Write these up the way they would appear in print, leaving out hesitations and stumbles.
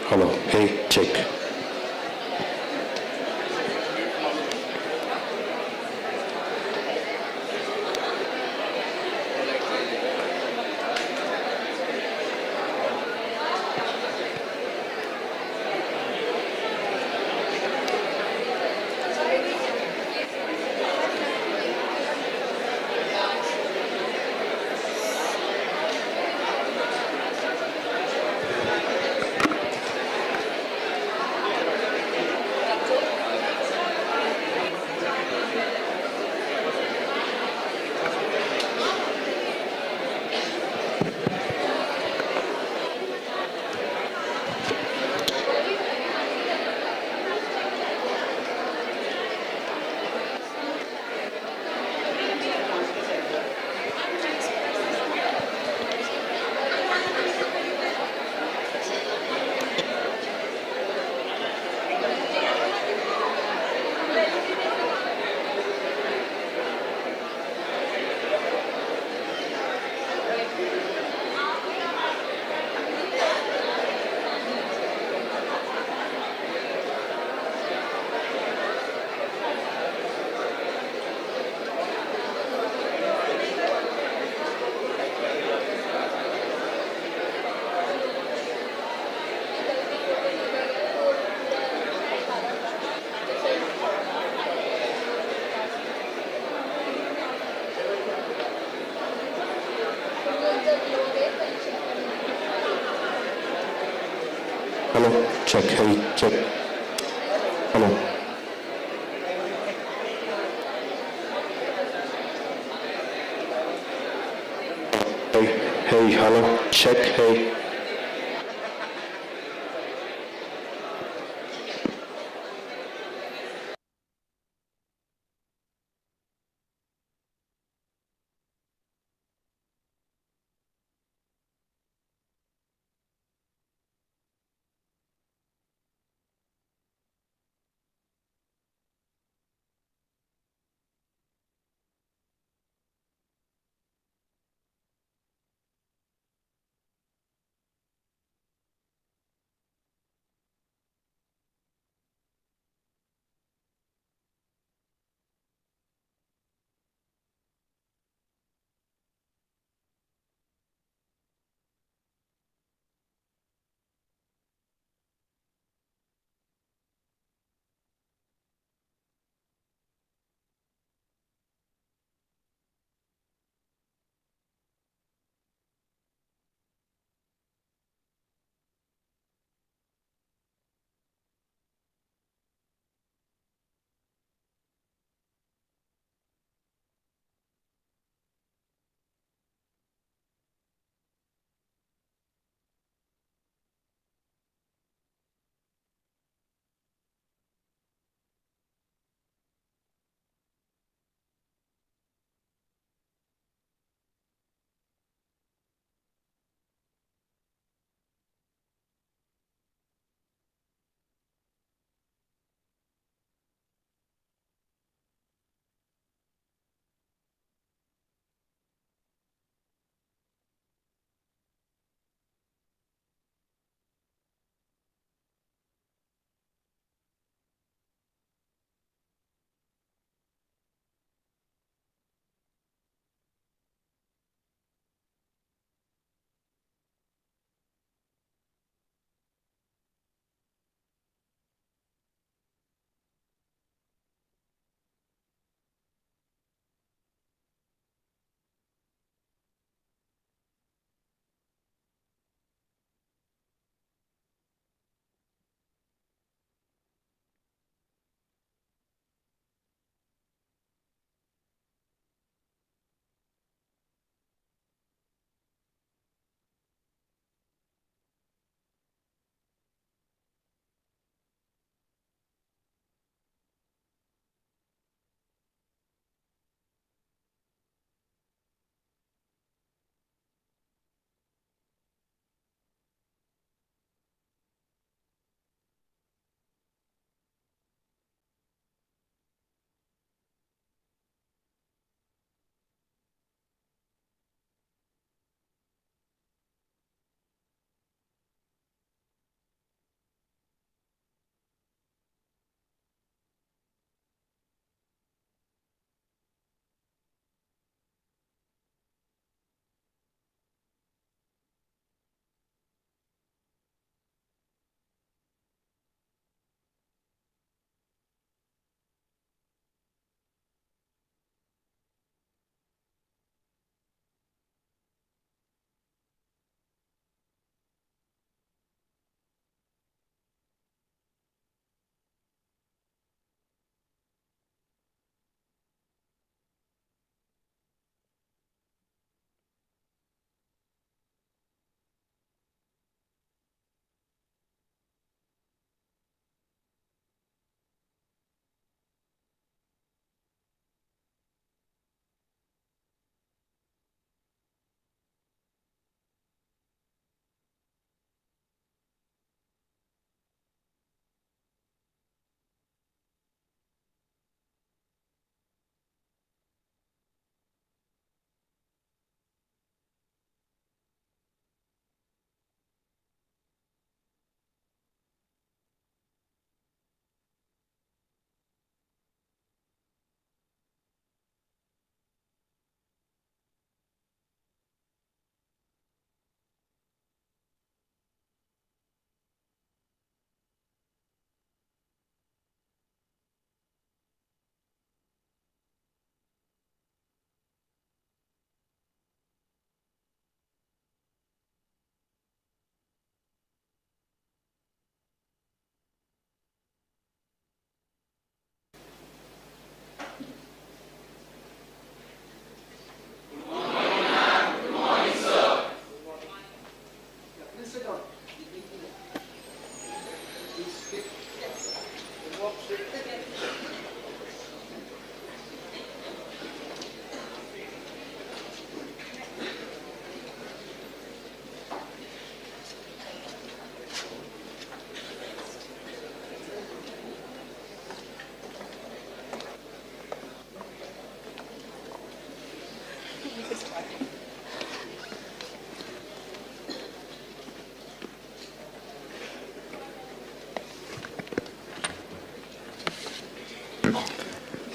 Hello. Hey, check. Hello, check. Hey, check. Hello. Hey, hey, hello, check. Hey.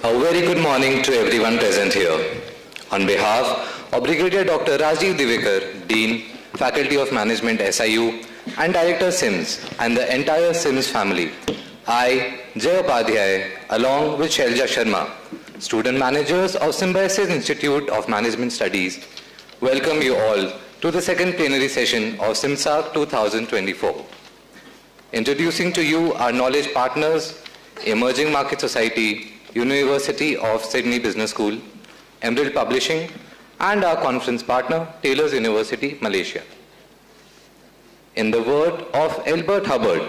A very good morning to everyone present here. On behalf of Brigadier Dr. Rajiv Divekar, Dean, Faculty of Management SIU, and Director SIMS, and the entire SIMS family, I, Jay Upadhyay, along with Shelja Sharma, student managers of Symbiosis Institute of Management Studies, welcome you all to the second plenary session of SIMSARC 2024. Introducing to you our knowledge partners, Emerging Market Society, University of Sydney Business School, Emerald Publishing, and our conference partner, Taylor's University, Malaysia. In the word of Albert Hubbard,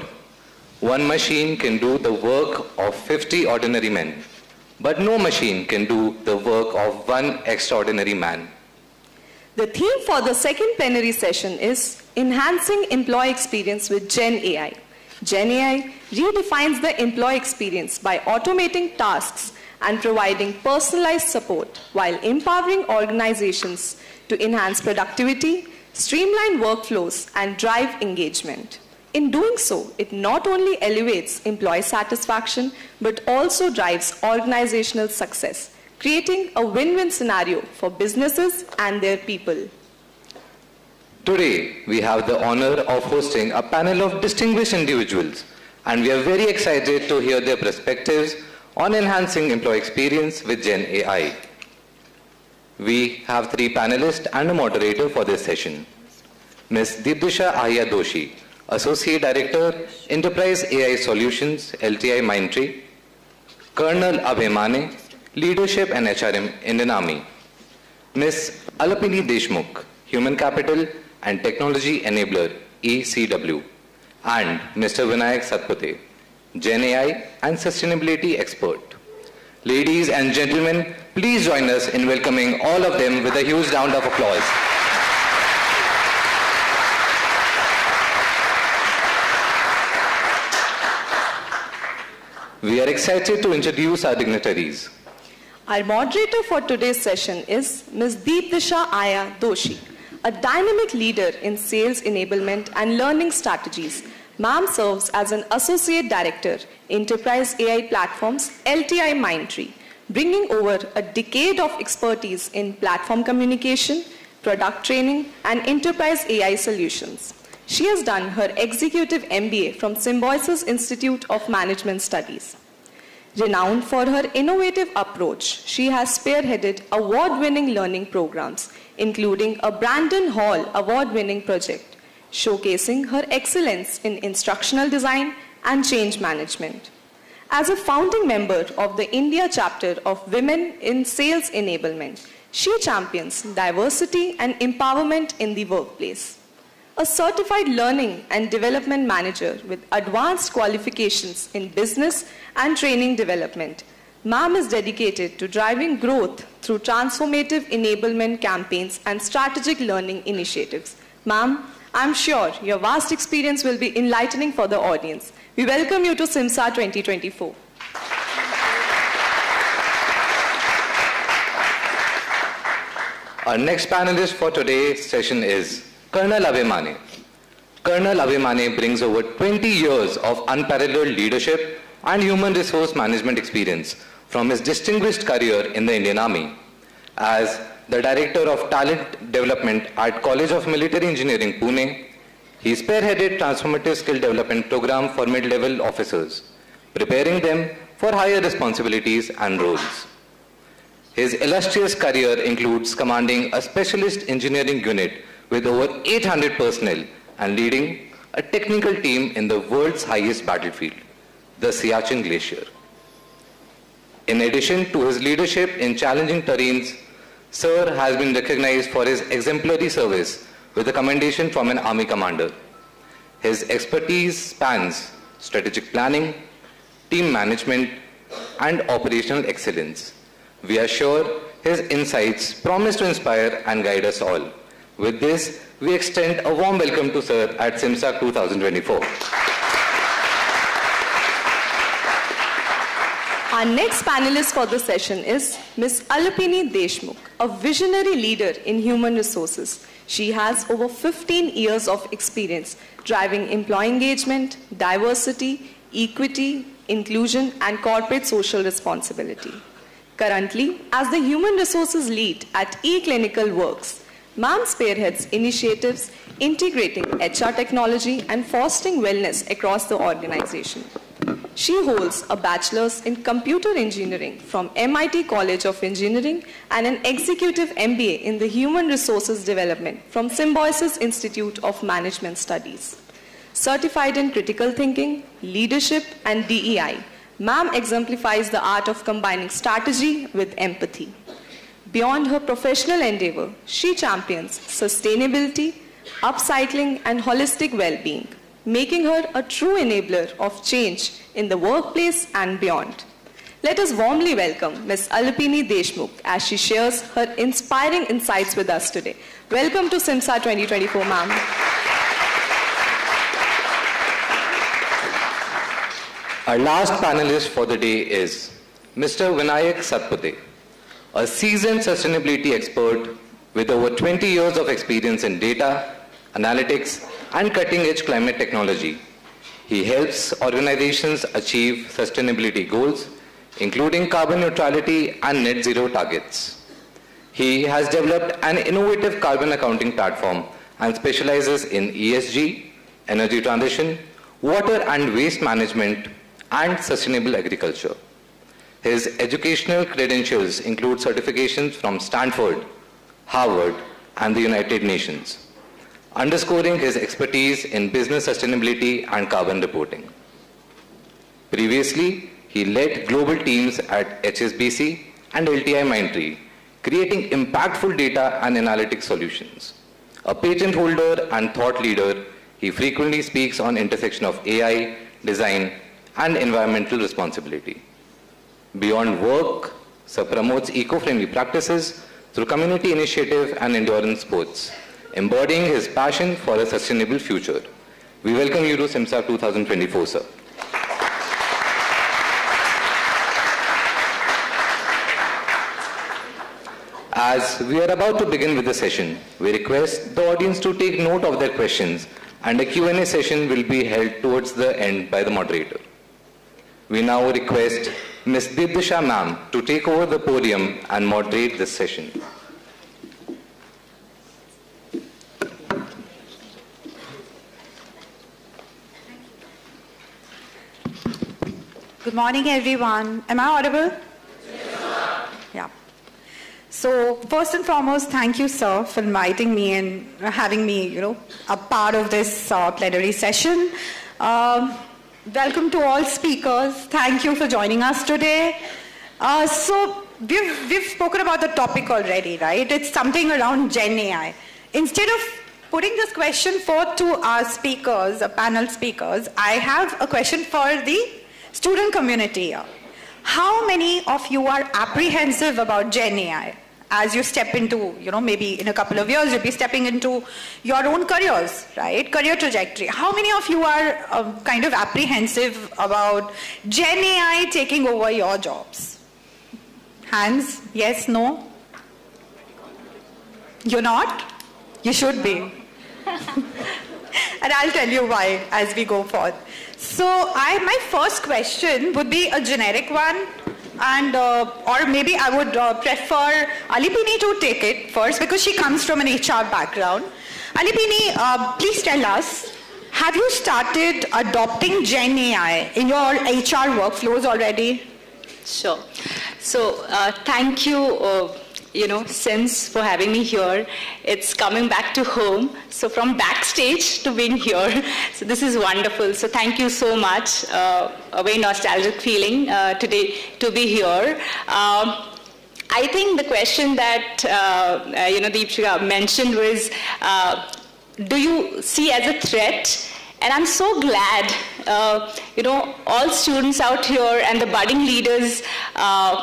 one machine can do the work of 50 ordinary men, but no machine can do the work of one extraordinary man. The theme for the second plenary session is Enhancing Employee Experience with Gen AI. Gen AI redefines the employee experience by automating tasks and providing personalized support while empowering organizations to enhance productivity, streamline workflows, and drive engagement. In doing so, it not only elevates employee satisfaction, but also drives organizational success, creating a win-win scenario for businesses and their people. Today, we have the honor of hosting a panel of distinguished individuals, and we are very excited to hear their perspectives on enhancing employee experience with Gen AI. We have three panelists and a moderator for this session. Ms. Deepdisha Ahya Doshi, Associate Director, Enterprise AI Solutions, LTI Mindtree; Colonel Abhay Mane, Leadership and HRM, Indian Army; Ms. Alapini Deshmukh, Human Capital and Technology Enabler, ECW; and Mr. Vinayak Satpathy, Gen AI and Sustainability Expert. Ladies and gentlemen, please join us in welcoming all of them with a huge round of applause. We are excited to introduce our dignitaries. Our moderator for today's session is Ms. Deepdisha Ahya Doshi, a dynamic leader in sales enablement and learning strategies. Ma'am serves as an Associate Director, Enterprise AI Platforms, LTI Mindtree, bringing over a decade of expertise in platform communication, product training, and enterprise AI solutions. She has done her executive MBA from Symbiosis Institute of Management Studies. Renowned for her innovative approach, she has spearheaded award-winning learning programs, including a Brandon Hall award-winning project, showcasing her excellence in instructional design and change management. As a founding member of the India chapter of Women in Sales Enablement, she champions diversity and empowerment in the workplace. A certified learning and development manager with advanced qualifications in business and training development, Ma'am is dedicated to driving growth through transformative enablement campaigns and strategic learning initiatives. Ma'am, I'm sure your vast experience will be enlightening for the audience. We welcome you to SIMSARC 2024. Our next panelist for today's session is Colonel Abhay Mane. Colonel Abhay Mane brings over 20 years of unparalleled leadership and human resource management experience from his distinguished career in the Indian Army. As the Director of Talent Development at College of Military Engineering, Pune, he spearheaded transformative skill development program for mid-level officers, preparing them for higher responsibilities and roles. His illustrious career includes commanding a specialist engineering unit with over 800 personnel and leading a technical team in the world's highest battlefield, the Siachen Glacier. In addition to his leadership in challenging terrains, Sir has been recognized for his exemplary service with a commendation from an Army commander. His expertise spans strategic planning, team management, and operational excellence. We are sure his insights promise to inspire and guide us all. With this, we extend a warm welcome to Sir at SIMSARC 2024. Our next panelist for the session is Ms. Alapini Deshmukh, a visionary leader in human resources. She has over 15 years of experience driving employee engagement, diversity, equity, inclusion, and corporate social responsibility. Currently, as the human resources lead at eClinical Works, MAM spearheads initiatives integrating HR technology and fostering wellness across the organization. She holds a bachelor's in computer engineering from MIT College of Engineering and an executive MBA in the human resources development from Symbiosis Institute of Management Studies. Certified in critical thinking, leadership, and DEI, MAM exemplifies the art of combining strategy with empathy. Beyond her professional endeavor, she champions sustainability, upcycling, and holistic well-being, making her a true enabler of change in the workplace and beyond. Let us warmly welcome Ms. Alapini Deshmukh as she shares her inspiring insights with us today. Welcome to SIMSARC 2024, ma'am. Our last panelist for the day is Mr. Vinayak Satpute, a seasoned sustainability expert with over 20 years of experience in data, analytics, and cutting-edge climate technology. He helps organizations achieve sustainability goals, including carbon neutrality and net zero targets. He has developed an innovative carbon accounting platform and specializes in ESG, energy transition, water and waste management, and sustainable agriculture. His educational credentials include certifications from Stanford, Harvard, and the United Nations, underscoring his expertise in business sustainability and carbon reporting. Previously, he led global teams at HSBC and LTIMindtree, creating impactful data and analytics solutions. A patent holder and thought leader, he frequently speaks on intersection of AI, design, and environmental responsibility. Beyond work, Sir promotes eco-friendly practices through community initiative and endurance sports, embodying his passion for a sustainable future. We welcome you to SIMSARC 2024, sir. As we are about to begin with the session, we request the audience to take note of their questions, and a Q&A session will be held towards the end by the moderator. We now request Ms. Deepdisha ma'am to take over the podium and moderate this session. Good morning, everyone. Am I audible? Yes, yeah. So, first and foremost, thank you, sir, for inviting me and having me, a part of this plenary session. Welcome to all speakers. Thank you for joining us today. So, we've spoken about the topic already, right? It's something around Gen AI. Instead of putting this question forth to our speakers, our panel speakers, I have a question for the student community here. How many of you are apprehensive about Gen AI as you step into, maybe in a couple of years, you'll be stepping into your own careers, right? Career trajectory. How many of you are kind of apprehensive about Gen AI taking over your jobs? Hands? Yes? No? You're not? You should be. And I'll tell you why as we go forth. So my first question would be a generic one, and or maybe I would prefer Alipini to take it first because she comes from an HR background. Alipini, please tell us, have you started adopting Gen AI in your HR workflows already? Sure. So thank you, SIMS for having me here. It's coming back to home. So from backstage to being here. So this is wonderful. So thank you so much. A very nostalgic feeling today to be here. I think the question that, Deepshika mentioned was, do you see as a threat And I'm so glad, all students out here and the budding leaders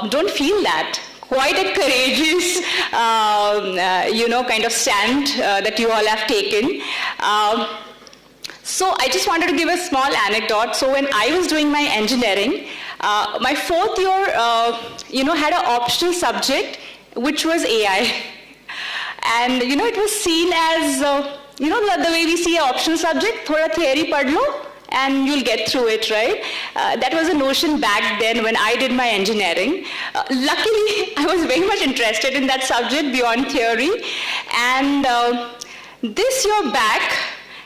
don't feel that. Quite a courageous, kind of stand that you all have taken. So I just wanted to give a small anecdote. So when I was doing my engineering, my 4th year, had an optional subject, which was AI. And, it was seen as, the way we see an optional subject, thoda theory pad lo, and you'll get through it, right? That was a notion back then when I did my engineering. Luckily, I was very much interested in that subject beyond theory. And this year back,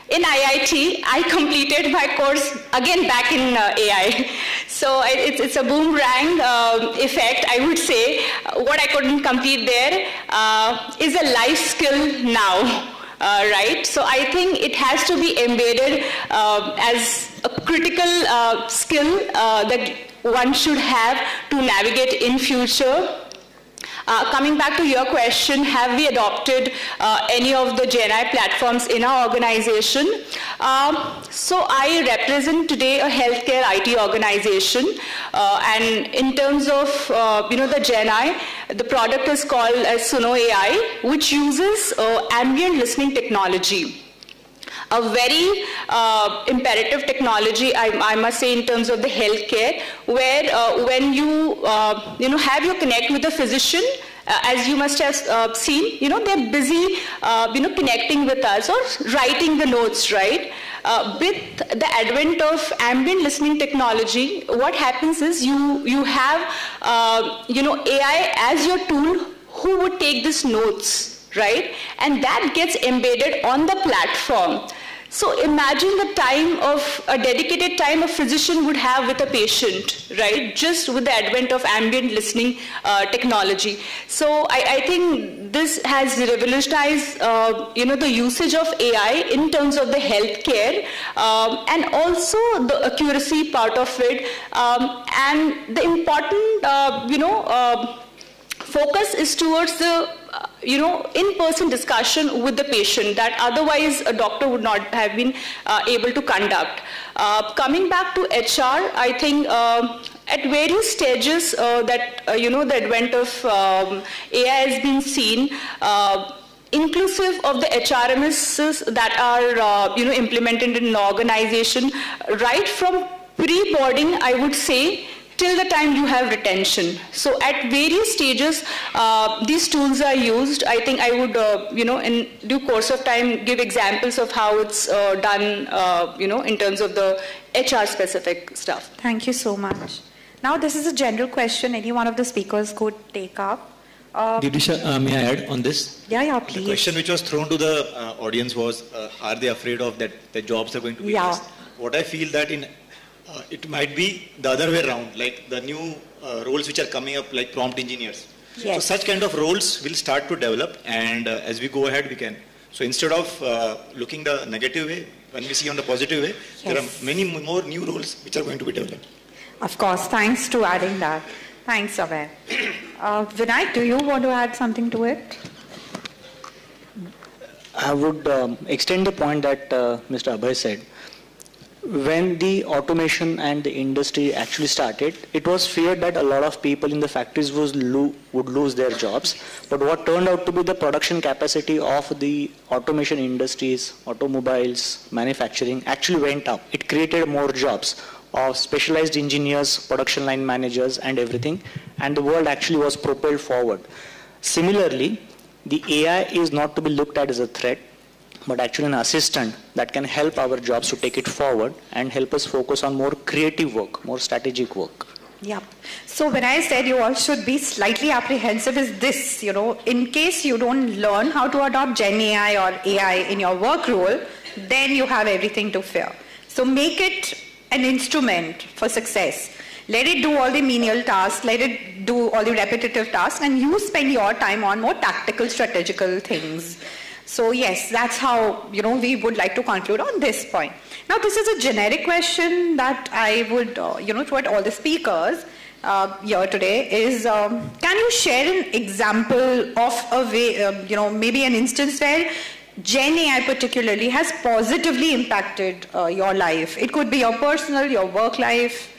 in IIT, I completed my course again back in AI. So it's a boomerang effect, I would say. What I couldn't complete there is a life skill now. Right? So I think it has to be embedded as a critical skill that one should have to navigate in future. Coming back to your question, have we adopted any of the GenAI platforms in our organization? So I represent today a healthcare IT organization, and in terms of the GenAI, the product is called Suno AI, which uses ambient listening technology. A very imperative technology, I must say, in terms of the healthcare, where when you have your connect with a physician, as you must have seen, they're busy, connecting with us or writing the notes, right? With the advent of ambient listening technology, what happens is you have, AI as your tool who would take these notes, right? And that gets embedded on the platform. So imagine the time of a dedicated time a physician would have with a patient, right? Just with the advent of ambient listening technology. So I think this has revolutionized, the usage of AI in terms of the healthcare, and also the accuracy part of it, and the important, focus is towards the in-person discussion with the patient that otherwise a doctor would not have been able to conduct. Coming back to HR, I think at various stages that the advent of AI has been seen, inclusive of the HRMSs that are implemented in an organization, right from pre-boarding, I would say, till the time you have retention. So at various stages, these tools are used. I think I would, in due course of time, give examples of how it's done, in terms of the HR-specific stuff. Thank you so much. Now, this is a general question any one of the speakers could take up. Didisha, may I add on this? Yeah, please. The question which was thrown to the audience was, are they afraid of that their jobs are going to be lost? What I feel that it might be the other way around, like the new roles which are coming up, like prompt engineers. Yes. So such kind of roles will start to develop, and as we go ahead, we can. So instead of looking the negative way, when we see on the positive way, there are many more new roles which are going to be developed. Of course, thanks to adding that. Thanks, Abhay. Vinay, do you want to add something to it? I would extend the point that Mr. Abhay said. When the automation and the industry actually started, it was feared that a lot of people in the factories would lose their jobs. But what turned out to be the production capacity of the automation industries, automobiles, manufacturing actually went up. It created more jobs of specialized engineers, production line managers and everything. And the world actually was propelled forward. Similarly, the AI is not to be looked at as a threat, but actually an assistant that can help our jobs to take it forward and help us focus on more creative work, more strategic work. Yeah. So when I said you all should be slightly apprehensive is this, in case you don't learn how to adopt Gen AI or AI in your work role, then you have everything to fear. So make it an instrument for success. Let it do all the menial tasks, let it do all the repetitive tasks, and you spend your time on more tactical, strategical things. So yes, that's how, we would like to conclude on this point. Now, this is a generic question that I would, throw at all the speakers here today is, can you share an example of a way, maybe an instance where Gen AI particularly has positively impacted your life? It could be your personal, your work life.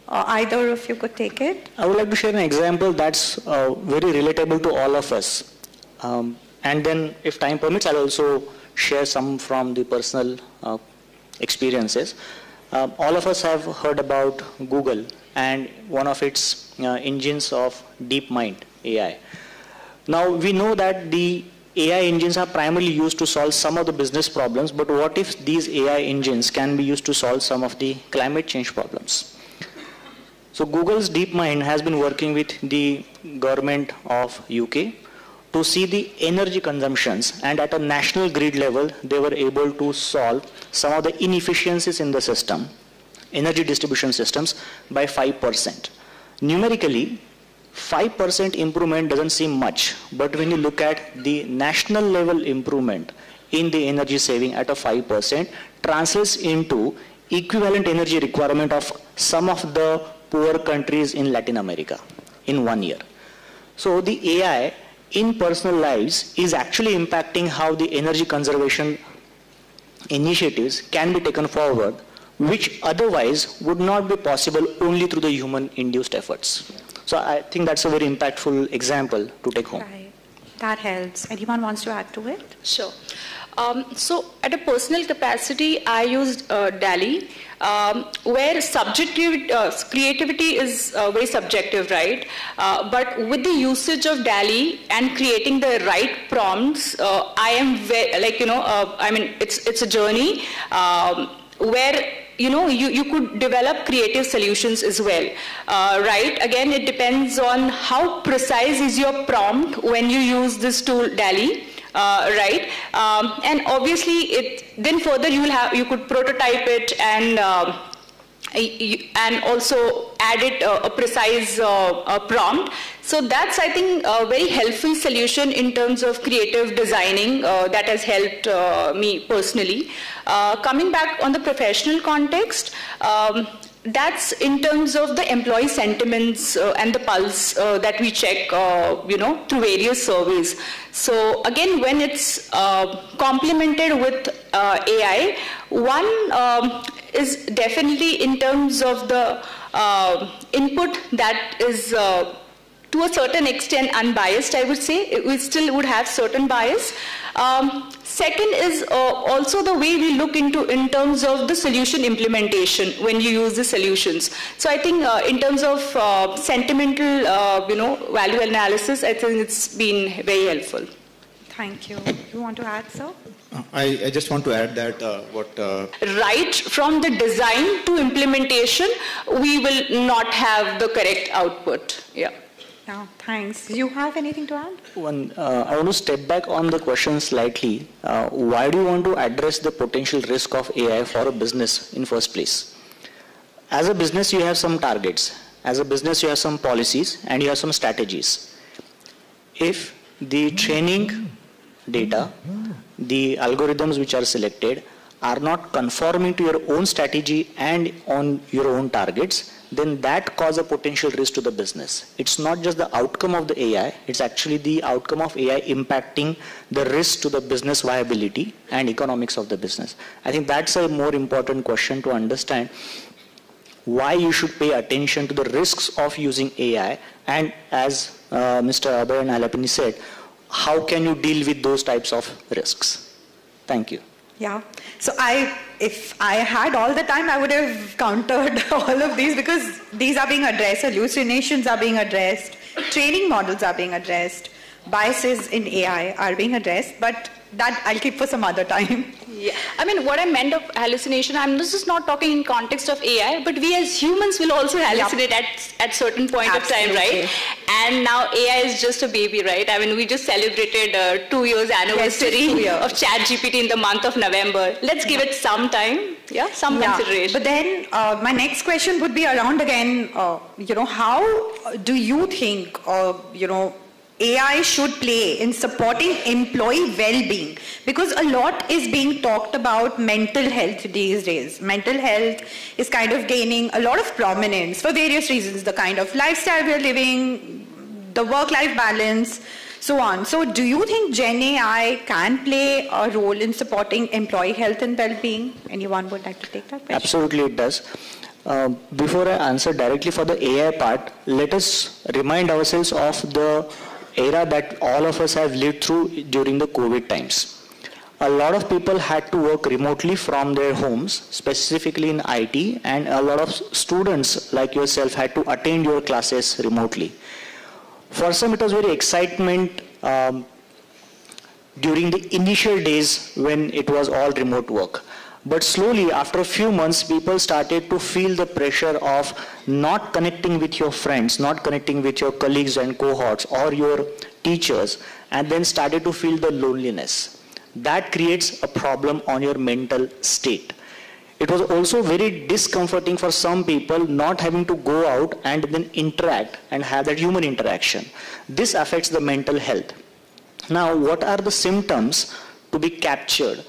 Either of you could take it. I would like to share an example that's very relatable to all of us. And then, if time permits, I'll also share some from the personal experiences. All of us have heard about Google and one of its engines of DeepMind AI. Now, we know that the AI engines are primarily used to solve some of the business problems, but what if these AI engines can be used to solve some of the climate change problems? So Google's DeepMind has been working with the government of UK to see the energy consumptions, and at a national grid level, they were able to solve some of the inefficiencies in the system, energy distribution systems, by 5%. Numerically, 5% improvement doesn't seem much, but when you look at the national level improvement in the energy saving at a 5%, translates into equivalent energy requirement of some of the poor countries in Latin America in 1 year. So the AI in personal lives is actually impacting how the energy conservation initiatives can be taken forward, which otherwise would not be possible only through the human-induced efforts. So I think that's a very impactful example to take home. Right. That helps. Anyone wants to add to it? Sure. So at a personal capacity, I used DALI, where creativity is very subjective, right? But with the usage of DALI and creating the right prompts, I am very, I mean, it's a journey where you could develop creative solutions as well, right? Again, it depends on how precise is your prompt when you use this tool DALI. Right, and obviously, then further you could prototype it and also add it a precise prompt. So that's, I think, a very helpful solution in terms of creative designing that has helped me personally. Coming back on the professional context, that's in terms of the employee sentiments and the pulse that we check, through various surveys. So again, when it's complemented with AI, one is definitely in terms of the input that is to a certain extent unbiased, I would say. We still would have certain bias. Second is also the way we look into in terms of the solution implementation when you use the solutions. So I think in terms of sentimental, value analysis, I think it's been very helpful. Thank you. You want to add, sir? I just want to add that right from the design to implementation, we will not have the correct output. Yeah. Yeah, thanks. Do you have anything to add? I want to step back on the question slightly. Why do you want to address the potential risk of AI for a business in first place? As a business, you have some targets. As a business, you have some policies and you have some strategies. If the training data, the algorithms which are selected are not conforming to your own strategy and on your own targets, then that causes a potential risk to the business. It's not just the outcome of the AI, it's actually the outcome of AI impacting the risk to the business viability and economics of the business. I think that's a more important question to understand why you should pay attention to the risks of using AI, and as Mr. Abhay and Alapini said, how can you deal with those types of risks? Thank you. Yeah. So if I had all the time, I would have countered all of these, because these are being addressed, hallucinations are being addressed, training models are being addressed, biases in AI are being addressed, but that I'll keep for some other time. Yeah. I mean, what I meant of hallucination, this is not talking in context of AI, but we as humans will also hallucinate at certain point of time, right? And now AI is just a baby, right? I mean, we just celebrated 2 years anniversary of ChatGPT in the month of November. Let's give it some time, some consideration. But then my next question would be around again, how do you think, AI should play in supporting employee well-being? Because a lot is being talked about mental health these days. Mental health is kind of gaining a lot of prominence for various reasons, the kind of lifestyle we're living, the work-life balance. so on. So do you think Gen AI can play a role in supporting employee health and well-being? Anyone would like to take that question? Absolutely it does. Before I answer directly for the AI part, let us remind ourselves of the era that all of us have lived through during the COVID times. A lot of people had to work remotely from their homes, specifically in IT, and a lot of students like yourself had to attend your classes remotely. For some, it was very excitement during the initial days when it was all remote work. But slowly, after a few months, people started to feel the pressure of not connecting with your friends, not connecting with your colleagues and cohorts or your teachers, and then started to feel the loneliness. That creates a problem on your mental state. It was also very discomforting for some people not having to go out and then interact and have that human interaction. This affects the mental health. Now, what are the symptoms to be captured?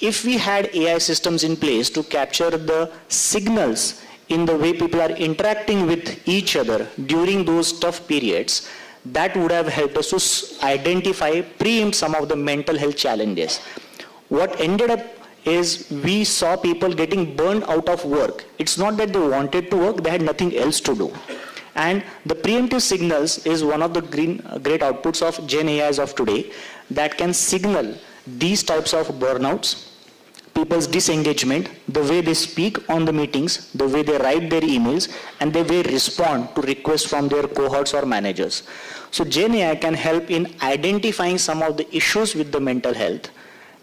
If we had AI systems in place to capture the signals in the way people are interacting with each other during those tough periods, that would have helped us to identify, preempt some of the mental health challenges. What ended up is we saw people getting burned out of work. It's not that they wanted to work, they had nothing else to do. And the preemptive signals is one of the great outputs of Gen AIs of today that can signal these types of burnouts, people's disengagement, the way they speak on the meetings, the way they write their emails, and the way they respond to requests from their cohorts or managers. So Gen AI can help in identifying some of the issues with the mental health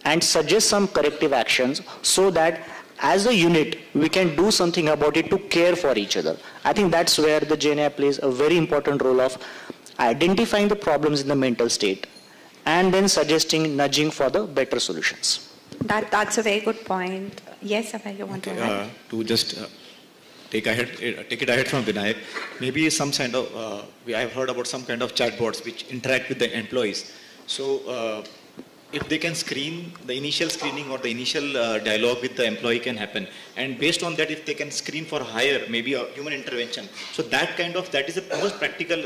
and suggest some corrective actions so that as a unit, we can do something about it to care for each other. I think that's where the Gen AI plays a very important role of identifying the problems in the mental state and then suggesting nudging for the better solutions. That's a very good point. Yes, Abhay, you want to add? To just take it ahead from Vinayak, maybe some kind of, I have heard about some kind of chatbots which interact with the employees. So if they can screen, the initial screening or the initial dialogue with the employee can happen. And based on that, if they can screen for hire, maybe a human intervention. So that is the most practical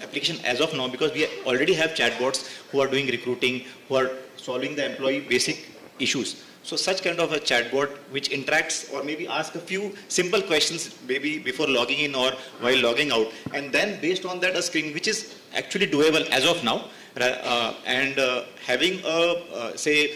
application as of now, because we already have chatbots who are doing recruiting, who are solving the employee basic issues. So such kind of a chatbot which interacts or maybe ask a few simple questions maybe before logging in or while logging out, and then based on that a screen which is actually doable as of now, and having a say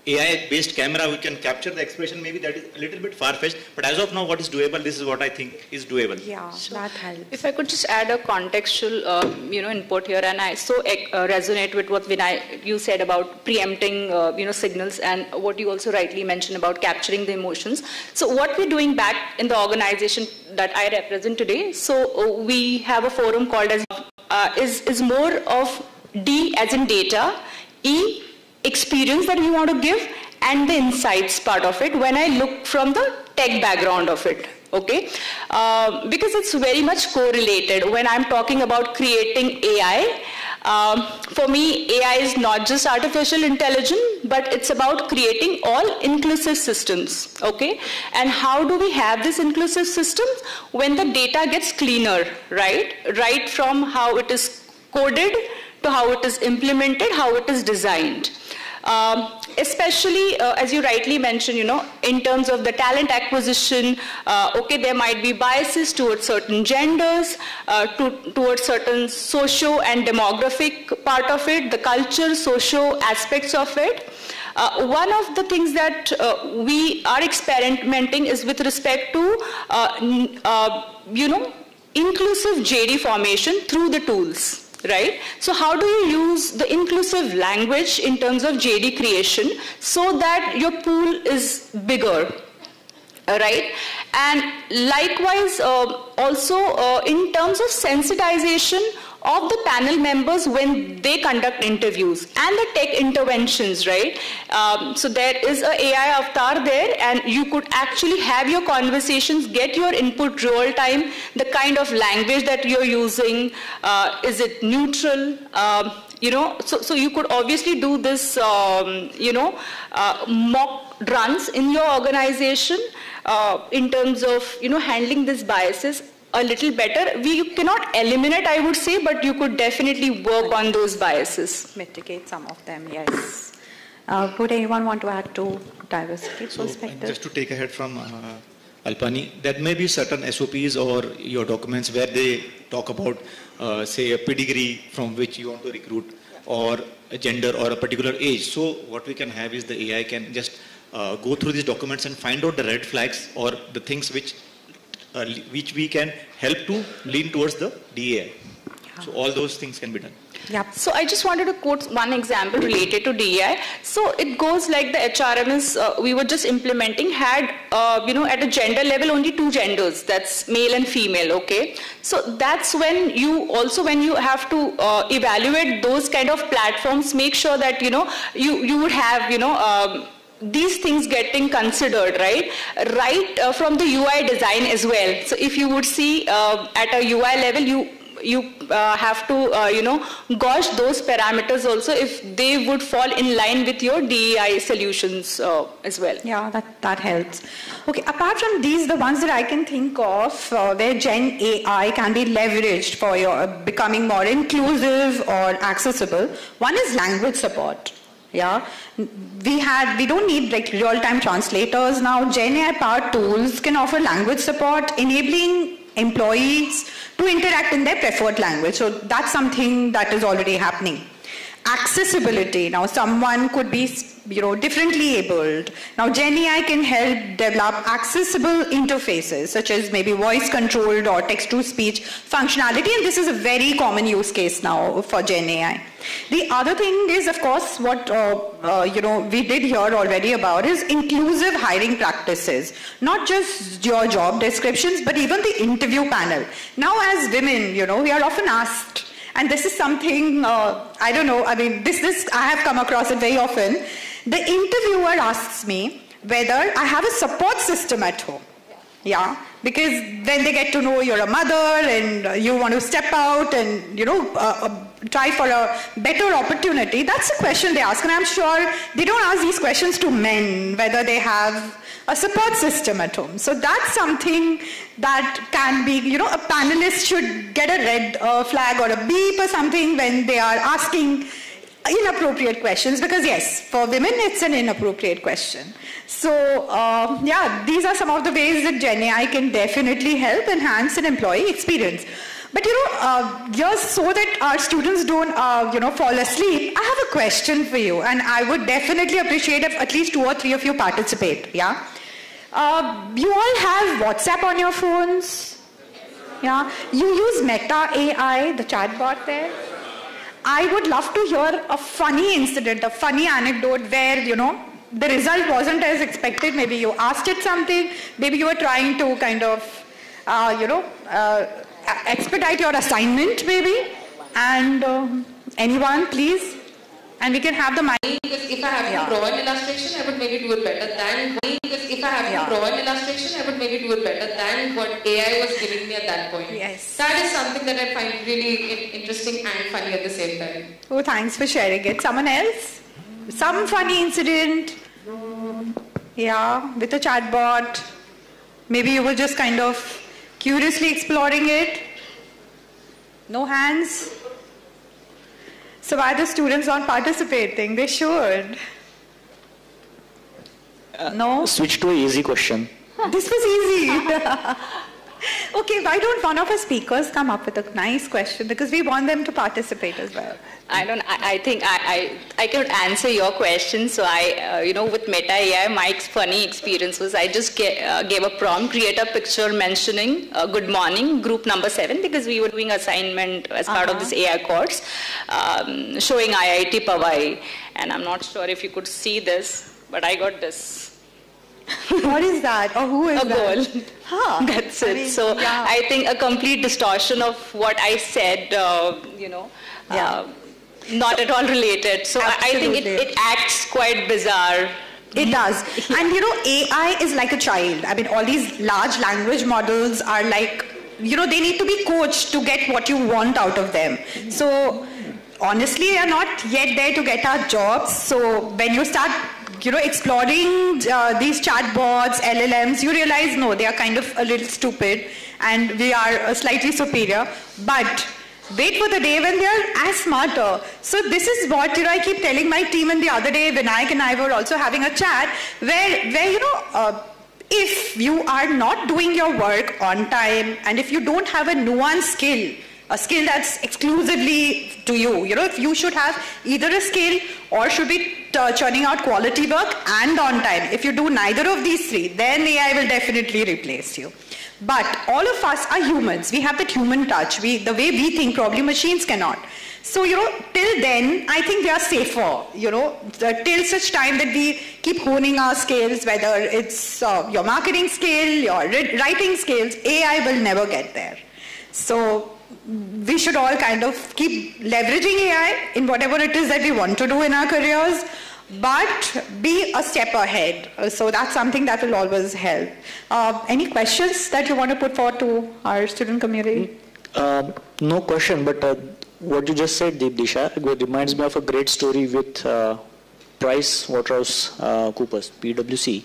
AI based camera we can capture the expression, maybe that is a little bit far-fetched, but as of now what is doable, this is what I think is doable. Yeah, that helps. If I could just add a contextual input here, and I so resonate with what Vinay you said about preempting signals, and what you also rightly mentioned about capturing the emotions. So what we're doing back in the organization that I represent today, so we have a forum called as is more of D as in data, E experience that we want to give, and the insights part of it when I look from the tech background of it, okay? Because it's very much correlated. When I'm talking about creating AI, for me, AI is not just artificial intelligence, but it's about creating all inclusive systems, okay? And how do we have this inclusive system? When the data gets cleaner, right? Right from how it is coded to how it is implemented, how it is designed. Especially, as you rightly mentioned, in terms of the talent acquisition, okay, there might be biases towards certain genders, towards certain socio and demographic part of it, the culture, socio aspects of it. One of the things that we are experimenting is with respect to, inclusive JD formation through the tools. Right? So how do you use the inclusive language in terms of JD creation so that your pool is bigger, right? And likewise, also in terms of sensitization of the panel members when they conduct interviews and the tech interventions, right? So there is a AI avatar there, and you could actually have your conversations, get your input real time, the kind of language that you're using, is it neutral? So you could obviously do this, mock runs in your organization in terms of, handling these biases. a little better. We cannot eliminate, I would say, but you could definitely work on those biases. Mitigate some of them, yes. Would anyone want to add to diversity perspective? Just to take ahead from Alpani, there may be certain SOPs or your documents where they talk about, say, a pedigree from which you want to recruit, or a gender or a particular age. So what we can have is the AI can just go through these documents and find out the red flags or the things which we can help to lean towards the DEI. So all those things can be done. Yeah. So I just wanted to quote one example related to DEI. So it goes like the HRMS we were just implementing had, at a gender level only 2 genders. That's male and female. Okay. So that's when you have to evaluate those kind of platforms. Make sure that you would have these things getting considered, right from the UI design as well. So if you would see at a UI level, you have to gauge those parameters also if they would fall in line with your DEI solutions as well. Yeah, that helps. Okay, apart from these, the ones that I can think of where Gen AI can be leveraged for your becoming more inclusive or accessible, one is language support. Yeah, we don't need like real-time translators now. Gen AI powered tools can offer language support, enabling employees to interact in their preferred language. So that's something that is already happening. Accessibility. Now someone could be differently abled. Now Gen AI can help develop accessible interfaces such as maybe voice controlled or text to speech functionality, and this is a very common use case now for Gen AI. The other thing is, of course, what we did hear already about is inclusive hiring practices. Not just your job descriptions, but even the interview panel. Now as women, we are often asked, and this is something, this I have come across it very often. The interviewer asks me whether I have a support system at home. Yeah, because then they get to know you're a mother and you want to step out and, try for a better opportunity. That's the question they ask. And I'm sure they don't ask these questions to men, whether they have a support system at home. So that's something that can be, a panelist should get a red flag or a beep or something when they are asking inappropriate questions, because yes, for women it's an inappropriate question. So these are some of the ways that Gen AI can definitely help enhance an employee experience. But just so that our students don't fall asleep, I have a question for you, and I would definitely appreciate if at least 2 or 3 of you participate. Yeah, you all have WhatsApp on your phones. Yeah, you use Meta AI, the chatbot there. I would love to hear a funny incident, a funny anecdote where, the result wasn't as expected. Maybe you asked it something. Maybe you were trying to kind of, expedite your assignment, maybe. And anyone, please? And we can have the mic. Because if I have to draw an illustration, I would maybe do it better than. Because if I have to draw an illustration, I would maybe do it better than what AI was giving me at that point. Yes. That is something that I find really interesting and funny at the same time. Oh, thanks for sharing it. Someone else? Some funny incident? Yeah, with a chatbot. Maybe you were just kind of curiously exploring it. No hands? So why are the students not participating? They should. No? Switch to an easy question. This was easy. Okay, why don't one of our speakers come up with a nice question, because we want them to participate as well. I think I could answer your question. So with Meta AI, my funny experience was I just gave a prompt, create a picture mentioning good morning, group number 7, because we were doing assignment as part of this AI course, showing IIT Powai. And I'm not sure if you could see this, but I got this. What is that? Or who is that? A goal. Huh. That's it. I think a complete distortion of what I said, not at all related. So I think it acts quite bizarre. It does. And AI is like a child. I mean, all these large language models are like, they need to be coached to get what you want out of them. So honestly, we are not yet there to get our jobs. So when you start exploring these chatbots, LLMs, you realize, no, they are kind of a little stupid and we are slightly superior. But wait for the day when they are as smarter. So this is what I keep telling my team. And the other day, Vinayak and I were also having a chat where if you are not doing your work on time and if you don't have a nuanced skill, a skill that's exclusively to you, if you should have either a skill or should be churning out quality work and on time. If you do neither of these three, then AI will definitely replace you. But all of us are humans. We have that human touch. The way we think, probably machines cannot. So, till then, I think they are safer, till such time that we keep honing our skills, whether it's your marketing skill, your writing skills, AI will never get there. So, we should all kind of keep leveraging AI in whatever it is that we want to do in our careers, but be a step ahead. So that's something that will always help. Any questions that you want to put forward to our student community? No question, but what you just said, Deepdisha, it reminds me of a great story with PricewaterhouseCoopers, PwC.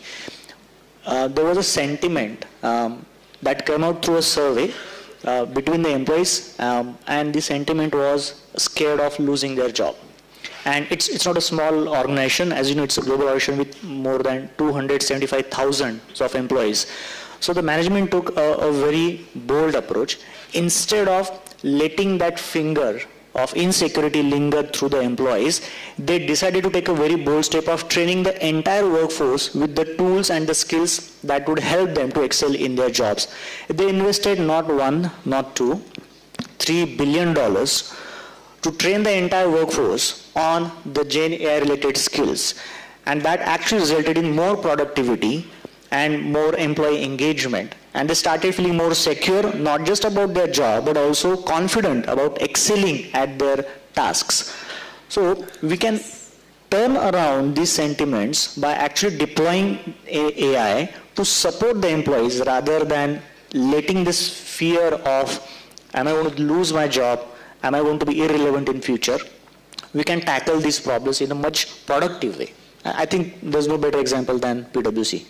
There was a sentiment that came out through a survey between the employees, and the sentiment was scared of losing their job. And it's not a small organization. As you know, it's a global organization with more than 275,000 of employees. So the management took a very bold approach. Instead of letting that finger of insecurity linger through the employees, they decided to take a very bold step of training the entire workforce with the tools and the skills that would help them to excel in their jobs. They invested not one, not two, $3 billion to train the entire workforce on the Gen AI related skills. And that actually resulted in more productivity and more employee engagement. And they started feeling more secure, not just about their job, but also confident about excelling at their tasks. So we can turn around these sentiments by actually deploying AI to support the employees rather than letting this fear of, am I going to lose my job? Am I going to be irrelevant in future? We can tackle these problems in a much productive way. I think there's no better example than PwC.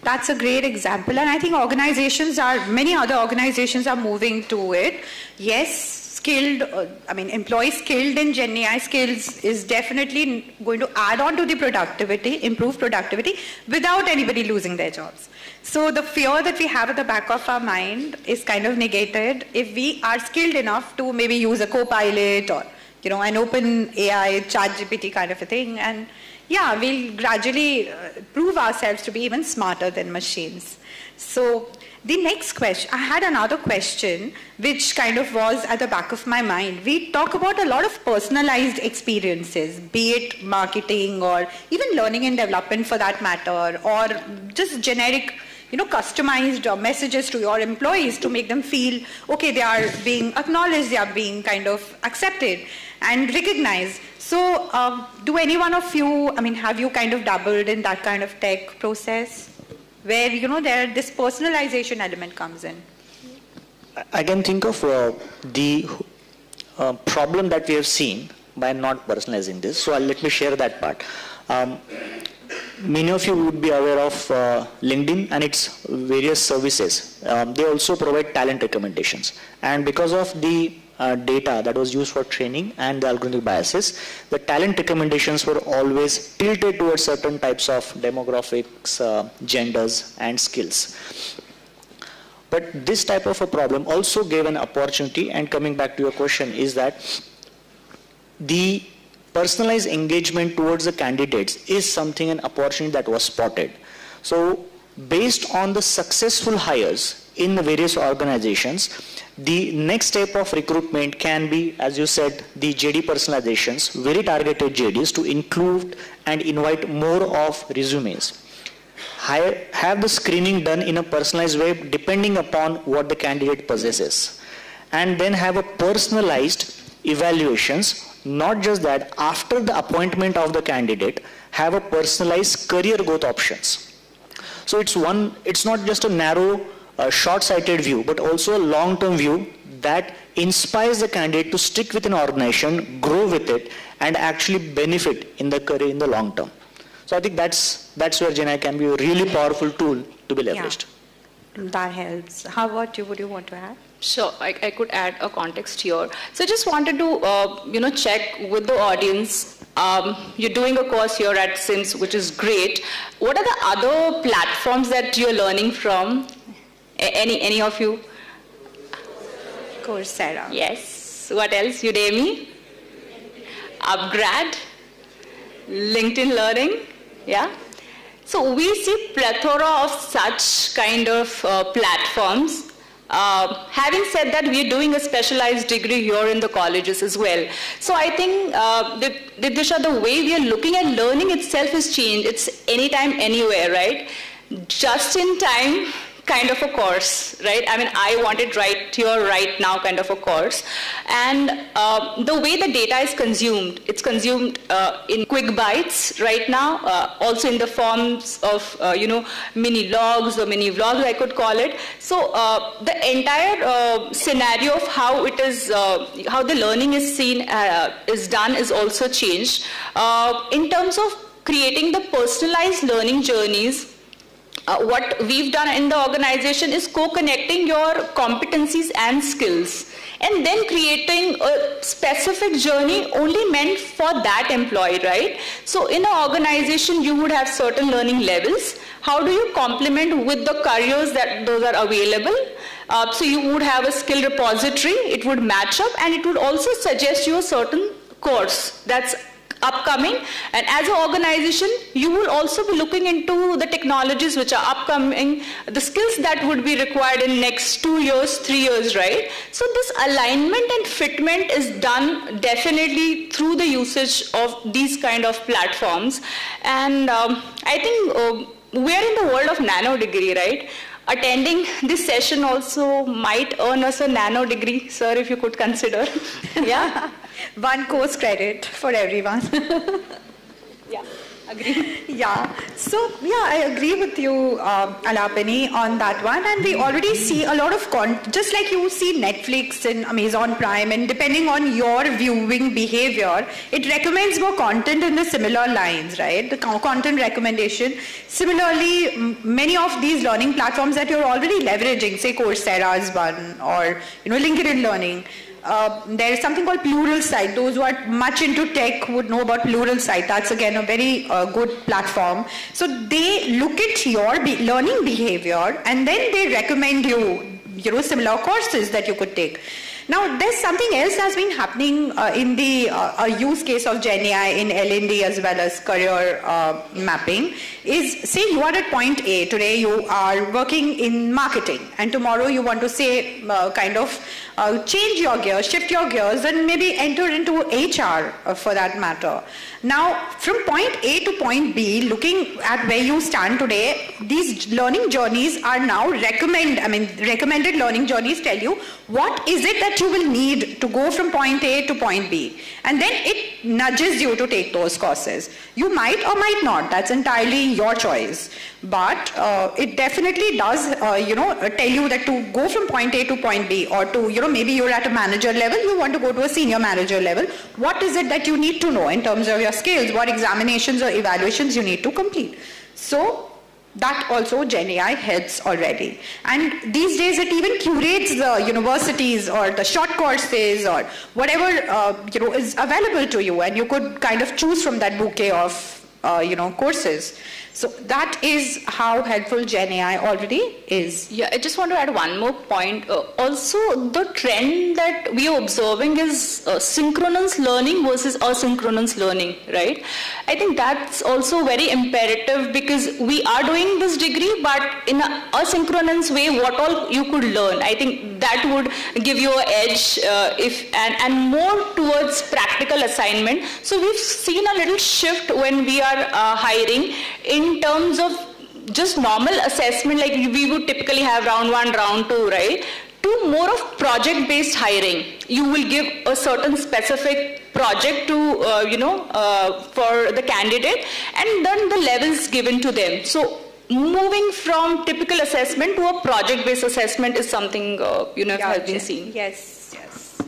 That's a great example, and I think many other organizations are moving to it. Yes, employees skilled in Gen AI skills is definitely going to add on to the productivity, improve productivity, without anybody losing their jobs. So the fear that we have at the back of our mind is kind of negated if we are skilled enough to maybe use a co-pilot or, an open AI, ChatGPT kind of a thing, and yeah, we'll gradually prove ourselves to be even smarter than machines. So the next question, I had another question which kind of was at the back of my mind. We talk about a lot of personalized experiences, be it marketing or even learning and development for that matter, or just generic, customized messages to your employees to make them feel, okay, they are being acknowledged, they are being kind of accepted and recognized. So do any one of you, have you kind of dabbled in that kind of tech process where, this personalization element comes in? I can think of the problem that we have seen by not personalizing this. So let me share that part. Many of you would be aware of LinkedIn and its various services. They also provide talent recommendations. And because of the data that was used for training and the algorithmic biases, the talent recommendations were always tilted towards certain types of demographics, genders, and skills. But this type of a problem also gave an opportunity, and coming back to your question, is that the personalized engagement towards the candidates is an opportunity that was spotted. So based on the successful hires in the various organizations, the next step of recruitment can be, as you said, the JD personalizations, very targeted JDs to include and invite more of resumes. Have the screening done in a personalized way depending upon what the candidate possesses. And then have a personalized evaluations. Not just that, after the appointment of the candidate, have a personalized career growth options. So it's not just a narrow, short-sighted view, but also a long-term view that inspires the candidate to stick with an organization, grow with it, and actually benefit in the career in the long term. So I think that's where GenAI can be a really powerful tool to be leveraged. Yeah. That helps. How about you? Would you want to add? Sure, I could add a context here. So I just wanted to, check with the audience. You're doing a course here at SIMS, which is great. What are the other platforms that you're learning from? Any of you? Coursera. Yes. What else? Udemy? Upgrad? LinkedIn Learning? Yeah. So we see plethora of such kind of platforms. Having said that, we are doing a specialized degree here in the colleges as well. So I think, Disha, the way we are looking at learning itself has changed. It's anytime, anywhere, right? Just in time kind of a course, right? I mean, I want it right here, right now kind of a course. And the way the data is consumed, it's consumed in quick bites right now, also in the forms of, mini logs or mini vlogs, I could call it. So the entire scenario of how it is, how the learning is seen, is done is also changed. In terms of creating the personalized learning journeys, what we've done in the organization is co-connecting your competencies and skills and then creating a specific journey only meant for that employee, right? So in an organization, you would have certain learning levels. How do you complement with the careers that those are available? So you would have a skill repository, it would match up, and it would also suggest you a certain course that's upcoming. And as an organization, you will also be looking into the technologies which are upcoming, the skills that would be required in next 2 years, 3 years, right? So this alignment and fitment is done definitely through the usage of these kind of platforms. And I think we're in the world of nano degree, right? Attending this session also might earn us a nano degree, sir, if you could consider. Yeah. One course credit for everyone. Yeah, agree. Yeah, so yeah, I agree with you, Alapani, on that one. And we already see a lot of just like you see Netflix and Amazon Prime, and depending on your viewing behavior, it recommends more content in the similar lines, right? The content recommendation. Similarly, many of these learning platforms that you're already leveraging, say Coursera is one, or LinkedIn Learning. There is something called Pluralsight. Those who are much into tech would know about Pluralsight. That's again a very good platform. So they look at your learning behavior and then they recommend you, similar courses that you could take. Now, there's something else that's been happening in the use case of GenAI in L&D as well as career mapping is, say you are at point A, today you are working in marketing, and tomorrow you want to say change your gears, shift your gears, and maybe enter into HR for that matter. Now, from point A to point B, looking at where you stand today, these learning journeys are now recommended learning journeys tell you what is it that you will need to go from point A to point B. And then it nudges you to take those courses. You might or might not, that's entirely your choice. But it definitely does, tell you that to go from point A to point B, or to, maybe you're at a manager level, you want to go to a senior manager level. What is it that you need to know in terms of your skills? What examinations or evaluations you need to complete? So that also GenAI helps already. And these days it even curates the universities or the short courses or whatever is available to you, and you could kind of choose from that bouquet of courses. So that is how helpful GenAI already is. Yeah, I just want to add one more point. Also, the trend that we are observing is synchronous learning versus asynchronous learning, right? I think that's also very imperative, because we are doing this degree, but in an asynchronous way, what all you could learn. I think that would give you an edge and more towards practical assignment. So we've seen a little shift when we are hiring in terms of just normal assessment, like we would typically have round 1, round 2, right? To more of project-based hiring. You will give a certain specific project to, for the candidate, and then the levels given to them. So moving from typical assessment to a project-based assessment is something, has been seen. Yes, yes.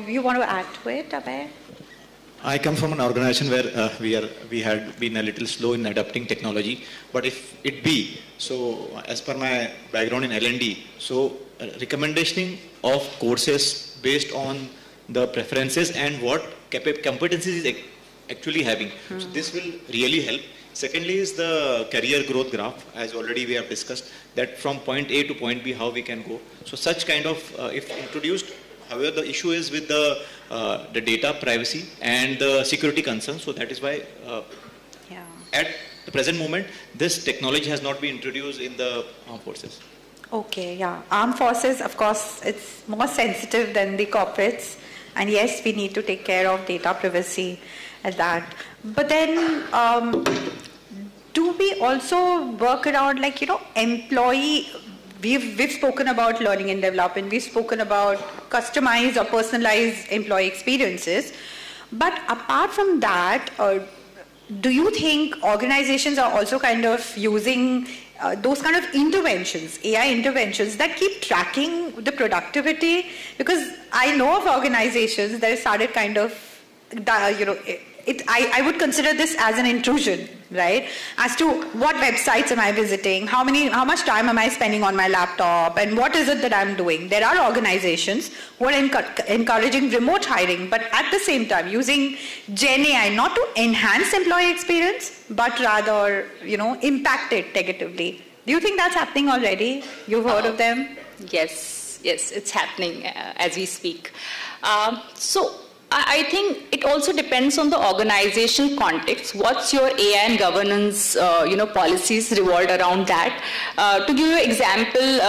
You want to add to it, Abhay? I come from an organization where we had been a little slow in adopting technology, but if it be, so as per my background in L&D, so recommendation of courses based on the preferences and what competencies is actually having. So this will really help. Secondly is the career growth graph, as already we have discussed, that from point A to point B, how we can go. So such kind of, if introduced, however, the issue is with the data privacy and the security concerns. So that is why at the present moment, this technology has not been introduced in the armed forces. Okay, yeah. Armed forces, of course, it's more sensitive than the corporates. And yes, we need to take care of data privacy at that. But then, do we also work around, like, employee? We've spoken about learning and development. We've spoken about customized or personalized employee experiences. But apart from that, do you think organizations are also kind of using those kind of interventions, AI interventions that keep tracking the productivity? Because I know of organizations that started kind of, I would consider this as an intrusion, right? As to what websites am I visiting, how much time am I spending on my laptop, and what is it that I'm doing? There are organizations who are encouraging remote hiring, but at the same time using Gen AI not to enhance employee experience, but rather, impact it negatively. Do you think that's happening already? You've heard of them? Yes, it's happening as we speak. So I think it also depends on the organizational context. What's your AI and governance, policies revolved around that? To give you an example,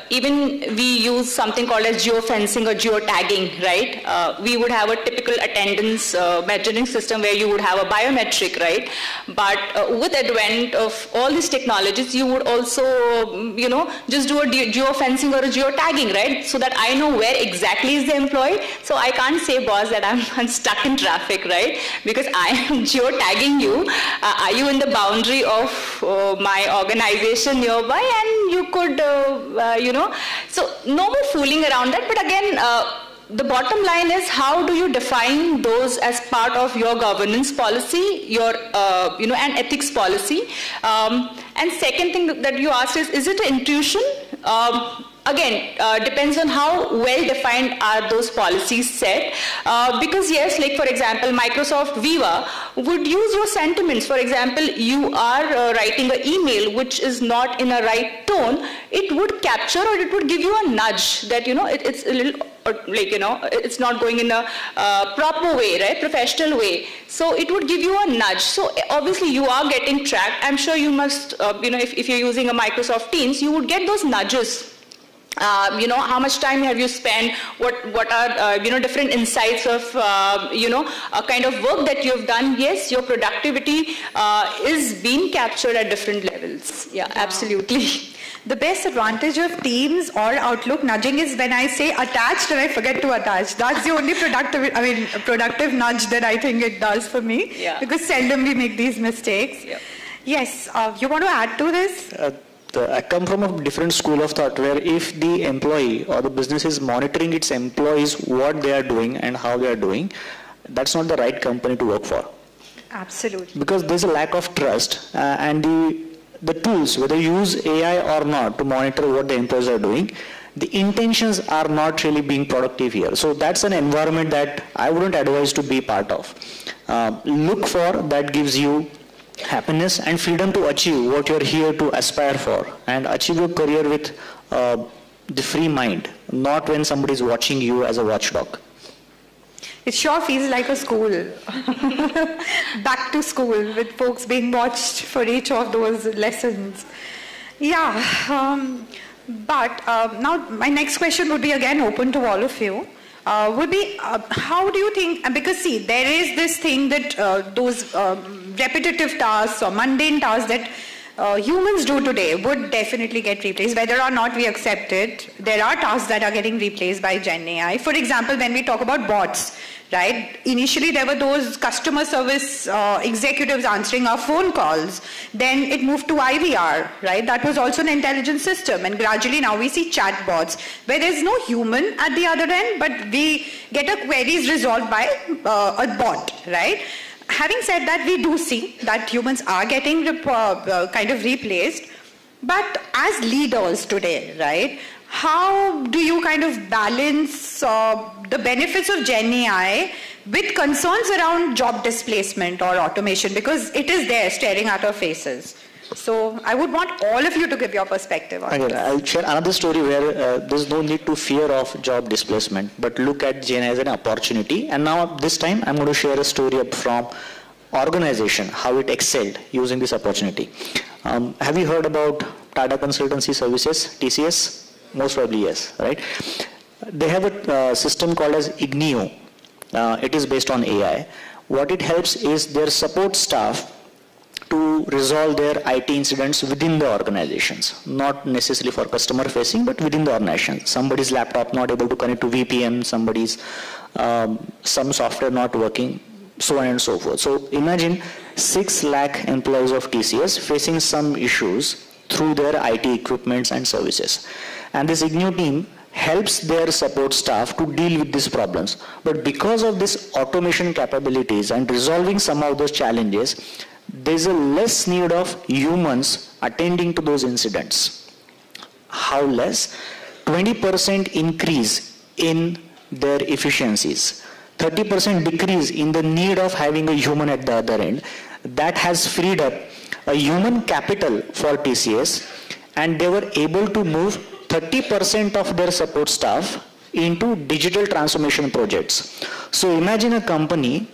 even we use something called as geofencing or geotagging, right? We would have a typical attendance measuring system where you would have a biometric, right? But with advent of all these technologies, you would also, just do a geofencing or a geotagging, right? So that I know where exactly is the employee. So I can't say, boss, that I'm stuck in traffic, right? Because I am geotagging you. Are you in the boundary of my organization nearby? And you could, so no more fooling around that. But again, the bottom line is, how do you define those as part of your governance policy, your, and ethics policy? And second thing that you asked is it an intrusion? Again, depends on how well defined are those policies set. Because yes, like for example, Microsoft Viva would use your sentiments. For example, you are writing an email which is not in a right tone, it would capture or it would give you a nudge that, it's a little, it's not going in a proper way, right? Professional way. So it would give you a nudge. So obviously you are getting tracked. I'm sure you must, if you're using a Microsoft Teams, you would get those nudges. How much time have you spent, what are, different insights of, a kind of work that you've done. Yes, your productivity is being captured at different levels. Yeah, absolutely. The best advantage of Teams or Outlook nudging is when I say attached and I forget to attach. That's the only productive nudge that I think it does for me. Yeah. Because seldom we make these mistakes. Yeah. Yes, you want to add to this? I come from a different school of thought where if the employee or the business is monitoring its employees, what they are doing and how they are doing, that's not the right company to work for. Absolutely. Because there's a lack of trust and the tools, whether you use AI or not to monitor what the employees are doing, the intentions are not really being productive here. So that's an environment that I wouldn't advise to be part of. Look for that gives you happiness and freedom to achieve what you're here to aspire for and achieve your career with the free mind, not when somebody is watching you as a watchdog. It sure feels like a school. Back to school with folks being watched for each of those lessons. Yeah, but now my next question would be again open to all of you. Would be, how do you think, because see, there is this thing that those repetitive tasks or mundane tasks that humans do today would definitely get replaced, whether or not we accept it. There are tasks that are getting replaced by Gen AI. For example, when we talk about bots, right? Initially, there were those customer service executives answering our phone calls. Then it moved to IVR, right? That was also an intelligent system. And gradually now we see chatbots, where there's no human at the other end, but we get our queries resolved by a bot, right? Having said that, we do see that humans are getting kind of replaced. But as leaders today, right, how do you kind of balance the benefits of Gen AI with concerns around job displacement or automation? Because it is there staring at our faces. So I would want all of you to give your perspective on this. I'll share another story where there's no need to fear of job displacement, but look at Gen AI as an opportunity. And now this time I'm going to share a story from organization, how it excelled using this opportunity. Have you heard about Tata Consultancy Services, TCS? Most probably yes, right? They have a system called as Ignio. It is based on AI. What it helps is their support staff to resolve their IT incidents within the organizations, not necessarily for customer facing, but within the organization. Somebody's laptop not able to connect to VPN, somebody's some software not working, so on and so forth. So imagine 6 lakh employees of TCS facing some issues through their IT equipments and services. And this Ignio team helps their support staff to deal with these problems. But because of this automation capabilities and resolving some of those challenges, there's a less need of humans attending to those incidents. How less? 20% increase in their efficiencies, 30% decrease in the need of having a human at the other end. That has freed up a human capital for TCS, and they were able to move 30% of their support staff into digital transformation projects. So imagine a company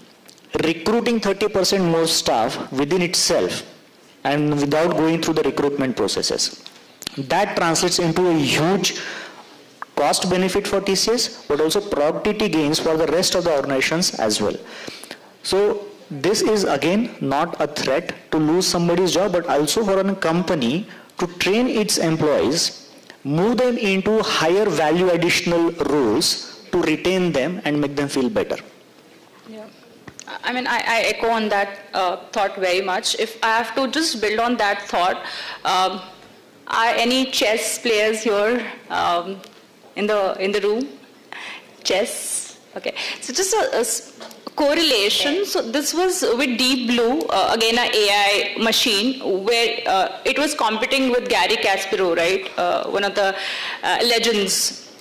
recruiting 30% more staff within itself and without going through the recruitment processes. That translates into a huge cost benefit for TCS, but also productivity gains for the rest of the organizations as well. So this is again not a threat to lose somebody's job, but also for a company to train its employees, move them into higher value additional roles to retain them and make them feel better. Yeah. I mean, I echo on that thought very much. If I have to just build on that thought, are any chess players here in the room? Chess? Okay. So just a correlation. So this was with Deep Blue, again an AI machine, where it was competing with Gary Kasparov, right? One of the legends.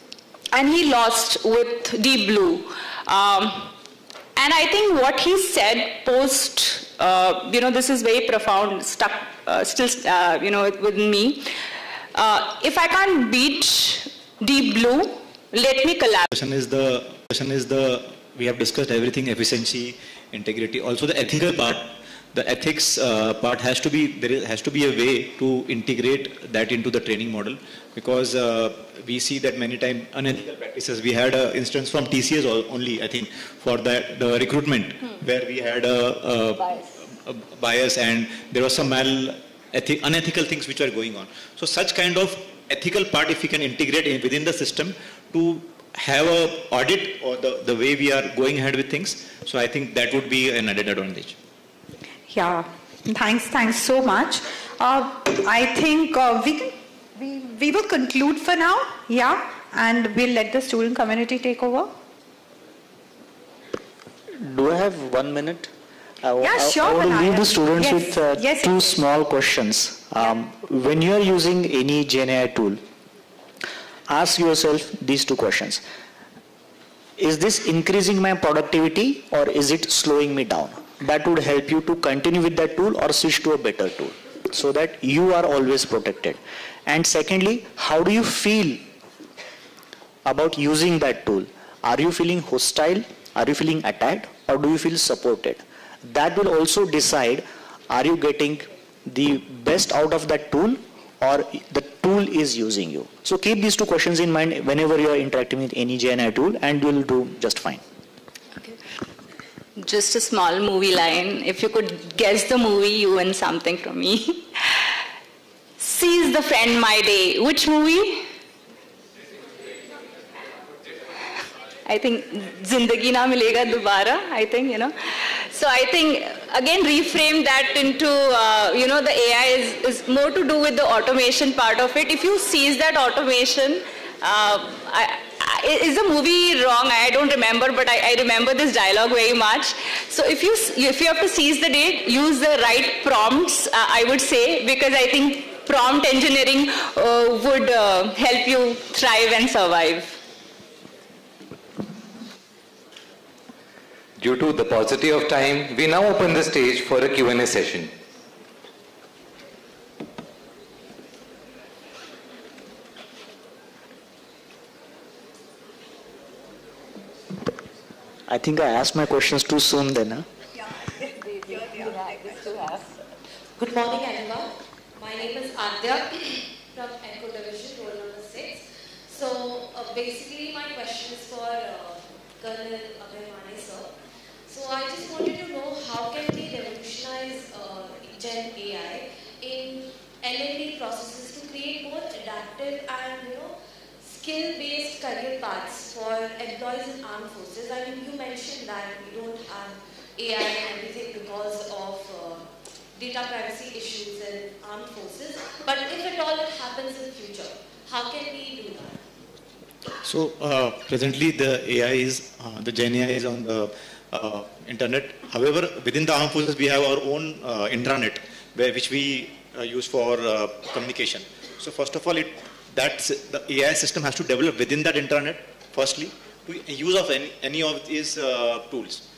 And he lost with Deep Blue. And I think what he said post, this is very profound, stuck still, within me. If I can't beat Deep Blue, let me collapse. Question is the we have discussed everything: efficiency, integrity, also the ethical part. The ethics part has to be, there has to be a way to integrate that into the training model, because we see that many times unethical practices. We had an instance from TCS only, I think, for the recruitment, where we had a bias and there was some unethical things which are going on. So such kind of ethical part, if we can integrate within the system to have a audit or the way we are going ahead with things, so I think that would be an added advantage. Yeah, thanks so much. I think we will conclude for now, yeah, and we'll let the student community take over. Do I have 1 minute? Yeah, sure. I want to leave the students with two small questions. When you are using any Gen AI tool, ask yourself these two questions. Is this increasing my productivity or is it slowing me down? That would help you to continue with that tool or switch to a better tool, so that you are always protected. And secondly, how do you feel about using that tool? Are you feeling hostile? Are you feeling attacked? Or do you feel supported? That will also decide, are you getting the best out of that tool or the tool is using you? So keep these two questions in mind whenever you are interacting with any Gen AI tool, and you will do just fine. Okay. Just a small movie line. If you could guess the movie, you win something from me. is the friend my day? Which movie? I think Zindagi Na Milega Dobara, I think, you know. So I think, again, reframe that into, you know, the AI is more to do with the automation part of it. If you seize that automation, is the movie wrong? I don't remember, but I remember this dialogue very much. So if you have to seize the day, use the right prompts, I would say, because I think prompt engineering would help you thrive and survive. Due to the paucity of time, we now open the stage for a Q&A session. I think I asked my questions too soon then, huh? Good morning, everyone. My name is Adya from Echo Division, roll number 6. So, basically, my question is for Colonel Abhay sir. So, I just wanted to know how can we revolutionize Gen AI in L&D processes to create more adaptive and, you know, skill-based career paths for employees in armed forces. I mean, you mentioned that we don't have AI and everything because of data privacy issues in armed forces. But if at all it happens in future, how can we do that? So presently the AI is, the Gen AI is on the internet. However, within the armed forces we have our own intranet which we use for communication. So first of all, the AI system has to develop within that intranet firstly to use of any of these tools.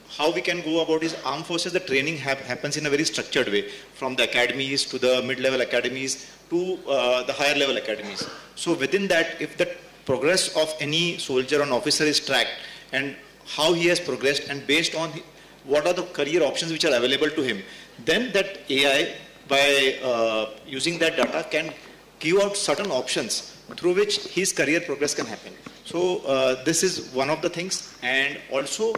How we can go about is armed forces, the training happens in a very structured way, from the academies to the mid-level academies to the higher level academies. So within that, if the progress of any soldier or officer is tracked and how he has progressed and based on what are the career options which are available to him, then that AI by using that data can give out certain options through which his career progress can happen. So this is one of the things, and also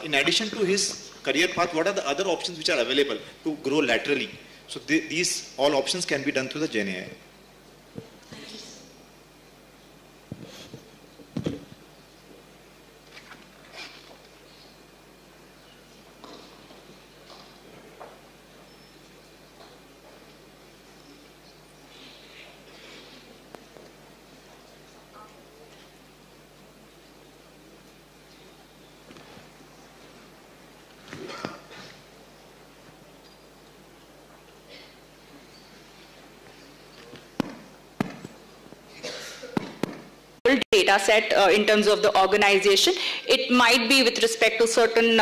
in addition to his career path, what are the other options which are available to grow laterally? So these all options can be done through the Gen AI. Data set in terms of the organization, it might be with respect to certain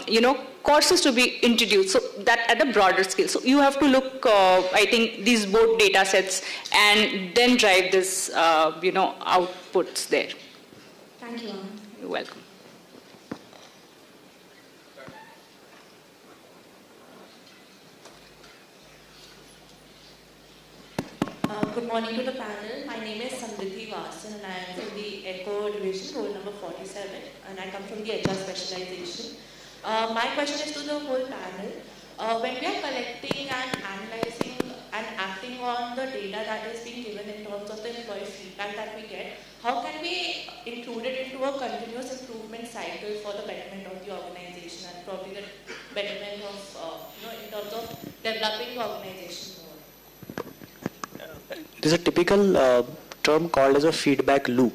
you know, courses to be introduced, so that at a broader scale. So you have to look, I think, these both data sets and then drive this you know, outputs there. Thank you. You're welcome. Good morning to the panel. My name is Samriddhi Vasan and I am from the Echo Division, roll number 47, and I come from the HR specialization. My question is to the whole panel. When we are collecting and analyzing and acting on the data that is being given in terms of the employee feedback that we get, how can we include it into a continuous improvement cycle for the betterment of the organization and probably the betterment of, you know, in terms of developing the organization more? There's a typical term called as a feedback loop.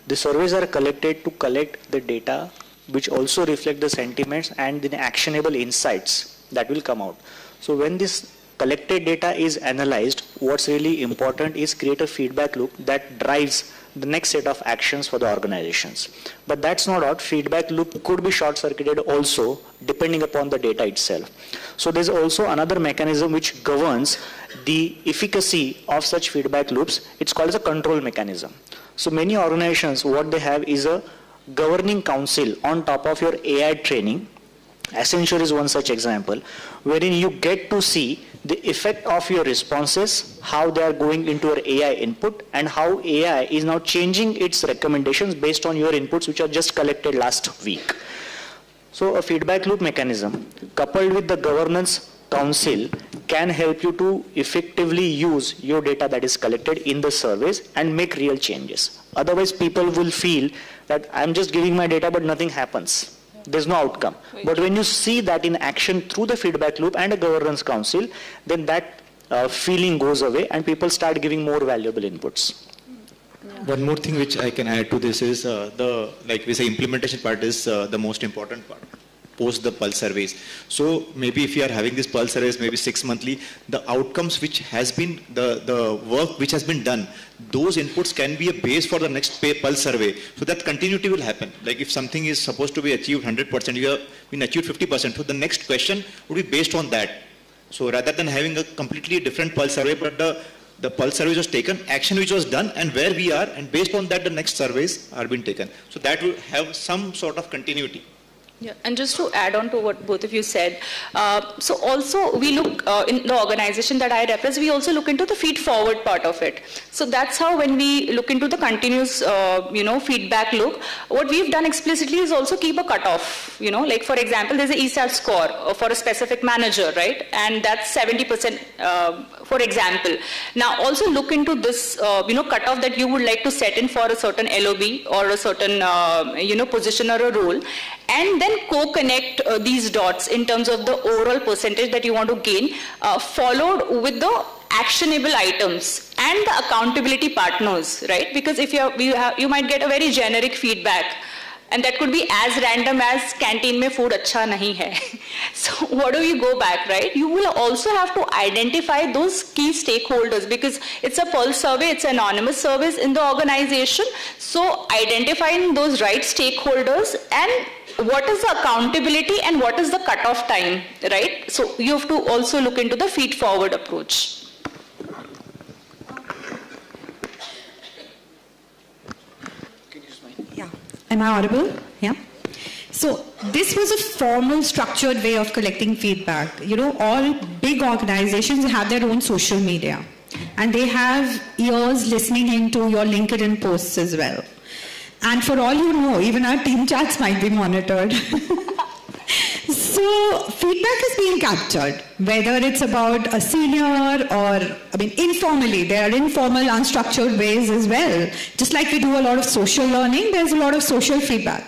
The surveys are collected to collect the data which also reflect the sentiments and the actionable insights that will come out. So when this collected data is analyzed, what's really important is create a feedback loop that drives the next set of actions for the organizations. But that's not all. Feedback loop could be short-circuited also depending upon the data itself. So there's also another mechanism which governs the efficacy of such feedback loops. It's called as a control mechanism. So many organizations, what they have is a governing council on top of your AI training. Accenture is one such example, wherein you get to see the effect of your responses, how they are going into your AI input, and how AI is now changing its recommendations based on your inputs which are just collected last week. So a feedback loop mechanism coupled with the governance council can help you to effectively use your data that is collected in the surveys and make real changes. Otherwise, people will feel that I'm just giving my data but nothing happens. There's no outcome. But when you see that in action through the feedback loop and a governance council, then that feeling goes away and people start giving more valuable inputs. One more thing which I can add to this is like we say, implementation part is the most important part. Post the pulse surveys. So maybe if you are having this pulse surveys, maybe 6 monthly, the outcomes which has been, the work which has been done, those inputs can be a base for the next pulse survey. So that continuity will happen. Like if something is supposed to be achieved 100%, you have been achieved 50%. So the next question would be based on that. So rather than having a completely different pulse survey, but the pulse survey was taken, action which was done, and where we are, and based on that the next surveys are being taken. So that will have some sort of continuity. Yeah, and just to add on to what both of you said, so also we look in the organization that I represent, we also look into the feed forward part of it. So that's how when we look into the continuous, feedback loop, what we've done explicitly is also keep a cutoff. Like for example, there's an ESAT score for a specific manager, right? And that's 70%, for example. Now also look into this, cutoff that you would like to set in for a certain LOB or a certain, position or a role, and then co-connect these dots in terms of the overall percentage that you want to gain, followed with the actionable items and the accountability partners, right? Because if you might get a very generic feedback, and that could be as random as canteen mein food acha nahi hai. So what do you go back, right? You will also have to identify those key stakeholders, because it's a pulse survey, it's anonymous service in the organization. So identifying those right stakeholders and what is the accountability and what is the cutoff time, right? So you have to also look into the feed forward approach. Yeah. Am I audible? Yeah. So this was a formal, structured way of collecting feedback. All big organizations have their own social media, and they have ears listening into your LinkedIn posts as well. And for all you know, even our team chats might be monitored. So feedback is being captured, whether it's about a senior or, informally. There are informal, unstructured ways as well. Just like we do a lot of social learning, there's a lot of social feedback.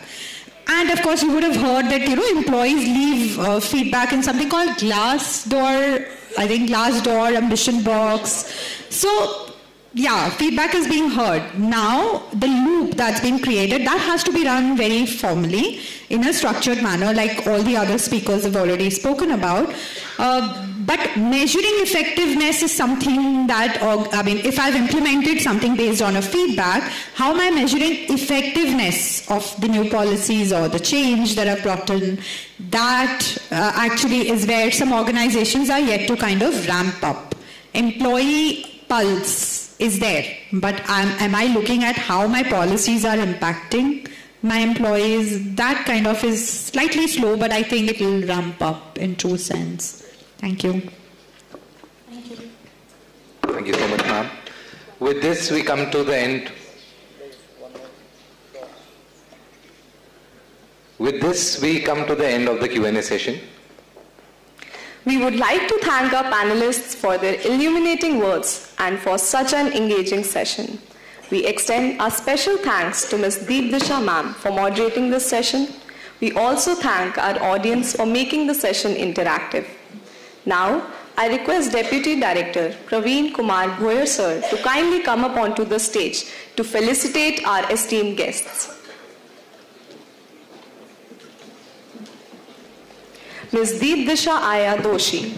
And of course, you would have heard that, employees leave feedback in something called Glassdoor, Glassdoor, Ambition Box. So, yeah, feedback is being heard. Now, the loop that's been created, that has to be run very formally in a structured manner, like all the other speakers have already spoken about. But measuring effectiveness is something that, if I've implemented something based on a feedback, how am I measuring effectiveness of the new policies or the change that I've brought in? That actually is where some organizations are yet to kind of ramp up. Employee pulse is there, but am I looking at how my policies are impacting my employees? That kind of is slightly slow, but I think it will ramp up in true sense. Thank you. Thank you. Thank you so much, ma'am. With this, we come to the end. With this, we come to the end of the Q&A session. We would like to thank our panelists for their illuminating words and for such an engaging session. We extend our special thanks to Ms. Deep Disha ma'am for moderating this session. We also thank our audience for making the session interactive. Now, I request Deputy Director Praveen Kumar Bhoyer sir to kindly come up onto the stage to felicitate our esteemed guests. Ms. Deep Disha Aya Doshi.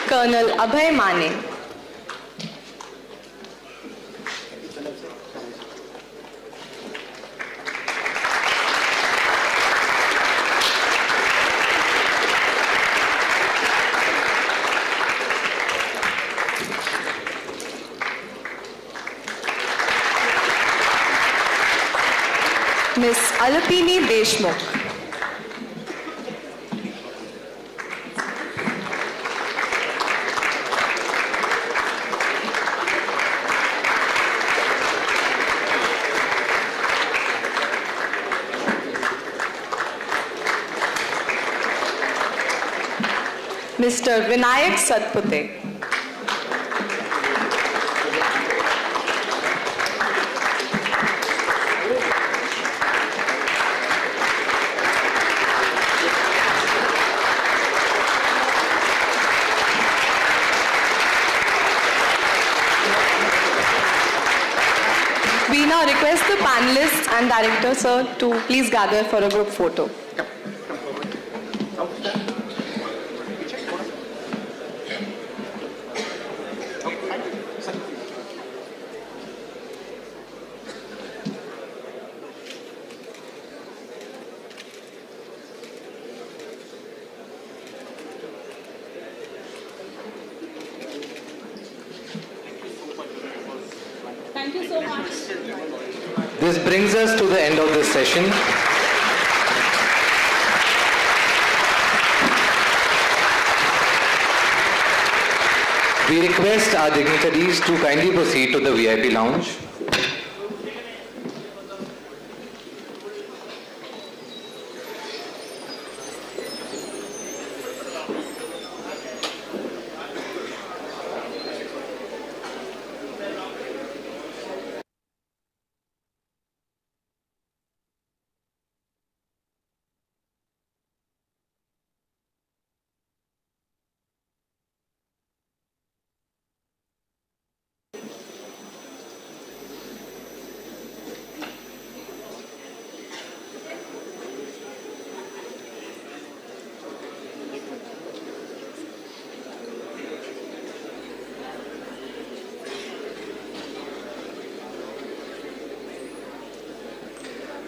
Colonel Abhay Mane. Ms. Alapini Deshmukh. Mr. Vinayak Satpute. We now request the panelists and director, sir, to please gather for a group photo. Thank you so much. This brings us to the end of this session. We request our dignitaries to kindly proceed to the VIP lounge.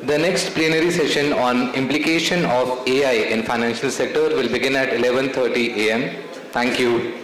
The next plenary session on implication of AI in financial sector will begin at 11:30 a.m. Thank you.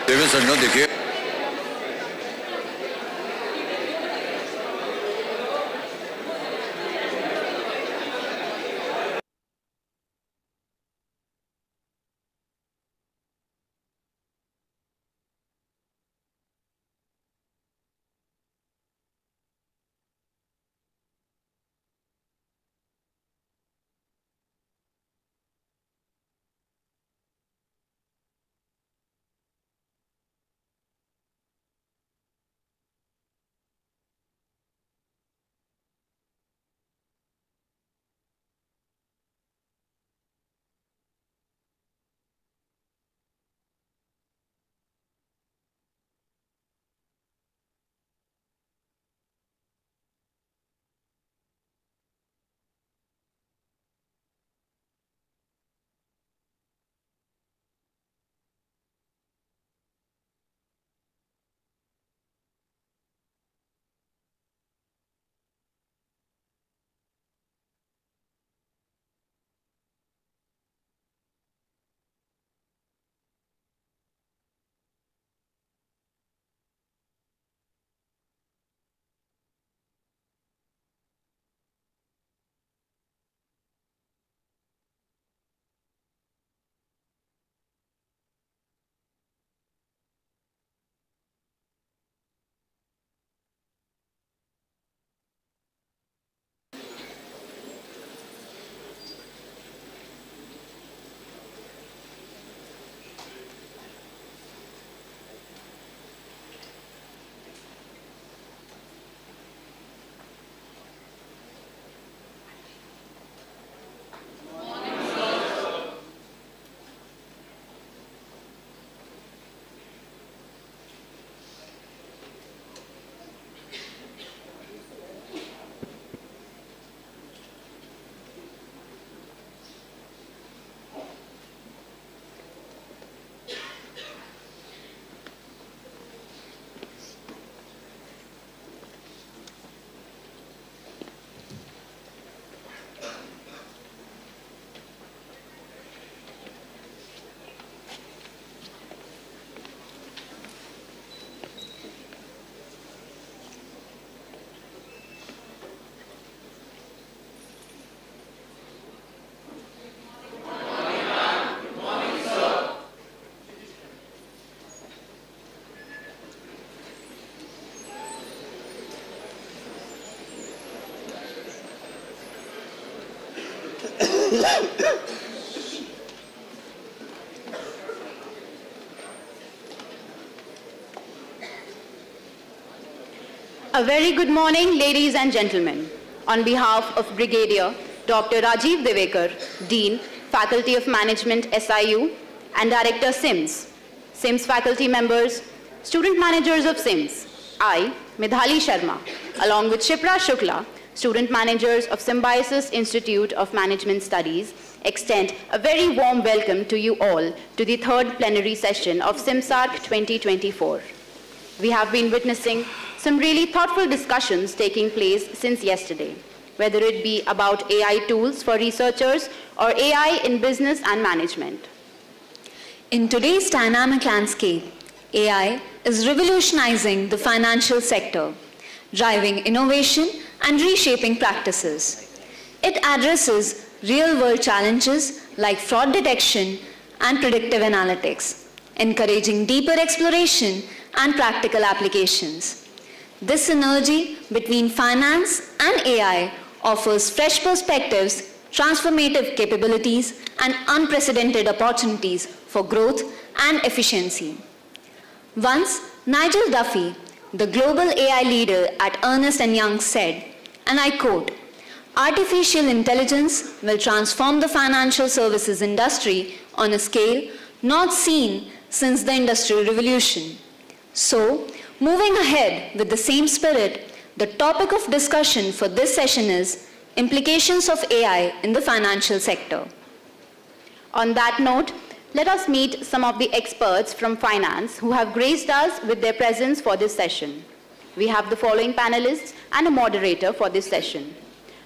Devendra sir देखिए A very good morning, ladies and gentlemen. On behalf of Brigadier Dr. Rajiv Divekar, Dean, Faculty of Management, SIU, and Director SIMS, SIMS faculty members, student managers of SIMS, I, Midhali Sharma, along with Shipra Shukla, student managers of Symbiosis Institute of Management Studies, extend a very warm welcome to you all to the third plenary session of SIMSARC 2024. We have been witnessing some really thoughtful discussions taking place since yesterday, whether it be about AI tools for researchers or AI in business and management. In today's dynamic landscape, AI is revolutionizing the financial sector, driving innovation and reshaping practices. It addresses real-world challenges like fraud detection and predictive analytics, encouraging deeper exploration and practical applications. This synergy between finance and AI offers fresh perspectives, transformative capabilities, and unprecedented opportunities for growth and efficiency. Once, Nigel Duffy, the global AI leader at Ernst & Young, said, and I quote, "Artificial intelligence will transform the financial services industry on a scale not seen since the Industrial Revolution." So, moving ahead with the same spirit, the topic of discussion for this session is implications of AI in the financial sector. On that note, let us meet some of the experts from finance who have graced us with their presence for this session. We have the following panelists and a moderator for this session.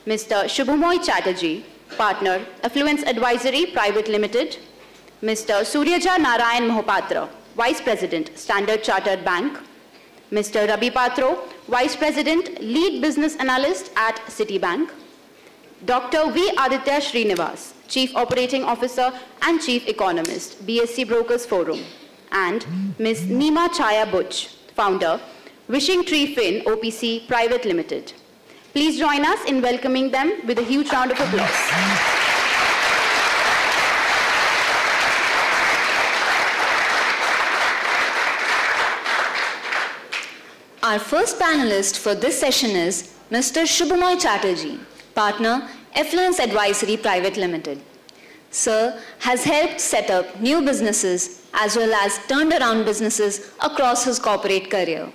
Mr. Shubhamoy Chatterjee, Partner, Affluence Advisory Private Limited. Mr. Suryaja Narayan Mohapatra, Vice President, Standard Chartered Bank. Mr. Rabi Patro, Vice President, Lead Business Analyst at Citibank. Dr. V. Aditya Srinivas, Chief Operating Officer and Chief Economist, BSc Brokers Forum. And Ms. Nima Chaya Butch, Founder, Wishing Tree Fin OPC Private Limited. Please join us in welcoming them with a huge round of applause. Our first panelist for this session is Mr. Shubhamoy Chatterjee, Partner, Affluence Advisory Private Limited. Sir has helped set up new businesses as well as turned around businesses across his corporate career.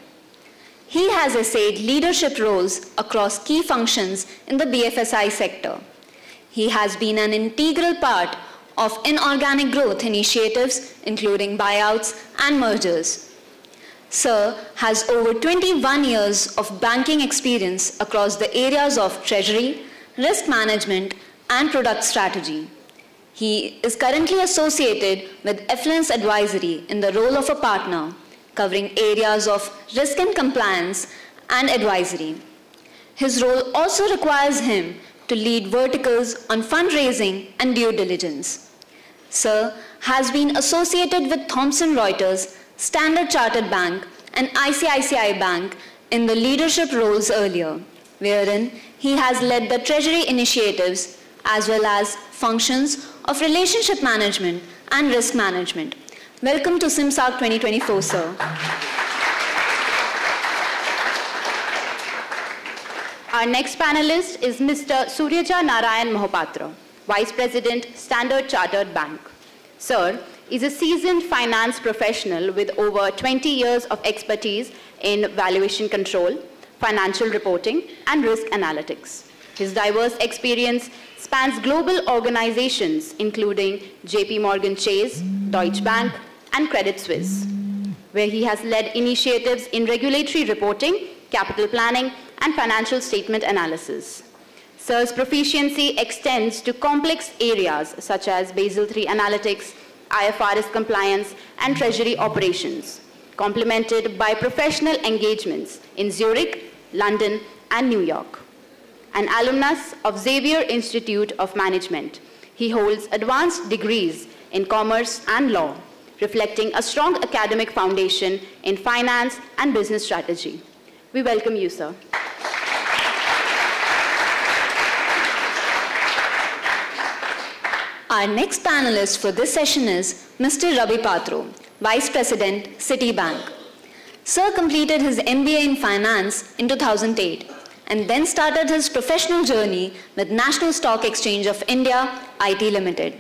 He has essayed leadership roles across key functions in the BFSI sector. He has been an integral part of inorganic growth initiatives, including buyouts and mergers. Sir has over 21 years of banking experience across the areas of treasury, risk management, and product strategy. He is currently associated with Affluence Advisory in the role of a partner, covering areas of risk and compliance and advisory. His role also requires him to lead verticals on fundraising and due diligence. Sir has been associated with Thomson Reuters, Standard Chartered Bank, and ICICI Bank in the leadership roles earlier, wherein he has led the treasury initiatives as well as functions of relationship management and risk management. Welcome to SIMSARC 2024, sir. Our next panelist is Mr. Suryaja Narayan Mohapatra, Vice President, Standard Chartered Bank. Sir is a seasoned finance professional with over 20 years of expertise in valuation control, financial reporting, and risk analytics. His diverse experience spans global organizations including JP Morgan Chase, Deutsche Bank, and Credit Suisse, where he has led initiatives in regulatory reporting, capital planning, and financial statement analysis. Sir's proficiency extends to complex areas such as Basel III analytics, IFRS compliance, and treasury operations, complemented by professional engagements in Zurich, London, and New York. An alumnus of Xavier Institute of Management, he holds advanced degrees in commerce and law, reflecting a strong academic foundation in finance and business strategy. We welcome you, sir. Our next panelist for this session is Mr. Rabi Patro, Vice President, Citibank. Sir completed his MBA in Finance in 2008 and then started his professional journey with National Stock Exchange of India, IT Limited.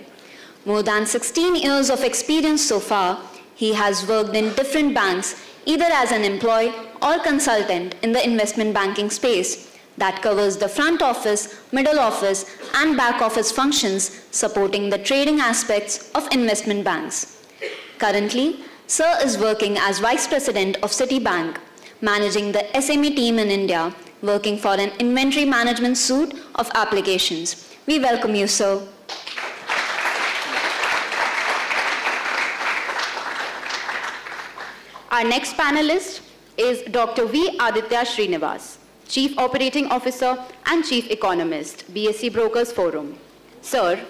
More than 16 years of experience so far, he has worked in different banks either as an employee or consultant in the investment banking space that covers the front office, middle office, and back office functions supporting the trading aspects of investment banks. Currently, Sir is working as Vice President of Citibank, managing the SME team in India, working for an inventory management suite of applications. We welcome you, sir. Our next panelist is Dr. V. Aditya Srinivas, Chief Operating Officer and Chief Economist, BSc Brokers Forum. Sir,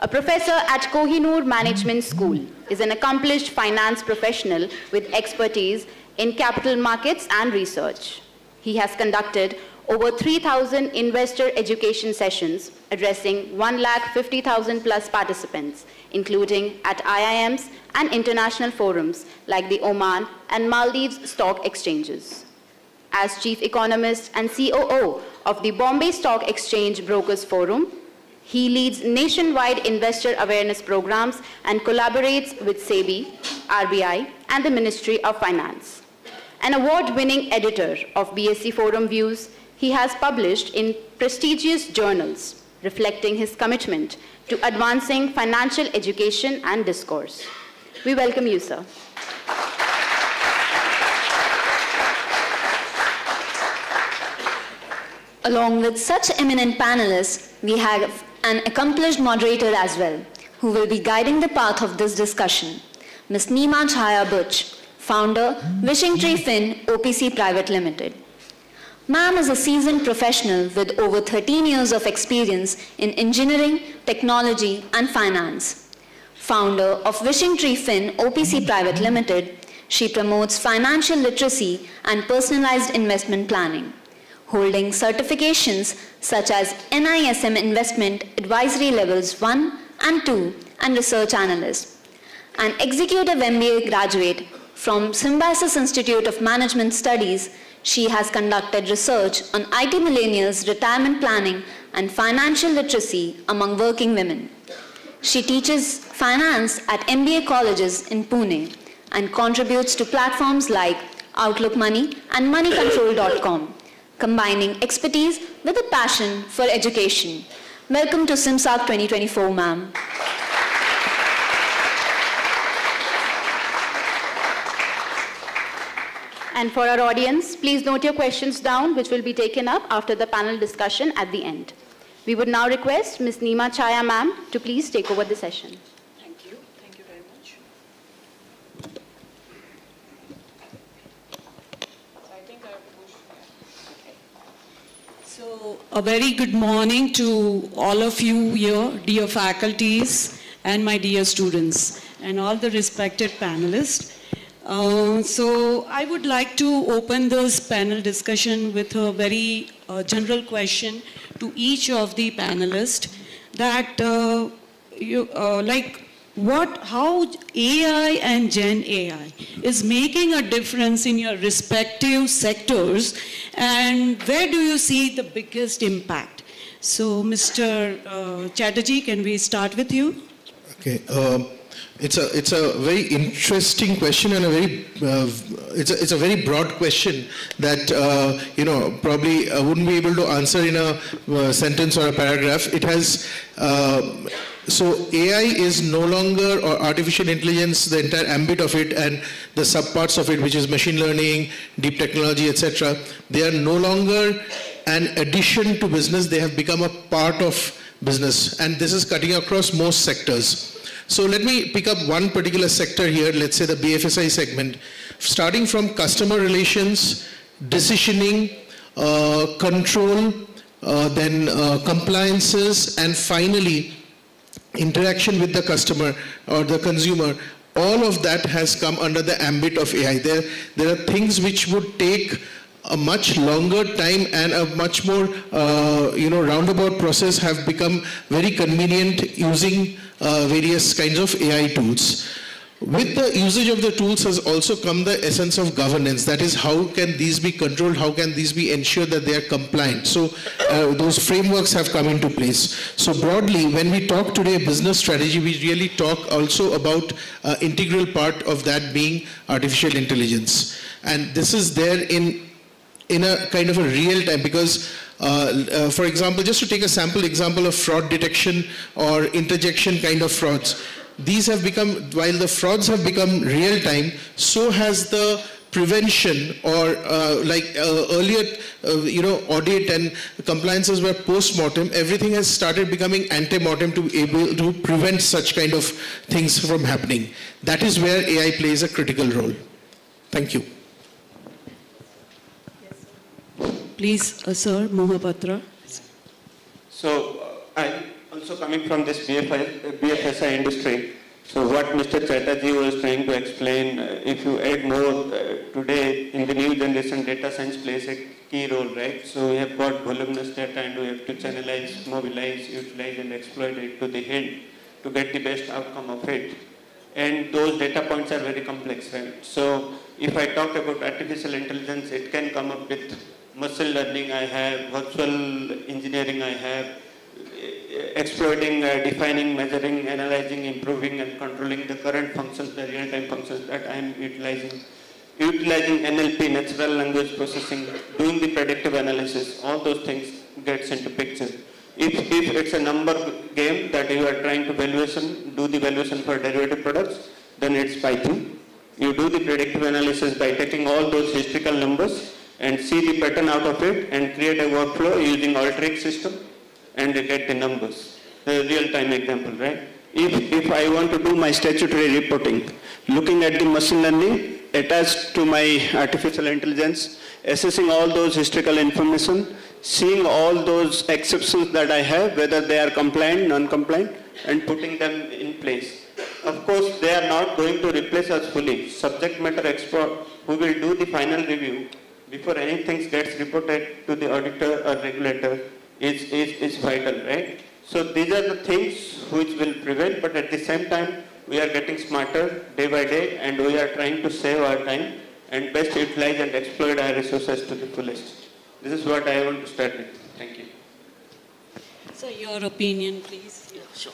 a professor at Kohinoor Management School, is an accomplished finance professional with expertise in capital markets and research. He has conducted over 3,000 investor education sessions addressing 150,000 plus participants, including at IIMs and international forums like the Oman and Maldives stock exchanges. As Chief Economist and COO of the Bombay Stock Exchange Brokers Forum, he leads nationwide investor awareness programs and collaborates with SEBI, RBI, and the Ministry of Finance. An award-winning editor of BSc Forum Views, he has published in prestigious journals, reflecting his commitment to advancing financial education and discourse. We welcome you, sir. Along with such eminent panelists, we have an accomplished moderator as well. who will be guiding the path of this discussion, Ms. Neema Chhaya Butch, founder, Wishing Tree Fin OPC Private Limited. Ma'am is a seasoned professional with over 13 years of experience in engineering, technology, and finance. Founder of Wishing Tree Fin OPC Private Limited, she promotes financial literacy and personalized investment planning, holding certifications such as NISM Investment Advisory Levels 1 and 2 and Research Analyst. An Executive MBA graduate from Symbiosis Institute of Management Studies, she has conducted research on IT millennials' retirement planning and financial literacy among working women. She teaches finance at MBA colleges in Pune and contributes to platforms like Outlook Money and moneycontrol.com, combining expertise with a passion for education. Welcome to SIMSARC 2024, ma'am. And for our audience, please note your questions down, which will be taken up after the panel discussion at the end. We would now request Ms. Neema Chhaya ma'am to please take over the session. Thank you. Thank you very much. I think I have to push. Okay. So, a very good morning to all of you here, dear faculties and my dear students, and all the respected panelists. So I would like to open this panel discussion with a very general question to each of the panelists, that how AI and Gen AI is making a difference in your respective sectors, and where do you see the biggest impact? So Mr. Chatterjee, can we start with you? Okay. It's a very interesting question, and it's a very broad question that probably I wouldn't be able to answer in a sentence or a paragraph. It has so AI is no longer, or artificial intelligence, the entire ambit of it and the subparts of it, which is machine learning, deep technology, etc. They are no longer an addition to business. They have become a part of business, and this is cutting across most sectors. So let me pick up one particular sector here, let's say the BFSI segment. Starting from customer relations, decisioning, control, then compliances, and finally interaction with the customer or the consumer. All of that has come under the ambit of AI. There are things which would take a much longer time and a much more roundabout process have become very convenient using various kinds of AI tools. With the usage of the tools has also come the essence of governance. That is, how can these be controlled? How can these be ensured that they are compliant? So those frameworks have come into place. So broadly, when we talk today business strategy, we really talk also about integral part of that being artificial intelligence. And this is there in a kind of a real time, because for example, just to take a sample example of fraud detection or interjection kind of frauds, these have become, while the frauds have become real time, so has the prevention, or earlier audit and compliances were post-mortem. Everything has started becoming ante-mortem to be able to prevent such kind of things from happening. That is where AI plays a critical role. Thank you. Please, Sir Mohapatra. So, I'm also coming from this BFSI industry. So, what Mr. Chatterjee was trying to explain, if you add more today in the new generation, data science plays a key role, right? So, we have got voluminous data and we have to channelize, mobilize, utilize and exploit it to the hilt to get the best outcome of it. And those data points are very complex, right? So, if I talk about artificial intelligence, it can come up with machine learning I have, virtual engineering I have, exploiting, defining, measuring, analyzing, improving and controlling the current functions, the real-time functions that I am utilizing. Utilizing NLP, natural language processing, doing the predictive analysis, all those things gets into picture. If it's a number game that you are trying to do the valuation for derivative products, then it's Python. You do the predictive analysis by taking all those historical numbers and see the pattern out of it and create a workflow using Alteryx system and get the numbers. The real-time example, right? if I want to do my statutory reporting, looking at the machine learning attached to my artificial intelligence, assessing all those historical information, seeing all those exceptions that I have, whether they are compliant, non-compliant, and putting them in place. Of course, they are not going to replace us fully. Subject matter expert who will do the final review before anything gets reported to the auditor or regulator is vital, right? So these are the things which will prevail, but at the same time, we are getting smarter day by day, and we are trying to save our time and best utilize and exploit our resources to the fullest. This is what I want to start with. Thank you. So your opinion, please. Yeah, sure.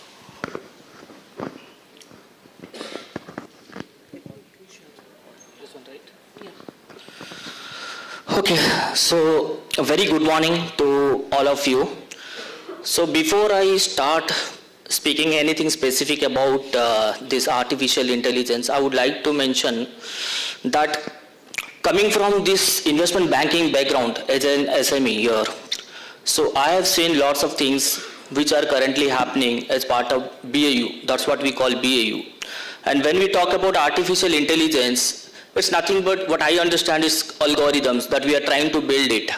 This one, right? Yeah. Okay, so a very good morning to all of you. So before I start speaking anything specific about this artificial intelligence, I would like to mention that coming from this investment banking background as an SME here, so I have seen lots of things which are currently happening as part of BAU. That's what we call BAU. And when we talk about artificial intelligence, it's nothing but what I understand is algorithms that we are trying to build it.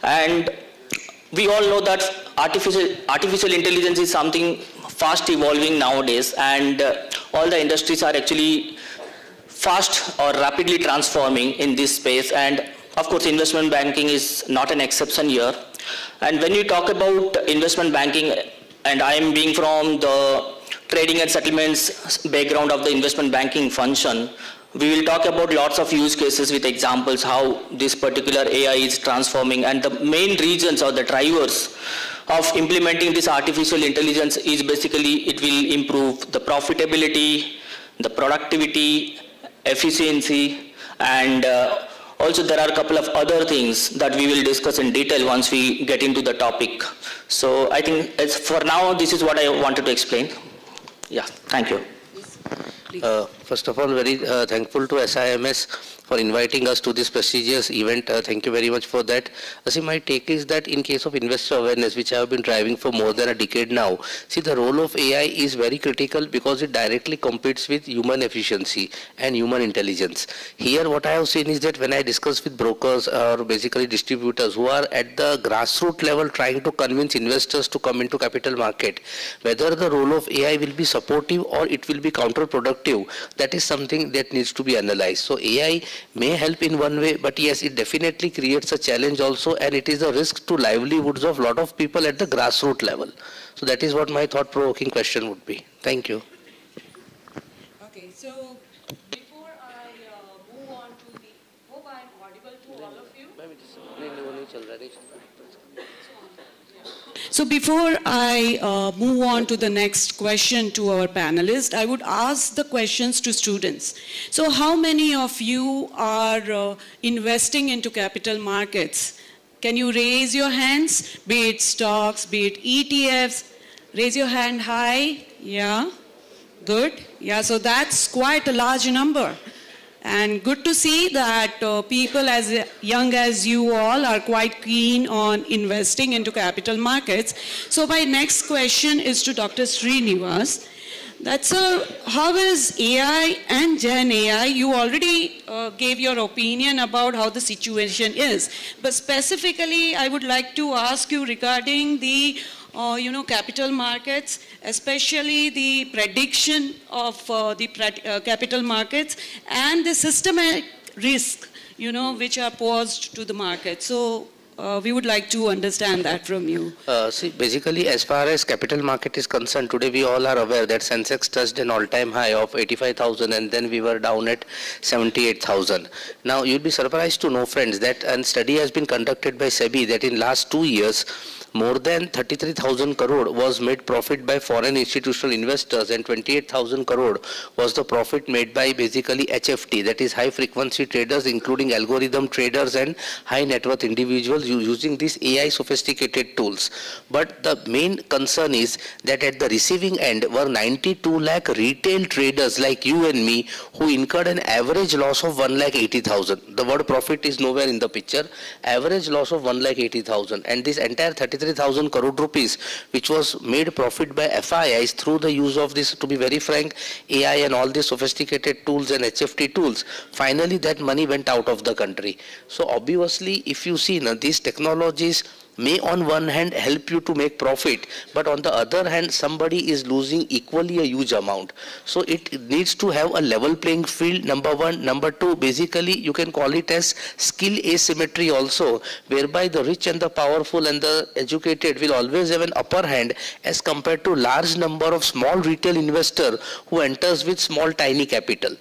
And we all know that artificial intelligence is something fast evolving nowadays, and all the industries are actually fast or rapidly transforming in this space, and of course investment banking is not an exception here. And when you talk about investment banking, and I am being from the trading and settlements background of the investment banking function, we will talk about lots of use cases with examples how this particular AI is transforming, and the main reasons or the drivers of implementing this artificial intelligence is basically it will improve the profitability, the productivity, efficiency, and also there are a couple of other things that we will discuss in detail once we get into the topic. So I think for now this is what I wanted to explain. Yeah, thank you. First of all, very thankful to SIMS for inviting us to this prestigious event. Thank you very much for that. See, my take is that in case of investor awareness, which I have been driving for more than a decade now, see, the role of AI is very critical because it directly competes with human efficiency and human intelligence. Here, what I have seen is that when I discuss with brokers or basically distributors who are at the grassroots level trying to convince investors to come into capital market, whether the role of AI will be supportive or it will be counterproductive, that is something that needs to be analyzed. So AI may help in one way, but yes, it definitely creates a challenge also, and it is a risk to livelihoods of a lot of people at the grassroots level. So that is what my thought-provoking question would be. Thank you. Okay, so before I move on to the, hope I am audible to all of you. So before I move on to the next question to our panelists, I would ask the questions to students. So how many of you are investing into capital markets? Can you raise your hands? Be it stocks, be it ETFs. Raise your hand high. Yeah, good. Yeah, so that's quite a large number. And good to see that people as young as you all are quite keen on investing into capital markets. So my next question is to Dr. Srinivas. That's how is AI and Gen AI? You already gave your opinion about how the situation is. But specifically, I would like to ask you regarding the capital markets, especially the prediction of the capital markets and the systemic risk, which are posed to the market. So we would like to understand that from you. See, basically, as far as capital market is concerned, today we all are aware that Sensex touched an all-time high of 85,000 and then we were down at 78,000. Now, you'll be surprised to know, friends, that a study has been conducted by SEBI that in last 2 years, more than 33,000 crore was made profit by foreign institutional investors, and 28,000 crore was the profit made by basically HFT, that is high frequency traders, including algorithm traders and high net worth individuals using these AI sophisticated tools. But the main concern is that at the receiving end were 92 lakh retail traders like you and me who incurred an average loss of 1,80,000. The word profit is nowhere in the picture. Average loss of 1,80,000, and this entire 33 23,000 crore rupees, which was made profit by FIIs through the use of this, to be very frank, AI and all these sophisticated tools and HFT tools. Finally, that money went out of the country. So obviously, if you see now, these technologies may on one hand help you to make profit, but on the other hand somebody is losing equally a huge amount. So it needs to have a level playing field, number one. Number two, basically you can call it as skill asymmetry also, whereby the rich and the powerful and the educated will always have an upper hand as compared to large number of small retail investor who enters with small tiny capital.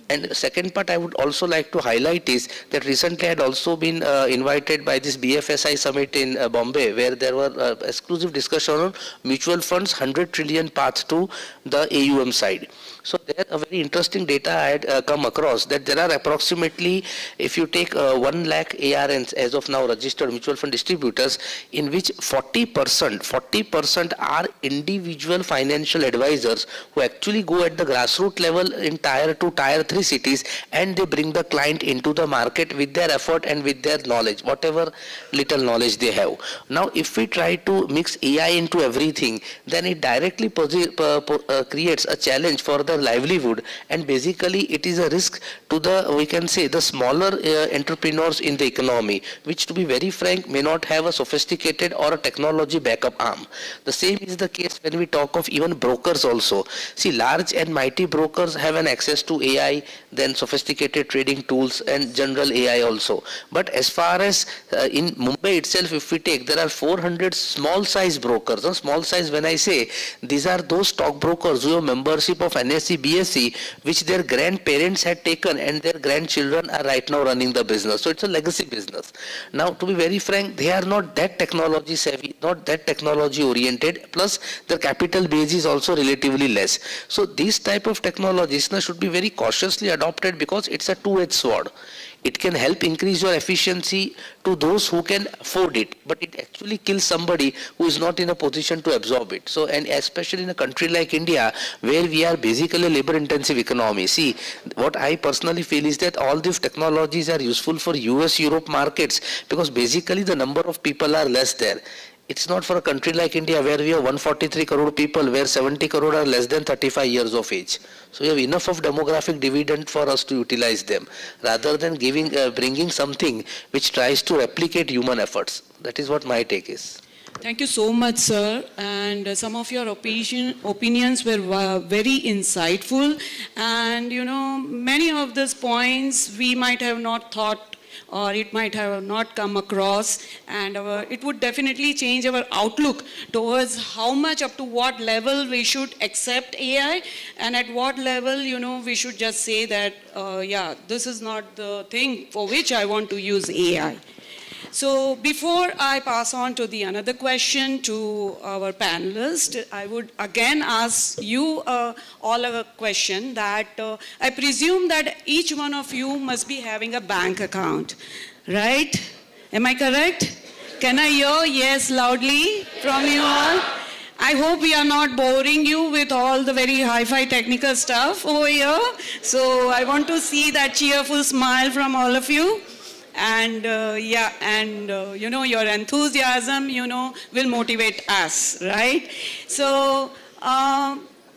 And the second part I would also like to highlight is that recently I had also been invited by this BFSI summit in Bombay, where there were exclusive discussion on mutual funds, 100 trillion path to the AUM side. So there a very interesting data I had come across, that there are approximately, if you take 1 lakh ARNs as of now registered mutual fund distributors, in which 40% are individual financial advisors who actually go at the grassroots level in tier 2, tier 3 cities, and they bring the client into the market with their effort and with their knowledge, whatever little knowledge they have. Now if we try to mix AI into everything, then it directly creates a challenge for the livelihood, and basically it is a risk to the, we can say, the smaller entrepreneurs in the economy, which to be very frank may not have a sophisticated or a technology backup arm. The same is the case when we talk of even brokers also. See, large and mighty brokers have an access to AI, then sophisticated trading tools and general AI also. But as far as in Mumbai itself, if we take, there are 400 small size brokers. Small size, when I say, these are those stock brokers who have membership of NSE, BSE, which their grandparents had taken and their grandchildren are right now running the business. So it's a legacy business. Now to be very frank, they are not that technology savvy, not that technology oriented, plus their capital base is also relatively less. So these type of technologies should be very cautiously adopted, because it's a two-edged sword. It can help increase your efficiency to those who can afford it, but it actually kills somebody who is not in a position to absorb it. So, and especially in a country like India, where we are basically a labor-intensive economy. See, what I personally feel is that all these technologies are useful for US, Europe markets, because basically the number of people are less there. It's not for a country like India, where we have 143 crore people, where 70 crore are less than 35 years of age. So we have enough of demographic dividend for us to utilize them, rather than bringing something which tries to replicate human efforts. That is what my take is. Thank you so much, sir. And some of your opinions were very insightful. And, you know, many of these points we might have not thought, or it might have not come across, and it would definitely change our outlook towards how much, up to what level we should accept AI, and at what level, you know, we should just say that, yeah, this is not the thing for which I want to use AI. So before I pass on to the another question to our panelist, I would again ask you all a question that I presume that each one of you must be having a bank account, right? Am I correct? Can I hear yes loudly from you all? I hope we are not boring you with all the very hi-fi technical stuff over here. So I want to see that cheerful smile from all of you. And yeah, and you know, your enthusiasm, you know, will motivate us, right? So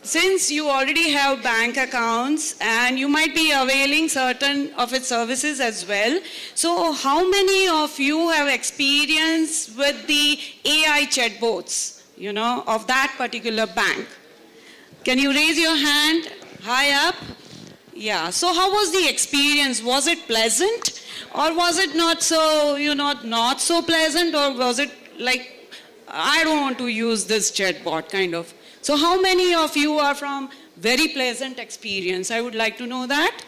since you already have bank accounts and you might be availing certain of its services as well, so how many of you have experience with the AI chatbots, you know, of that particular bank? Can you raise your hand high up? Yeah, so how was the experience? Was it pleasant? Or was it not so, you know, not so pleasant? Or was it like, I don't want to use this chatbot kind of? So how many of you are from very pleasant experience? I would like to know that.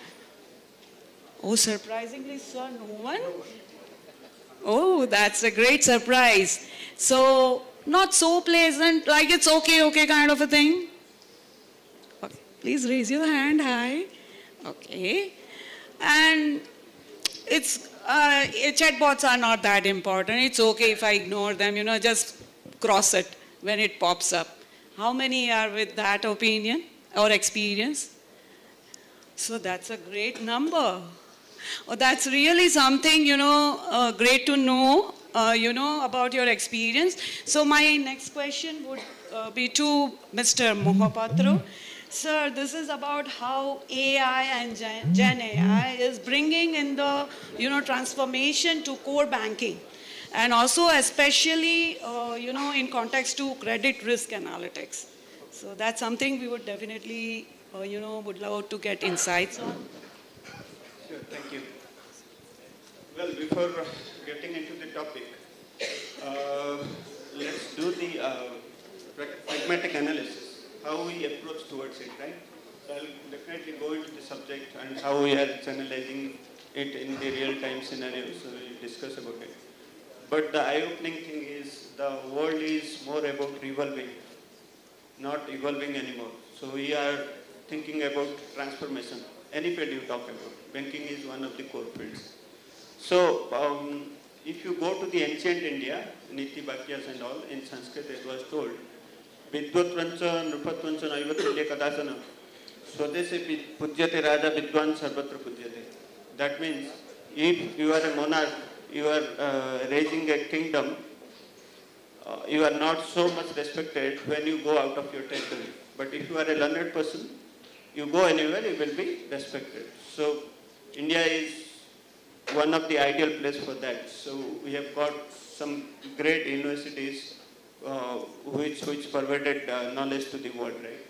Oh, surprisingly, sir, no one? Oh, that's a great surprise. So not so pleasant, like it's okay kind of a thing? Okay. Please raise your hand high. Okay. And it's chatbots are not that important. It's okay if I ignore them, you know, just cross it when it pops up. How many are with that opinion or experience? So that's a great number. Oh, that's really something, you know, great to know. about your experience. So my next question would be to Mr. Mohapatra. Sir, this is about how AI and Gen AI is bringing in the, transformation to core banking. And also especially, in context to credit risk analytics. So that's something we would definitely, would love to get insights on. Sure, thank you. Well, before getting into the topic, let's do the pragmatic analysis, how we approach towards it, right? So I'll definitely go into the subject and how we are analyzing it in the real-time scenario, so we'll discuss about it. But the eye-opening thing is the world is more about revolving, not evolving anymore. So we are thinking about transformation. Any field you talk about, banking is one of the core fields. So if you go to the ancient India, Niti Bhakyas and all, in Sanskrit it was told, Vidvatvancha Nrupatvancha Naivatulya Kadasana Swadese Pujyate Raja Vidwan Sarvatra Pujyate. That means if you are a monarch, you are raising a kingdom, you are not so much respected when you go out of your territory. But if you are a learned person, you go anywhere, you will be respected. So India is one of the ideal place for that. So we have got some great universities which provided knowledge to the world, right?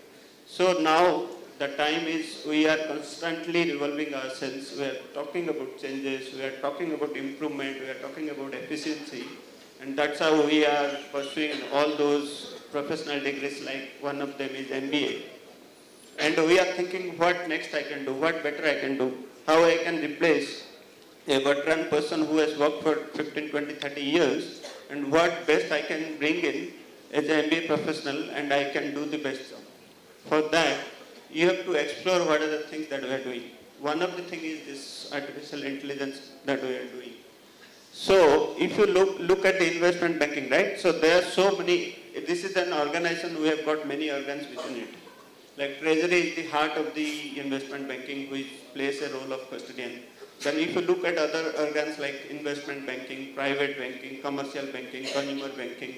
So now the time is we are constantly revolving ourselves. We are talking about changes, we are talking about improvement, we are talking about efficiency. And that's how we are pursuing all those professional degrees, like one of them is MBA. And we are thinking what next I can do, what better I can do, how I can replace a veteran person who has worked for 15, 20, 30 years, and what best I can bring in as an MBA professional and I can do the best job. For that, you have to explore what are the things that we are doing. One of the things is this artificial intelligence that we are doing. So if you look at the investment banking, right? So there are so many, this is an organization, we have got many organs within it. Like Treasury is the heart of the investment banking, which plays a role of custodian. Then if you look at other organs like investment banking, private banking, commercial banking, consumer banking,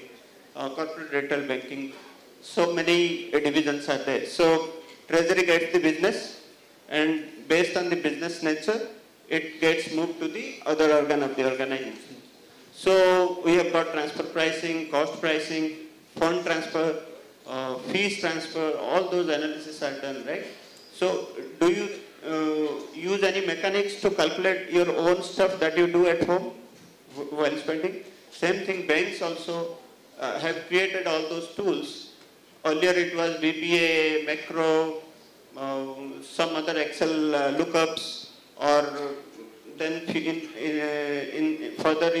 corporate retail banking, so many divisions are there. So Treasury gets the business, and based on the business nature, it gets moved to the other organ of the organization. So we have got transfer pricing, cost pricing, fund transfer, fees transfer, all those analyses are done, right? So do you use any mechanics to calculate your own stuff that you do at home while spending? Same thing, banks also have created all those tools. Earlier it was BPA, macro, some other Excel lookups, or then further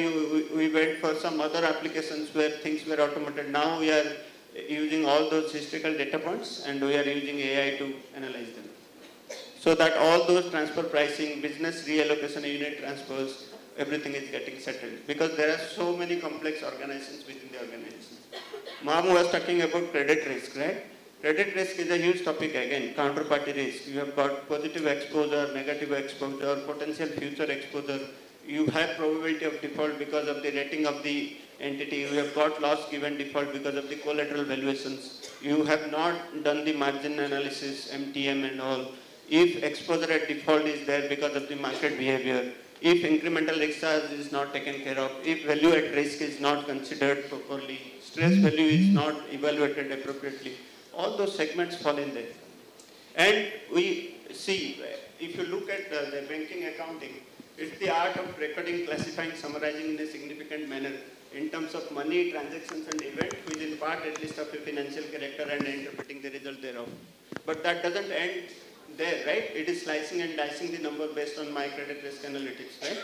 we went for some other applications where things were automated. Now we are using all those historical data points and we are using AI to analyze them. So that all those transfer pricing, business reallocation, unit transfers, everything is getting settled. Because there are so many complex organizations within the organization. Ma'am was talking about credit risk, right? Credit risk is a huge topic again, counterparty risk. You have got positive exposure, negative exposure, potential future exposure. You have probability of default because of the rating of the entity. You have got loss given default because of the collateral valuations. You have not done the margin analysis, MTM and all. If exposure at default is there because of the market behavior, if incremental risk charge is not taken care of, if value at risk is not considered properly, stress value is not evaluated appropriately, all those segments fall in there. And we see, if you look at the banking accounting, it's the art of recording, classifying, summarizing in a significant manner in terms of money, transactions and events, which is part at least of a financial character and interpreting the result thereof. But that doesn't end there, right? It is slicing and dicing the number based on my credit risk analytics, right?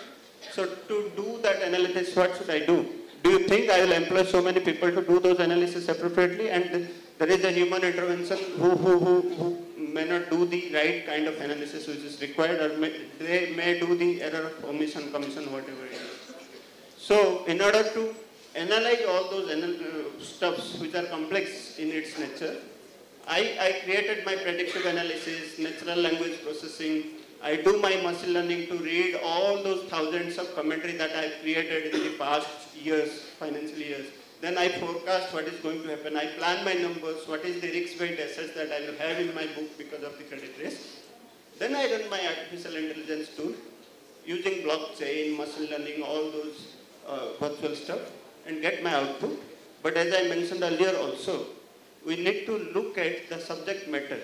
So to do that analysis, what should I do? Do you think I will employ so many people to do those analysis appropriately? And there is a human intervention who may not do the right kind of analysis which is required, or they may do the error of omission, commission, whatever it is. So in order to analyze all those stuffs which are complex in its nature, I created my predictive analysis, natural language processing, I do my machine learning to read all those thousands of commentary that I've created in the past years, financial years. Then I forecast what is going to happen. I plan my numbers, what is the risk-weight assets that I will have in my book because of the credit risk. Then I run my artificial intelligence tool using blockchain, machine learning, all those virtual stuff and get my output. But as I mentioned earlier also, we need to look at the subject matter.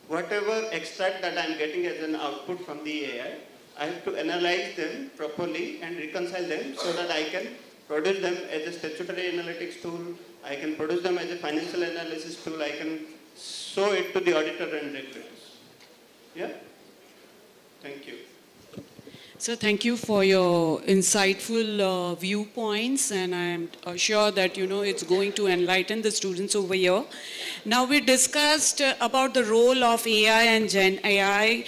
Whatever extract that I am getting as an output from the AI, I have to analyze them properly and reconcile them so that I can produce them as a statutory analytics tool, I can produce them as a financial analysis tool, I can show it to the auditor and regulators. Yeah? Thank you. So thank you for your insightful viewpoints, and I'm sure that it's going to enlighten the students over here. Now we discussed about the role of AI and Gen AI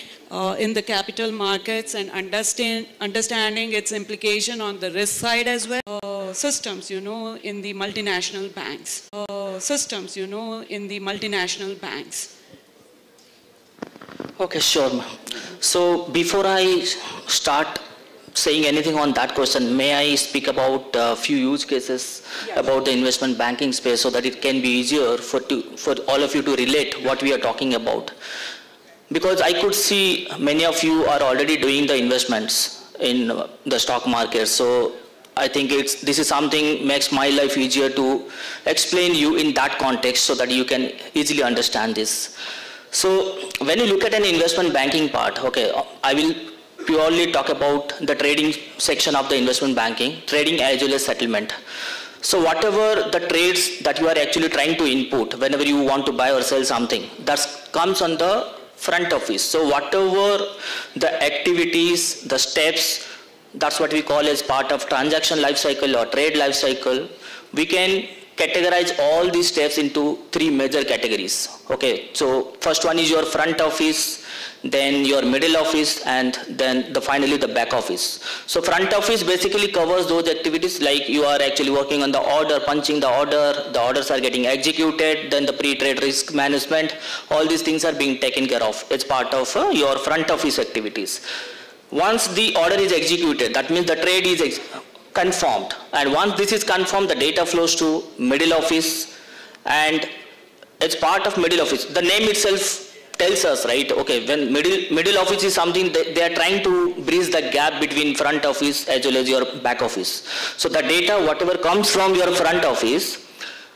in the capital markets and understanding its implication on the risk side as well. Systems, in the multinational banks. Okay, sure. So before I start saying anything on that question, may I speak about a few use cases about the investment banking space so that it can be easier for all of you to relate what we are talking about. Because I could see many of you are already doing the investments in the stock market. So I think this is something makes my life easier to explain you in that context so that you can easily understand this. So when you look at an investment banking part, okay, I will purely talk about the trading section of the investment banking, trading as well as settlement. So whatever the trades that you are actually trying to input whenever you want to buy or sell something, that comes on the front office. So whatever the activities, the steps, that's what we call as part of transaction life cycle or trade life cycle, we can categorize all these steps into three major categories. Okay, so first one is your front office, then your middle office, and then finally the back office. So front office basically covers those activities like you are actually working on the order, punching the orders are getting executed, then the pre-trade risk management, all these things are being taken care of. It's part of your front office activities. Once the order is executed, that means the trade is confirmed, and once this is confirmed, the data flows to middle office, and it's part of middle office. The name itself tells us, right? Okay, when middle office is something that they are trying to bridge the gap between front office as well as your back office. So the data, whatever comes from your front office,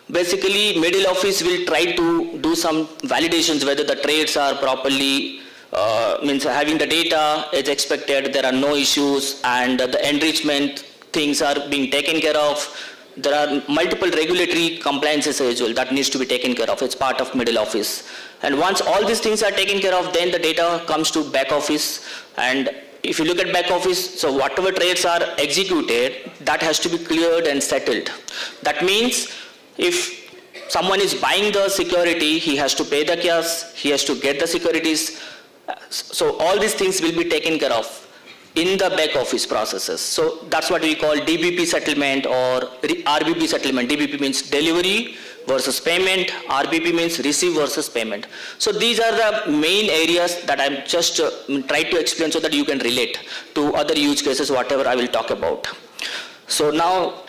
basically middle office will try to do some validations whether the trades are properly means having the data as expected, there are no issues, and the enrichment things are being taken care of. There are multiple regulatory compliances as well that needs to be taken care of. It's part of middle office. And once all these things are taken care of, then the data comes to back office. And if you look at back office, so whatever trades are executed, that has to be cleared and settled. That means if someone is buying the security, he has to pay the cash, he has to get the securities. So all these things will be taken care of in the back office processes. So that's what we call DBP settlement or RBP settlement. DBP means delivery versus payment. RBP means receive versus payment. So these are the main areas that I'm just trying to explain so that you can relate to other use cases, whatever I will talk about. So now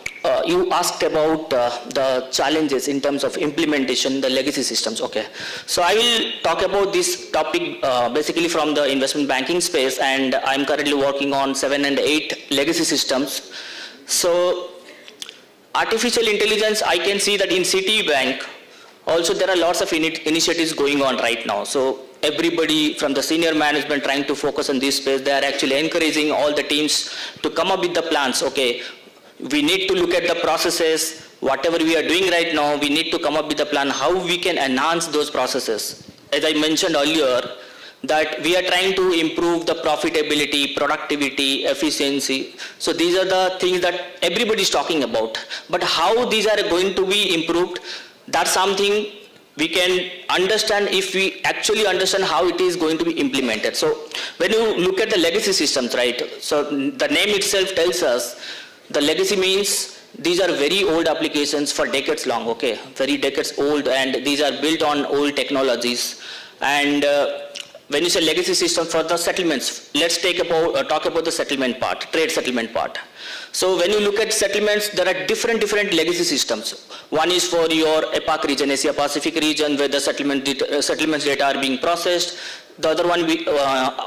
you asked about the challenges in terms of implementation, the legacy systems. Okay, so I will talk about this topic basically from the investment banking space, and I'm currently working on 7 and 8 legacy systems. So artificial intelligence, I can see that in Citibank also there are lots of initiatives going on right now. So everybody from the senior management trying to focus on this space, they are actually encouraging all the teams to come up with the plans. Okay, we need to look at the processes, whatever we are doing right now, we need to come up with a plan how we can enhance those processes. As I mentioned earlier, that we are trying to improve the profitability, productivity, efficiency. So these are the things that everybody is talking about. But how these are going to be improved, that's something we can understand if we actually understand how it is going to be implemented. So when you look at the legacy systems, right, so the name itself tells us the legacy means these are very old applications for decades long, okay, very decades old, and these are built on old technologies. And when you say legacy system for the settlements, let's talk about the settlement part, trade settlement part. So when you look at settlements, there are different legacy systems. One is for your APAC region, Asia Pacific region, where the settlements data are being processed. The other one,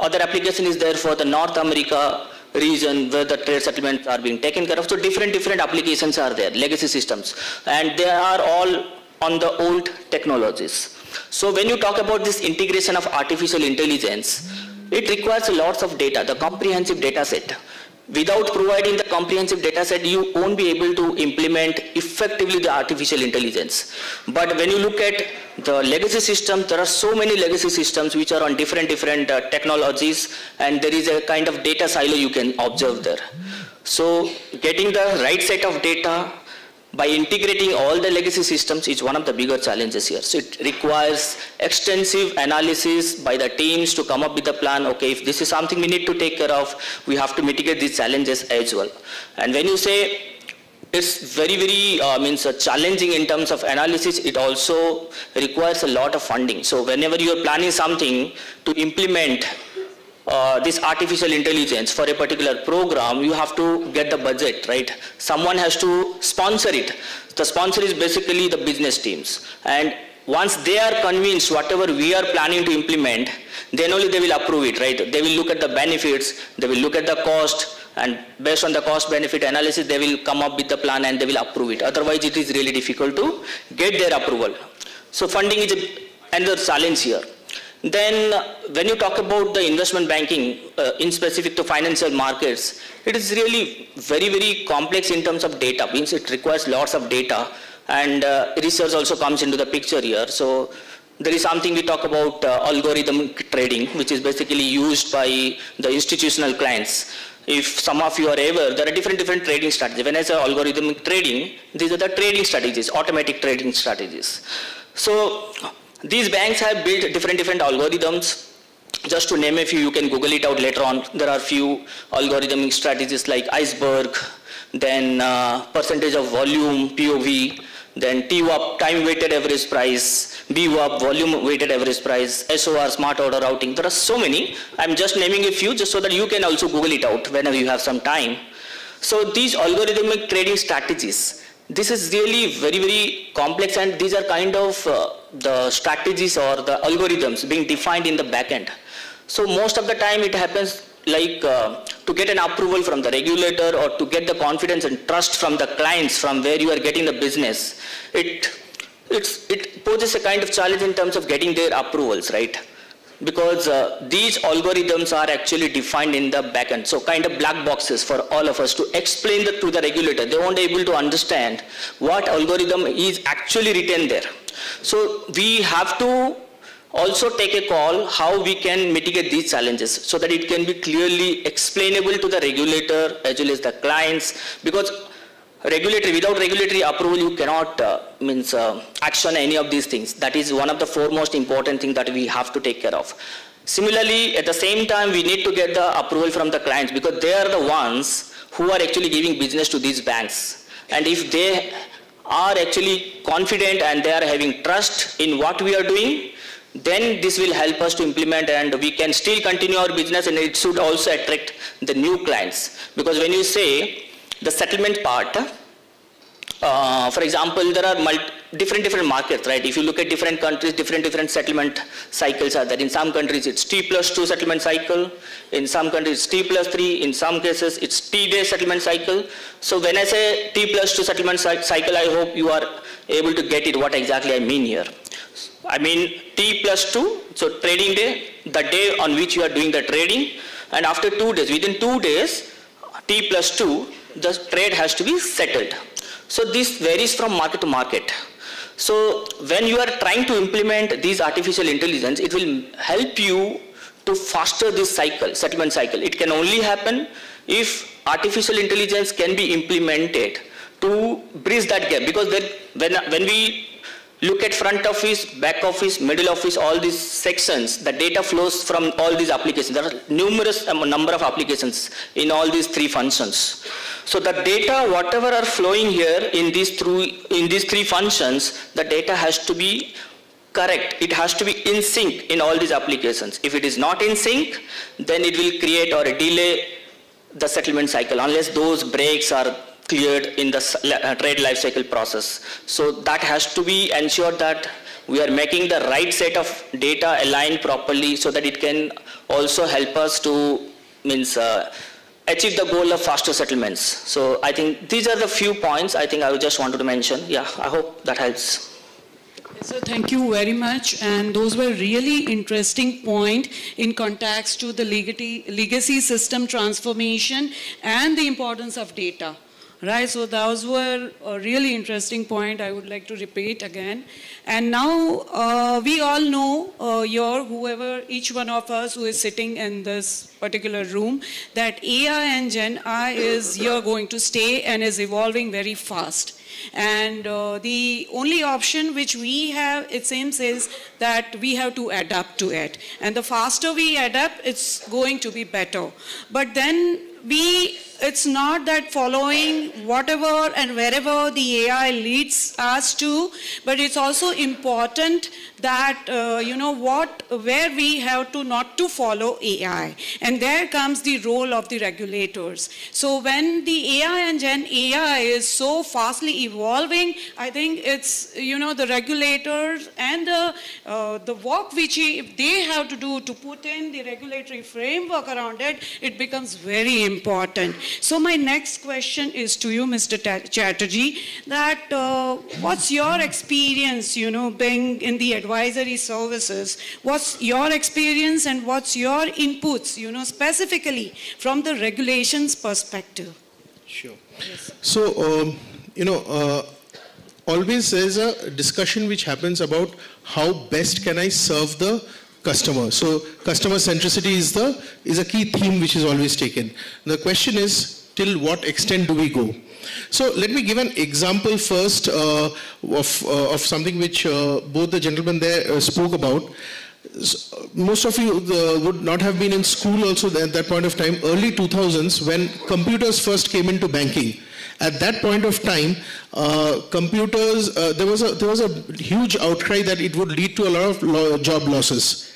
other application is there for the North America region, where the trade settlements are being taken care of. So different applications are there, legacy systems, and they are all on the old technologies. So when you talk about this integration of artificial intelligence, it requires lots of data, the comprehensive data set. Without providing the comprehensive data set, you won't be able to implement effectively the artificial intelligence. But when you look at the legacy system, there are so many legacy systems which are on different technologies, and there is a kind of data silo you can observe there. So getting the right set of data by integrating all the legacy systems is one of the bigger challenges here. So it requires extensive analysis by the teams to come up with a plan. Okay, if this is something we need to take care of, we have to mitigate these challenges as well. And when you say it's very challenging in terms of analysis, it also requires a lot of funding. So whenever you are planning something to implement this artificial intelligence for a particular program, you have to get the budget, right? Someone has to sponsor it. The sponsor is basically the business teams. And once they are convinced whatever we are planning to implement, then only they will approve it, right? They will look at the benefits, they will look at the cost, and based on the cost benefit analysis, they will come up with the plan and they will approve it. Otherwise, it is really difficult to get their approval. So funding is another challenge here. Then when you talk about the investment banking, in specific to financial markets, it is really very complex in terms of data. Means it requires lots of data, and research also comes into the picture here. So there is something we talk about algorithmic trading, which is basically used by the institutional clients. If some of you are aware, there are different trading strategies. When I say algorithmic trading, these are the trading strategies, automatic trading strategies. So these banks have built different algorithms. Just to name a few, you can Google it out later on. There are few algorithmic strategies like iceberg, then percentage of volume, POV, then TWAP, time weighted average price, BWAP, volume weighted average price, SOR, smart order routing. There are so many. I'm just naming a few just so that you can also Google it out whenever you have some time. So these algorithmic trading strategies, this is really very complex, and these are kind of the strategies or the algorithms being defined in the back end. So most of the time it happens like to get an approval from the regulator or to get the confidence and trust from the clients from where you are getting the business, it poses a kind of challenge in terms of getting their approvals, right? Because these algorithms are actually defined in the backend, so kind of black boxes for all of us to explain that to the regulator. They won't be able to understand what algorithm is actually written there. So we have to also take a call how we can mitigate these challenges so that it can be clearly explainable to the regulator as well as the clients, because without regulatory approval, you cannot action any of these things. That is one of the foremost important things that we have to take care of. Similarly, at the same time, we need to get the approval from the clients, because they are the ones who are actually giving business to these banks. And if they are actually confident and they are having trust in what we are doing, then this will help us to implement, and we can still continue our business, and it should also attract the new clients. Because when you say the settlement part, for example, there are different markets, right? If you look at different countries, different settlement cycles are there. In some countries, it's T+2 settlement cycle. In some countries, it's T+3. In some cases, it's T-day settlement cycle. So when I say T+2 settlement cycle, I hope you are able to get it, what exactly I mean here. I mean T+2, so trading day, the day on which you are doing the trading, and after 2 days, within 2 days, T+2, the trade has to be settled. So this varies from market to market. So when you are trying to implement these artificial intelligence, it will help you to faster this cycle, settlement cycle. It can only happen if artificial intelligence can be implemented to bridge that gap, because when we look at front office, back office, middle office, all these sections, the data flows from all these applications. There are numerous number of applications in all these three functions. So the data, whatever are flowing here in these three functions, the data has to be correct. It has to be in sync in all these applications. If it is not in sync, then it will create or delay the settlement cycle unless those breaks are cleared in the trade life cycle process. So that has to be ensured that we are making the right set of data aligned properly so that it can also help us to achieve the goal of faster settlements. So I think these are the few points I think I just wanted to mention. Yeah, I hope that helps. So thank you very much, and those were really interesting points in context to the legacy system transformation and the importance of data. Right, so those were a really interesting point I would like to repeat again. And now we all know, each one of us who is sitting in this particular room, that AI and Gen I is here going to stay and is evolving very fast. And the only option which we have, it seems, is that we have to adapt to it. And the faster we adapt, it's going to be better. But then it's not that following whatever and wherever the AI leads us to, but it's also important that, where we have to not to follow AI. And there comes the role of the regulators. So when the AI and Gen AI is so fastly evolving, I think it's, the regulators and the work which they have to do to put in the regulatory framework around it, it becomes very important. So my next question is to you, Mr. Chatterjee, that what's your experience, being in the advisory services? What's your experience and what's your inputs, specifically from the regulations perspective? Sure. Yes. So, always there's a discussion which happens about how best can I serve the customer. So customer centricity is a key theme which is always taken. The question is, till what extent do we go? So let me give an example first of something which both the gentlemen there spoke about. Most of you would not have been in school also at that point of time, early 2000s, when computers first came into banking. At that point of time, computers, there was a huge outcry that it would lead to a lot of job losses.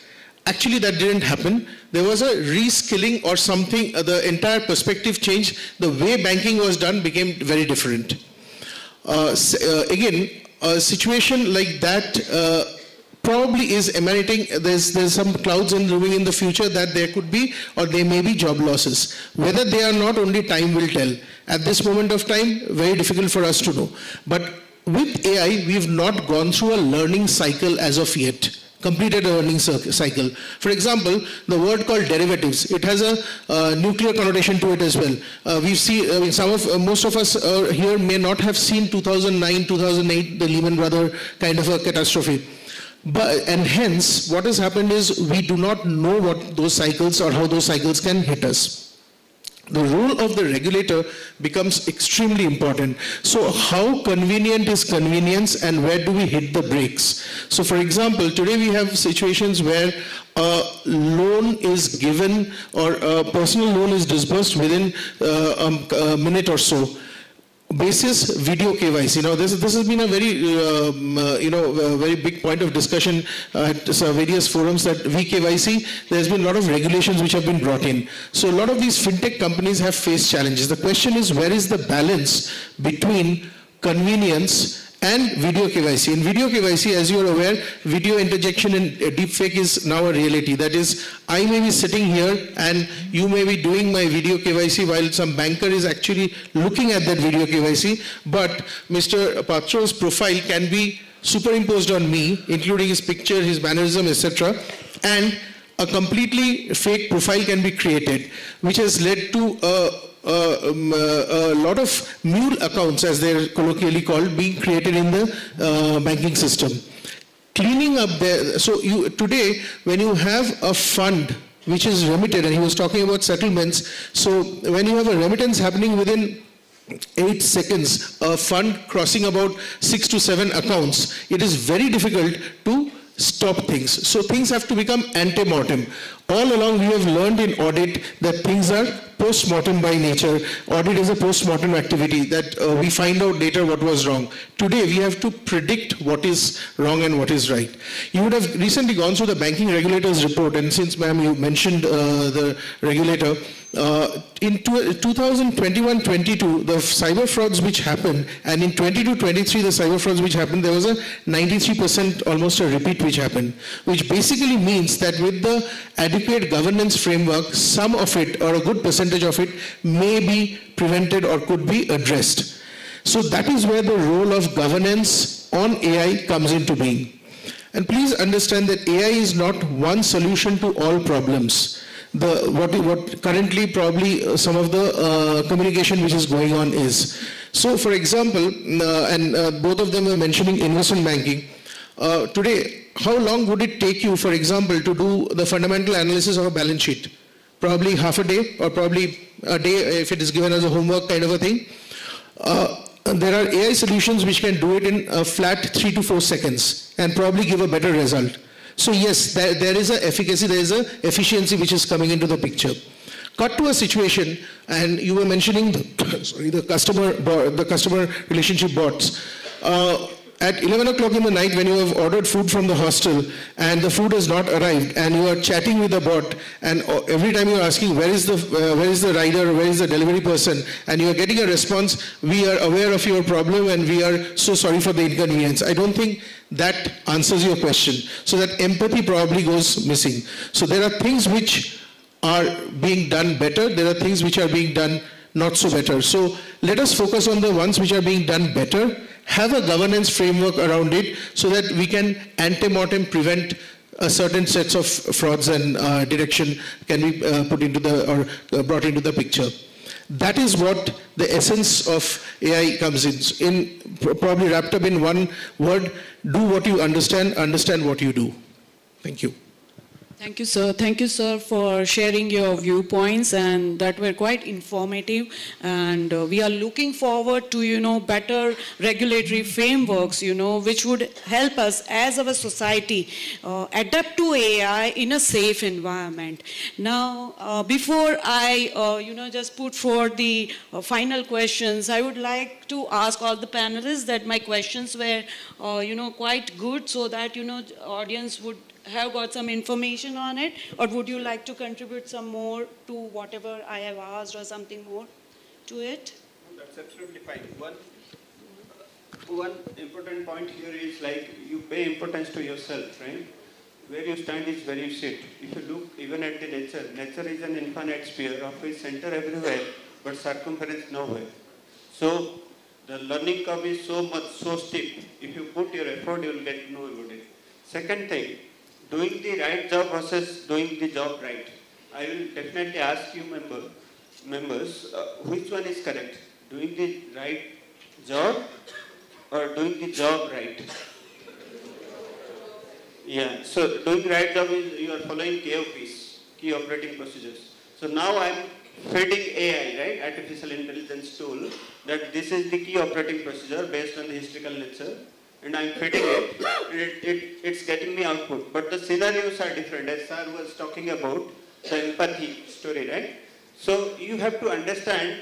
Actually, that didn't happen. There was a reskilling or something, the entire perspective changed. The way banking was done became very different. Again, a situation like that probably is emanating, there's some clouds looming in the future that there could be or there may be job losses. Whether they are not, only time will tell. At this moment of time, very difficult for us to know. But with AI, we've not gone through a learning cycle as of yet. Completed a learning cycle. For example, the word called derivatives, it has a nuclear connotation to it as well. We've seen, most of us here may not have seen 2009, 2008, the Lehman Brothers kind of a catastrophe. And hence, what has happened is we do not know what those cycles or how those cycles can hit us. The role of the regulator becomes extremely important. So how convenient is convenience and where do we hit the brakes? So for example, today we have situations where a loan is given or a personal loan is disbursed within a minute or so. Basis video KYC. Now, this has been a very, very big point of discussion at various forums that VKYC, there's been a lot of regulations which have been brought in. So a lot of these fintech companies have faced challenges. The question is, where is the balance between convenience and video KYC? In video KYC, as you are aware, video interjection and deepfake is now a reality. That is, I may be sitting here and you may be doing my video KYC while some banker is actually looking at that video KYC, but Mr. Patro's profile can be superimposed on me, including his picture, his mannerism, etc. And a completely fake profile can be created, which has led to a lot of mule accounts, as they're colloquially called, being created in the banking system. Cleaning up there, so today when you have a fund which is remitted, and he was talking about settlements, so when you have a remittance happening within 8 seconds, a fund crossing about 6 to 7 accounts, it is very difficult to stop things. So things have to become ante-mortem. All along we have learned in audit that things are post-mortem by nature. Audit is a post-mortem activity that we find out later what was wrong. Today, we have to predict what is wrong and what is right. You would have recently gone through the banking regulator's report, and since, ma'am, you mentioned the regulator, in 2021-22, the cyber frauds which happened, and in 22-23, the cyber frauds which happened, there was a 93% almost a repeat which happened, which basically means that with the adequate governance framework, some of it, or a good percentage of it, may be prevented or could be addressed. So that is where the role of governance on AI comes into being. And please understand that AI is not one solution to all problems. What currently probably some of the communication which is going on is. So for example, both of them were mentioning investment banking. Today, how long would it take you, for example, to do the fundamental analysis of a balance sheet? Probably half a day, or probably a day if it is given as a homework kind of a thing. There are AI solutions which can do it in a flat 3 to 4 seconds and probably give a better result. So yes, there is a efficacy, there is a efficiency which is coming into the picture. Cut to a situation, and you were mentioning the customer relationship bots. At 11 o'clock in the night, when you have ordered food from the hostel and the food has not arrived, and you are chatting with the bot, and every time you are asking where is the rider, where is the delivery person, and you are getting a response, we are aware of your problem and we are so sorry for the inconvenience. I don't think that answers your question. So that empathy probably goes missing. So there are things which are being done better, there are things which are being done not so better. So let us focus on the ones which are being done better, have a governance framework around it so that we can ante-mortem prevent certain sets of frauds and direction can be put into the, or brought into the picture. That is what the essence of AI comes in, probably wrapped up in one word: do what you understand, understand what you do. Thank you. Thank you, sir. Thank you, sir, for sharing your viewpoints, and that were quite informative. And we are looking forward to, better regulatory frameworks, which would help us as our society adapt to AI in a safe environment. Now, before I, just put forward the final questions, I would like to ask all the panelists that my questions were, quite good, so that, audience would have got some information on it, or would you like to contribute some more to whatever I have asked, or something more to it? That's absolutely fine. One important point here is like you pay importance to yourself, right? Where you stand is where you sit. If you look even at the nature is an infinite sphere of which center everywhere, but circumference nowhere. So the learning curve is so steep. If you put your effort, you will get to know about it. Second thing, doing the right job versus doing the job right. I will definitely ask you members, which one is correct? Doing the right job or doing the job right? Yeah, so doing the right job is you are following KOPs, key operating procedures. So now I am feeding AI, right, artificial intelligence tool, that this is the key operating procedure based on the historical nature. And I'm feeding it, and it's getting me output. But the scenarios are different, as sir was talking about the empathy story, right? So you have to understand,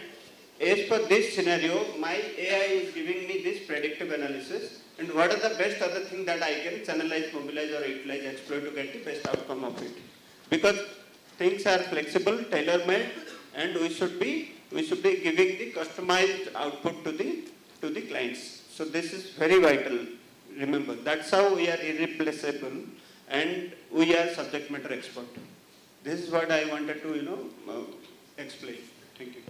as per this scenario, my AI is giving me this predictive analysis, and what are the best other things that I can channelize, mobilize, or utilize, exploit to get the best outcome of it. Because things are flexible, tailor-made, and we should be giving the customized output to the clients. So this is very vital. Remember, that's how we are irreplaceable and we are subject matter expert. This is what I wanted to, explain. Thank you.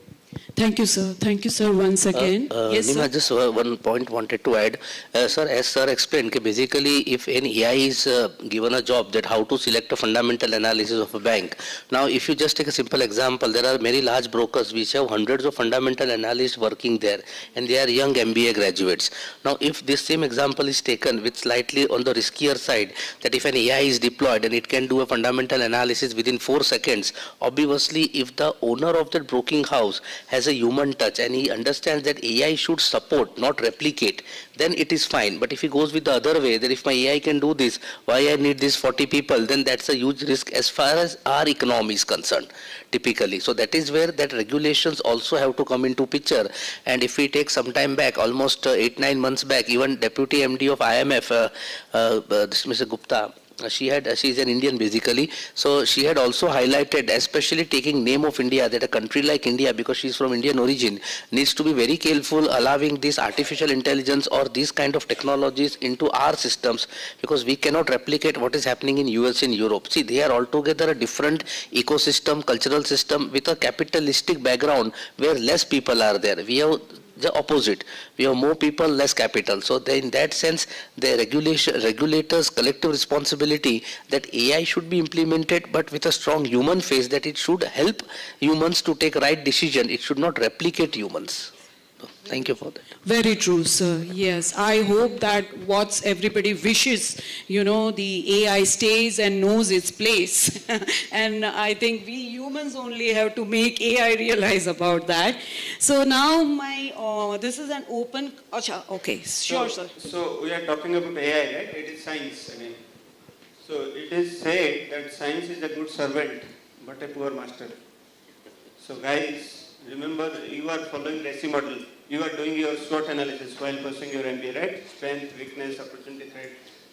Thank you, sir. Thank you, sir, once again. Yes, Nima, sir. just one point wanted to add. Sir, as sir explained, basically if an AI is given a job that how to select a fundamental analysis of a bank. Now, if you just take a simple example, there are many large brokers which have hundreds of fundamental analysts working there, and they are young MBA graduates. Now, if this same example is taken with slightly on the riskier side, that if an AI is deployed and it can do a fundamental analysis within 4 seconds, obviously if the owner of that broking house has a human touch and he understands that AI should support, not replicate, then it is fine. But if he goes with the other way, that if my AI can do this, why I need these 40 people, then that's a huge risk as far as our economy is concerned, typically. So that is where that regulations also have to come into picture. And if we take some time back, almost 8-9 months back, even Deputy MD of IMF, Mr. Gupta, she's an Indian basically, so she had also highlighted, especially taking name of India, that a country like India, because she's from Indian origin, needs to be very careful allowing this artificial intelligence or these kind of technologies into our systems, because we cannot replicate what is happening in US and Europe. See, they are altogether a different ecosystem, cultural system with a capitalistic background where less people are there. We have the opposite. We have more people, less capital. So in that sense, the regulators' collective responsibility that AI should be implemented, but with a strong human face, that it should help humans to take right decision. It should not replicate humans. So, thank you for that. Very true, sir. Yes, I hope that what everybody wishes, the AI stays and knows its place. And I think we humans only have to make AI realize about that. So now this is an open, okay, sure, sir. So we are talking about AI, right? It is science again. So it is said that science is a good servant, but a poor master. So guys, remember, you are following RACI model. You are doing your SWOT analysis while pursuing your MBA, right? Strength, weakness, opportunity, threat.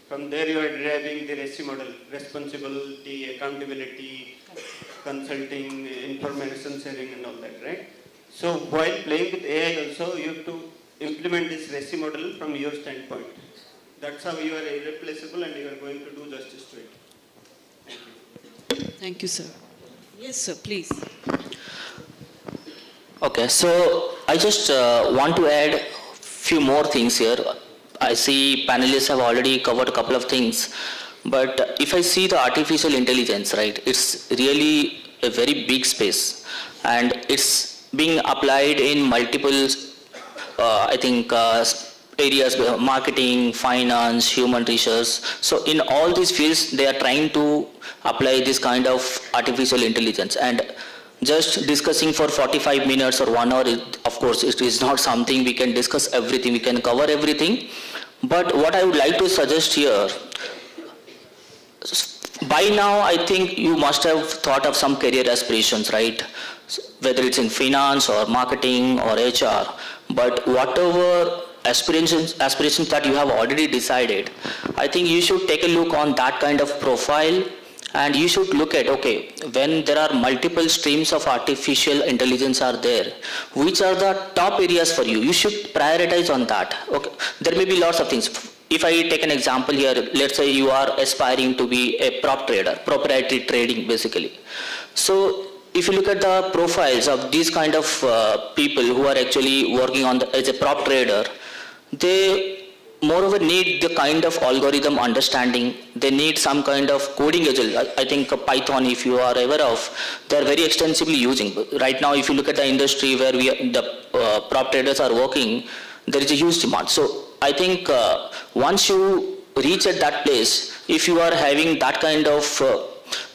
From there you are deriving the RACI model. Responsibility, accountability, consulting, information sharing and all that, right? So while playing with AI also, you have to implement this RACI model from your standpoint. That's how you are irreplaceable and you are going to do justice to it. Thank you. Thank you, sir. Yes, sir, please. Okay, so I just want to add few more things here. I see panelists have already covered a couple of things, but if I see the artificial intelligence, right, it's really a very big space and it's being applied in multiple, areas, marketing, finance, human research. So in all these fields, they are trying to apply this kind of artificial intelligence. And just discussing for 45 minutes or 1 hour, of course, it is not something we can discuss everything, we can cover everything. But what I would like to suggest here, by now I think you must have thought of some career aspirations, right? Whether it's in finance or marketing or HR, but whatever aspirations that you have already decided, I think you should take a look on that kind of profile. And you should look at, okay, when there are multiple streams of artificial intelligence are there, which are the top areas for you? You should prioritize on that. Okay, there may be lots of things. If I take an example here, let's say you are aspiring to be a prop trader, proprietary trading basically. So if you look at the profiles of these kind of people who are actually working on as a prop trader, they moreover need the kind of algorithm understanding. They need some kind of coding as well. I think Python, if you are aware of, they are very extensively using. Right now, if you look at the industry where the prop traders are working, there is a huge demand. So I think once you reach at that place, if you are having that kind of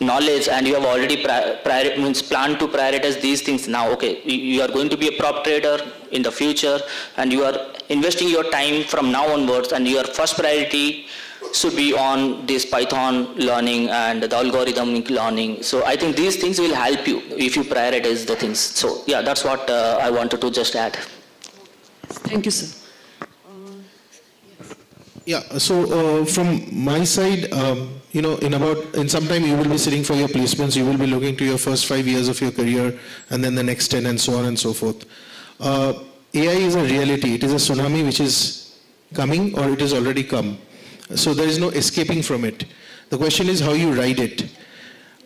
knowledge and you have already planned to prioritize these things now, okay, you are going to be a prop trader in the future and you are investing your time from now onwards, and your first priority should be on this Python learning and the algorithmic learning. So I think these things will help you if you prioritize the things. So yeah, that's what I wanted to just add. Thank you, sir. Yeah, so from my side, in some time you will be sitting for your placements, you will be looking to your first 5 years of your career and then the next 10 and so on and so forth. AI is a reality. It is a tsunami which is coming or it has already come. So there is no escaping from it. The question is how you ride it.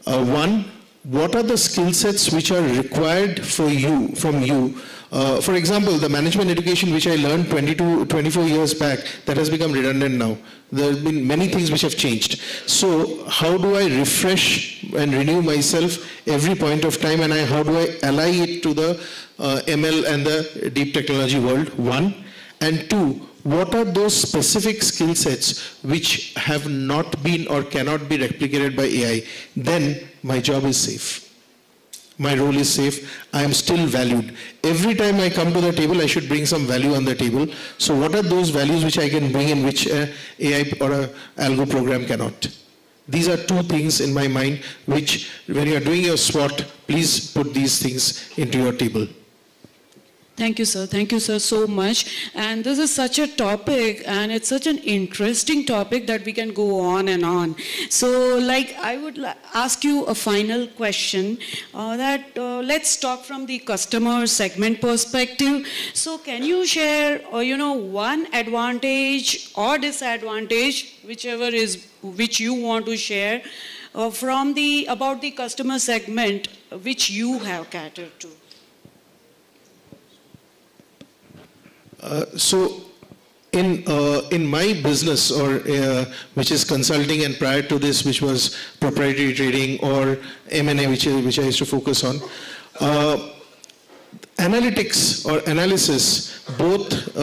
One, what are the skill sets which are required from you? For example, the management education which I learned 24 years back, that has become redundant now. There have been many things which have changed. So how do I refresh and renew myself every point of time, and how do I ally it to the ML and the deep technology world? One. And two, what are those specific skill sets which have not been or cannot be replicated by AI? Then my job is safe. my role is safe, I am still valued. Every time I come to the table, I should bring some value on the table. So what are those values which I can bring in which AI or a algo program cannot? These are two things in my mind which, when you are doing your SWOT, please put these things into your table. Thank you, sir. Thank you, sir, so much. And this is such a topic, and it's such an interesting topic that we can go on and on. So, I would ask you a final question let's talk from the customer segment perspective. So, can you share, one advantage or disadvantage, which you want to share, about the customer segment which you have catered to? So in my business, or which is consulting, and prior to this, which was proprietary trading or M&A, which I used to focus on, analytics or analysis, both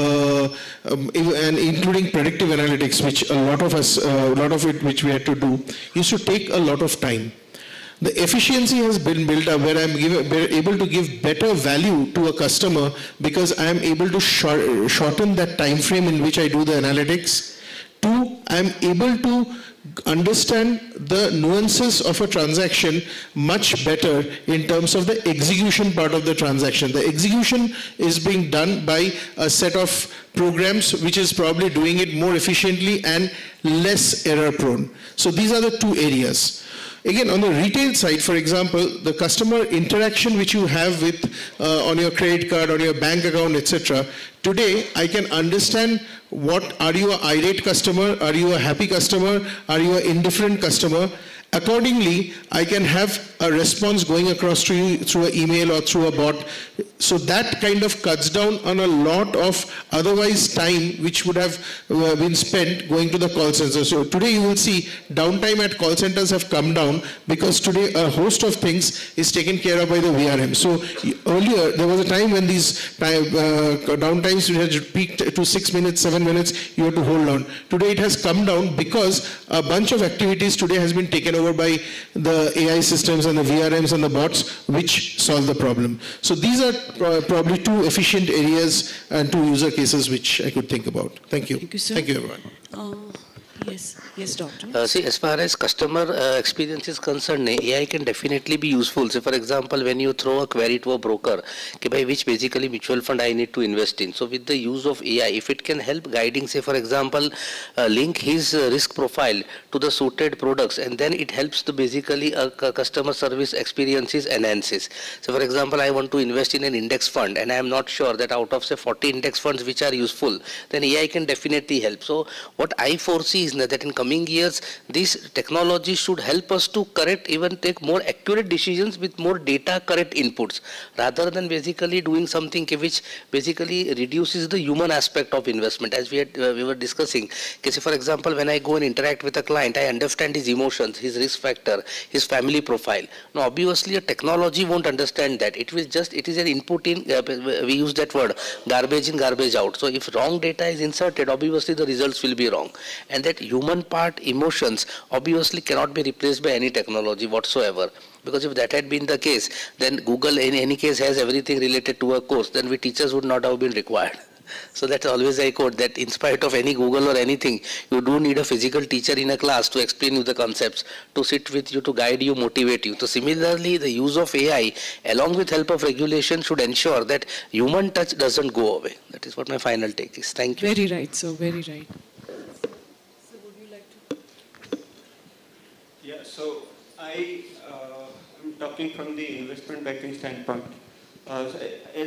and including predictive analytics, which a lot of it which we had to do, used to take a lot of time. The efficiency has been built up where I'm able to give better value to a customer because I am able to shorten that time frame in which I do the analytics. Two, I'm able to understand the nuances of a transaction much better in terms of the execution part of the transaction. The execution is being done by a set of programs which is probably doing it more efficiently and less error prone. So these are the two areas. Again, on the retail side, for example, the customer interaction which you have with on your credit card, on your bank account, etc. Today, I can understand are you an irate customer, are you a happy customer, are you an indifferent customer. Accordingly, I can have a response going across to you through an email or through a bot. So that kind of cuts down on a lot of otherwise time which would have been spent going to the call center. So today you will see downtime at call centers have come down because today a host of things is taken care of by the VRM. So earlier there was a time when these downtimes had peaked to 6 minutes, 7 minutes, you had to hold on. Today it has come down because a bunch of activities today has been taken over by the AI systems and the VRMs and the bots which solve the problem. So these are probably two efficient areas and two user cases which I could think about. Thank you. Thank you, sir. Thank you, everyone. Yes, doctor. See, as far as customer experience is concerned, AI can definitely be useful. So, for example, when you throw a query to a broker, by which basically mutual fund I need to invest in. So, with the use of AI, if it can help guiding, say, for example, link his risk profile to the suited products, and then it helps to basically customer service experiences enhances. So, for example, I want to invest in an index fund, and I am not sure that out of, say, 40 index funds which are useful, then AI can definitely help. So, what I foresee is that in coming years, this technology should help us to take more accurate decisions with more data correct inputs, rather than basically doing something which basically reduces the human aspect of investment. As we were discussing, say for example, when I go and interact with a client, I understand his emotions, his risk factor, his family profile. Now, obviously, a technology won't understand that. It is an input in, we use that word, garbage in, garbage out. So, if wrong data is inserted, obviously the results will be wrong. And that human part, emotions, obviously cannot be replaced by any technology whatsoever. Because if that had been the case, then Google in any case has everything related to a course, then we teachers would not have been required. So that's always I quote that in spite of any Google or anything, you do need a physical teacher in a class to explain you the concepts, to sit with you, to guide you, motivate you. So similarly, the use of AI along with help of regulation should ensure that human touch doesn't go away. That is what my final take is. Thank you. Very right, sir. Very right. Yeah, so I am talking from the investment banking standpoint. As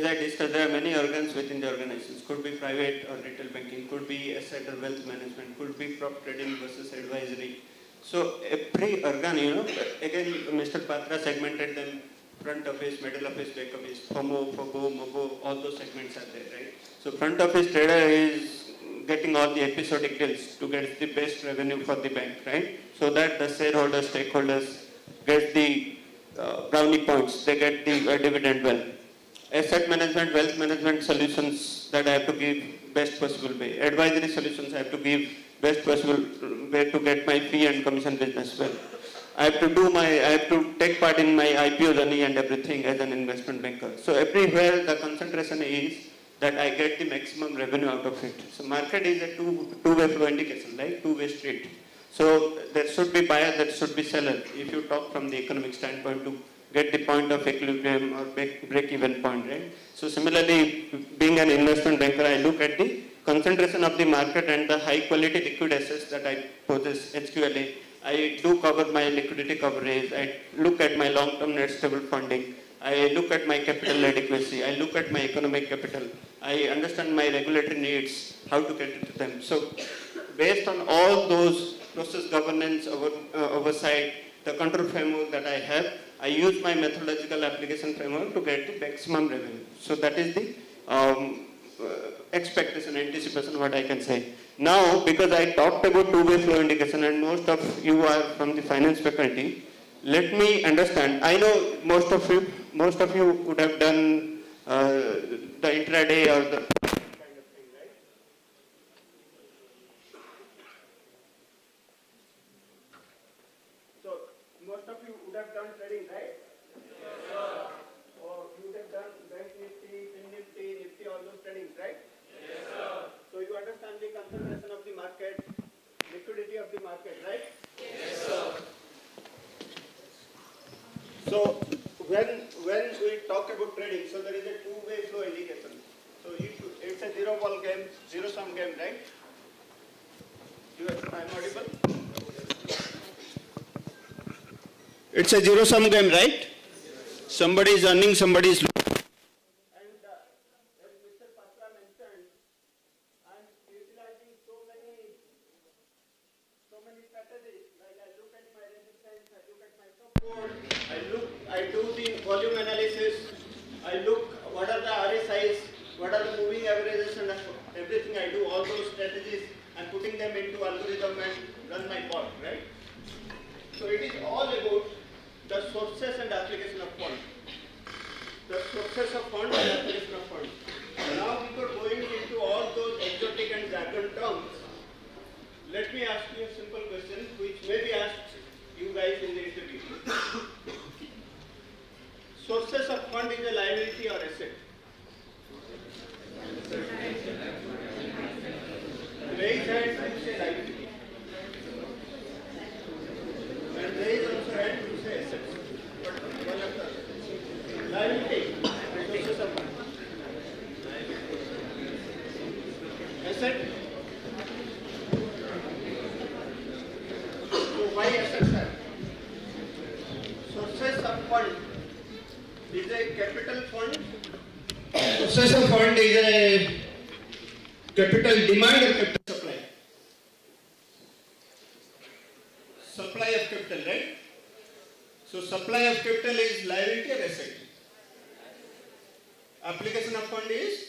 I discussed, there are many organs within the organizations. Could be private or retail banking, could be asset or wealth management, could be prop trading versus advisory. So every organ, again, Mr. Patra segmented them: front office, middle office, back office, FOMO, FOBO, MOBO, all those segments are there, right? So front office trader is getting all the episodic deals to get the best revenue for the bank, right? So that the shareholders, stakeholders get the brownie points, they get the dividend well. Asset management, wealth management solutions that I have to give best possible way. Advisory solutions I have to give best possible way to get my fee and commission business well. I have to take part in my IPO journey and everything as an investment banker. So everywhere the concentration is that I get the maximum revenue out of it. So market is a two-way flow indication, right? Two-way street. So there should be buyer, there should be seller. If you talk from the economic standpoint to get the point of equilibrium or break-even point, right? So similarly, being an investment banker, I look at the concentration of the market and the high-quality liquid assets that I possess, HQLA. I do cover my liquidity coverage. I look at my long-term net stable funding. I look at my capital adequacy. I look at my economic capital. I understand my regulatory needs, how to cater to them. So based on all those process governance, oversight, the control framework that I have, I use my methodological application framework to get the maximum revenue. So that is the expectation, anticipation, what I can say. Now, because I talked about two-way flow indication and most of you are from the finance faculty, let me understand. I know most of you would have done the intraday or the kind of thing, right? So most of you would have done trading, right? Yes, sir. Or you would have done bank nifty, nifty, all those tradings, right? Yes, sir. So you understand the concentration of the market, liquidity of the market, right? Yes, sir. So when we talk about trading, so there is a two-way flow indication. So it's a zero-ball game, zero-sum game, right? I'm audible? It's a zero-sum game, right? Somebody is earning, somebody is losing. And as Mr. Patra mentioned, I'm utilizing so many strategies. Like I look at my resistance, I look at my support, I do the volume analysis, I look what are the RSIs, what are the moving averages and everything. I do all those strategies and putting them into algorithm and run my bot, right? So it is all about the sources and application of fund. The sources of fund and application of fund. Now before going into all those exotic and jargon terms, let me ask you a simple question which may be asked you guys in the interview. Sources of fund is a liability or asset? Raise hands who say liability. And raise also hands who say assets. But one of the liability, sources of fund. Asset? So why assets are? Sources of fund is a capital fund. Sources of fund is a capital demand or capital supply. Supply of capital, right? So supply of capital is liability or asset. Application of fund is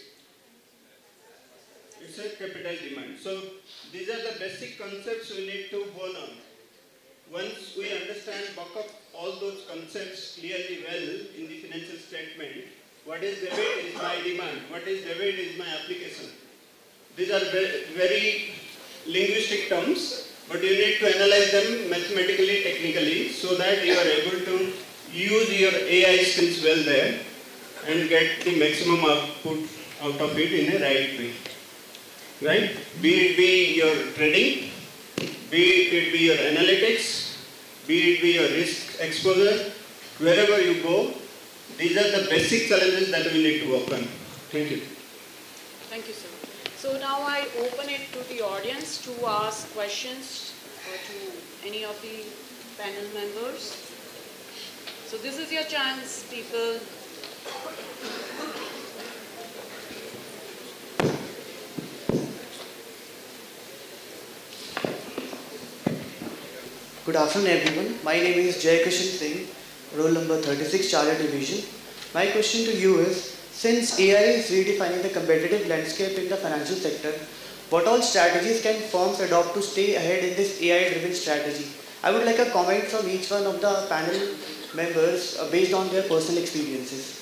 it's a capital demand. So these are the basic concepts we need to hone on. Once we understand, buck up all those concepts clearly well in the financial statement, what is debit is my demand, what is debit is my application. These are very linguistic terms, but you need to analyze them mathematically, technically, so that you are able to use your AI skills well there and get the maximum output out of it in a right way. Right? Be it be your trading, be it be your analytics, be it be your risk exposure, wherever you go, these are the basic challenges that we need to work on. Thank you. Thank you, sir. So now I open it to the audience to ask questions to any of the panel members. So this is your chance, people. Good afternoon everyone. My name is Jay Kishan Singh, roll number 36, Charter Division. My question to you is, since AI is redefining the competitive landscape in the financial sector, what all strategies can firms adopt to stay ahead in this AI-driven strategy? I would like a comment from each one of the panel members based on their personal experiences.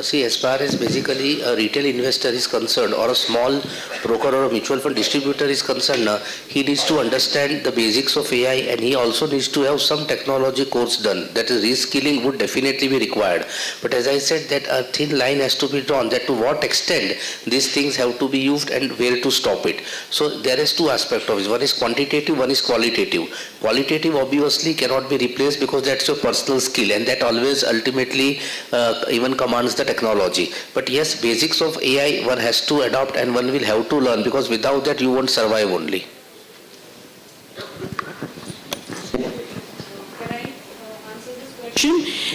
See, as far as basically a retail investor is concerned, or a small broker or a mutual fund distributor is concerned, he needs to understand the basics of AI, and he also needs to have some technology course done. That is, reskilling would definitely be required. But as I said, that a thin line has to be drawn, that to what extent these things have to be used and where to stop it. So there is two aspects of it. One is quantitative, one is qualitative. Qualitative obviously cannot be replaced because that's your personal skill, and that always ultimately even commands the technology. But yes, basics of AI one has to adopt and one will have to learn, because without that you won't survive only.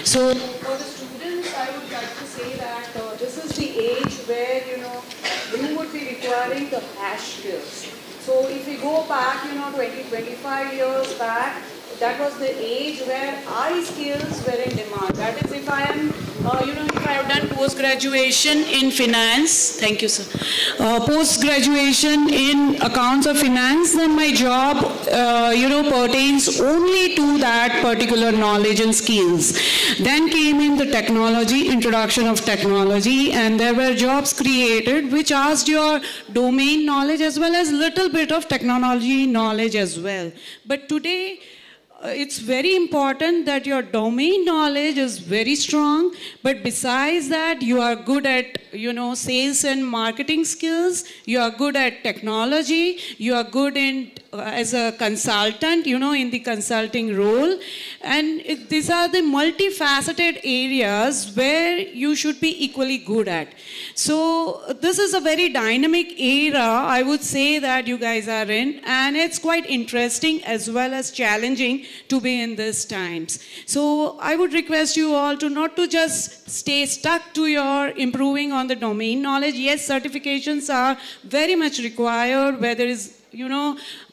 So for the students, I would like to say that this is the age where, you would be requiring the hash skills. So if we go back, 20, 25 years back, that was the age where I skills were in demand. That is, if I am, if I have done post-graduation in finance, thank you, sir. Post-graduation in accounts of finance, then my job, pertains only to that particular knowledge and skills. Then came in the technology, introduction of technology, and there were jobs created which asked your domain knowledge as well as little bit of technology knowledge as well. But today, it's very important that your domain knowledge is very strong, but besides that, you are good at, sales and marketing skills, you are good at technology, you are good in as a consultant, in the consulting role, and these are the multifaceted areas where you should be equally good at. So this is a very dynamic era, I would say, that you guys are in, and it's quite interesting as well as challenging to be in these times. So I would request you all to not to just stay stuck to your improving on the domain knowledge. Yes, certifications are very much required where there is,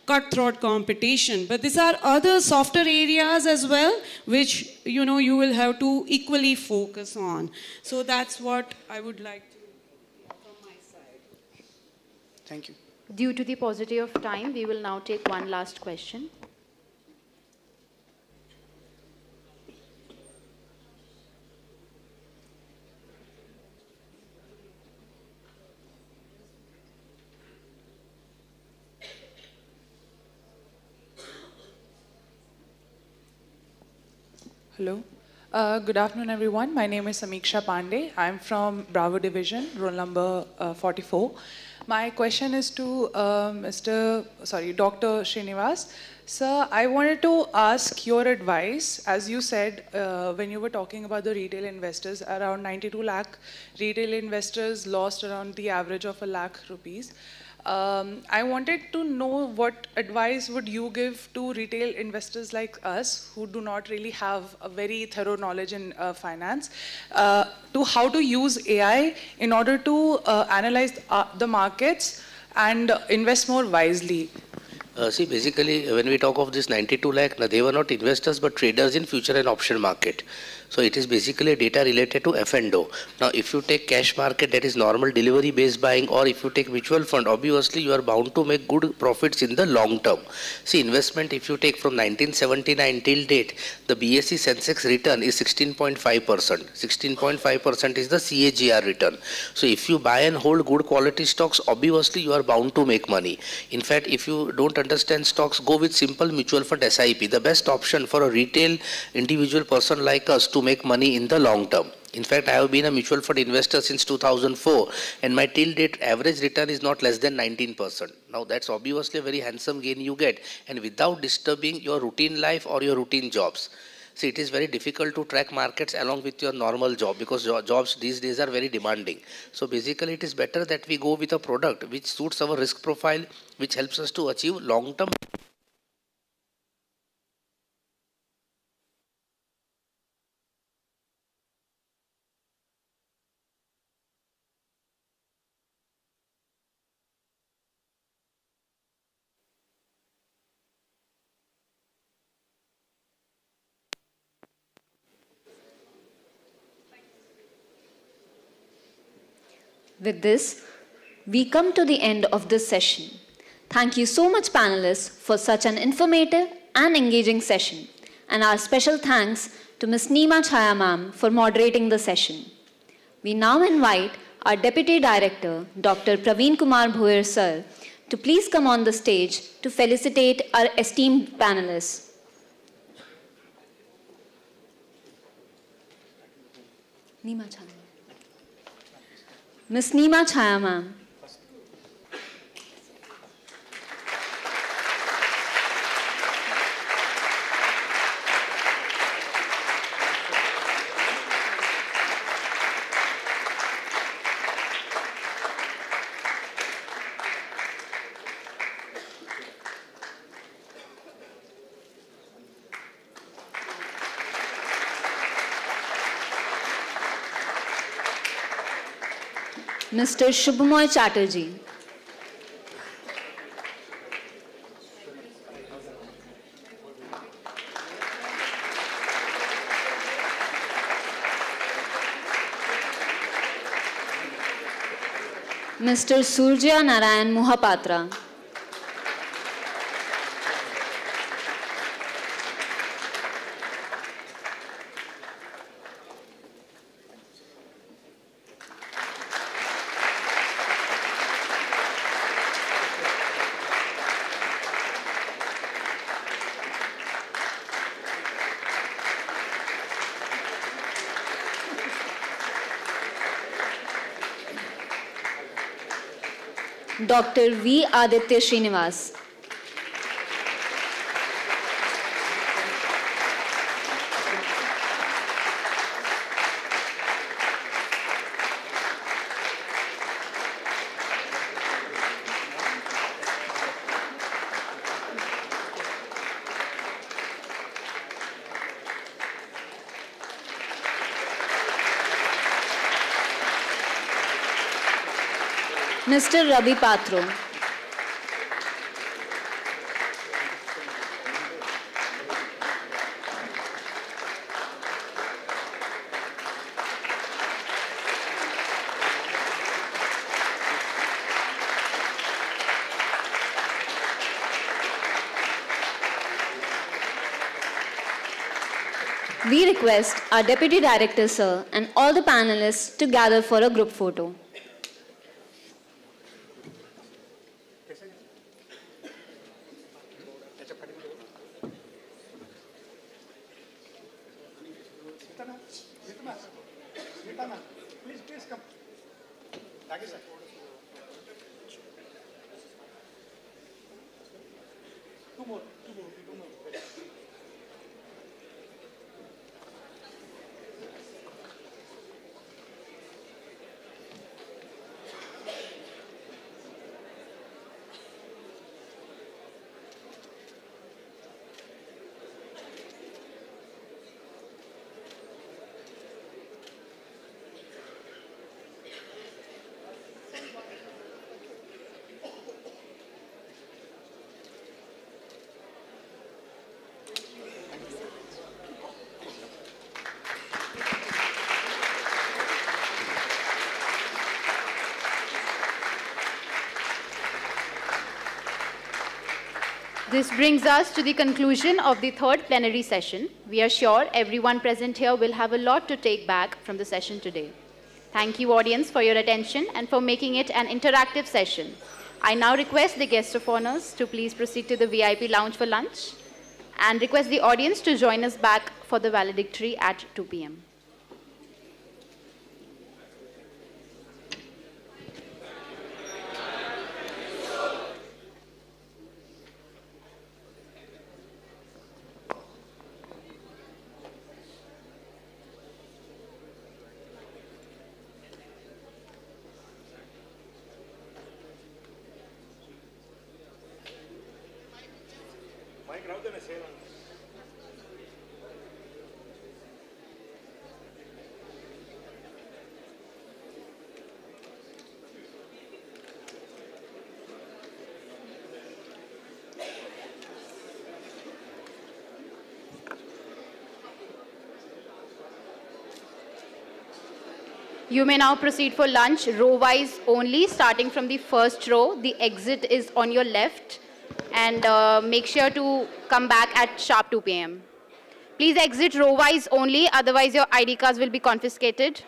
cutthroat competition. But these are other softer areas as well, which, you will have to equally focus on. So that's what I would like to from my side. Thank you. Due to the paucity of time, we will now take one last question. Hello. Good afternoon, everyone. My name is Samiksha Pandey. I'm from Bravo Division, roll number 44. My question is to Dr. Srinivas. Sir, I wanted to ask your advice. As you said, when you were talking about the retail investors, around 92 lakh retail investors lost around the average of ₹1 lakh. I wanted to know what advice would you give to retail investors like us who do not really have a very thorough knowledge in finance to how to use AI in order to analyze the markets and invest more wisely? See, basically, when we talk of this 92 lakh, they were not investors but traders in future and option market. So it is basically data related to F&O. Now, if you take cash market, that is normal delivery based buying, or if you take mutual fund, obviously you are bound to make good profits in the long term. See, investment, if you take from 1979 till date, the BSE Sensex return is 16.5%. 16.5% is the CAGR return. So if you buy and hold good quality stocks, obviously you are bound to make money. In fact, if you don't understand stocks, go with simple mutual fund SIP, the best option for a retail individual person like us to make money in the long term. In fact, I have been a mutual fund investor since 2004 and my till date average return is not less than 19%. Now that's obviously a very handsome gain you get, and without disturbing your routine life or your routine jobs. See, it is very difficult to track markets along with your normal job because jobs these days are very demanding. So basically it is better that we go with a product which suits our risk profile, which helps us to achieve long-term. With this, we come to the end of this session. Thank you so much, panelists, for such an informative and engaging session. And our special thanks to Ms. Neema Chaya ma'am for moderating the session. We now invite our Deputy Director, Dr. Praveen Kumar Bhoyer sir, to please come on the stage to felicitate our esteemed panelists. Neema Chhaya. Ms. Neema Chhaya, ma'am. Mr. Shubhamoy Chatterjee. Mr. Surya Narayan Mohapatra. Dr. V. Aditya Srinivas. Mr. Ravi Patro. We request our Deputy Director, sir, and all the panelists to gather for a group photo. Please come. Thank you, sir. Two more. This brings us to the conclusion of the third plenary session. We are sure everyone present here will have a lot to take back from the session today. Thank you, audience, for your attention and for making it an interactive session. I now request the guests of honors to please proceed to the VIP lounge for lunch and request the audience to join us back for the valedictory at 2 p.m. You may now proceed for lunch, row-wise only, starting from the first row. The exit is on your left. And make sure to come back at sharp 2 p.m. Please exit row-wise only, otherwise your ID cards will be confiscated.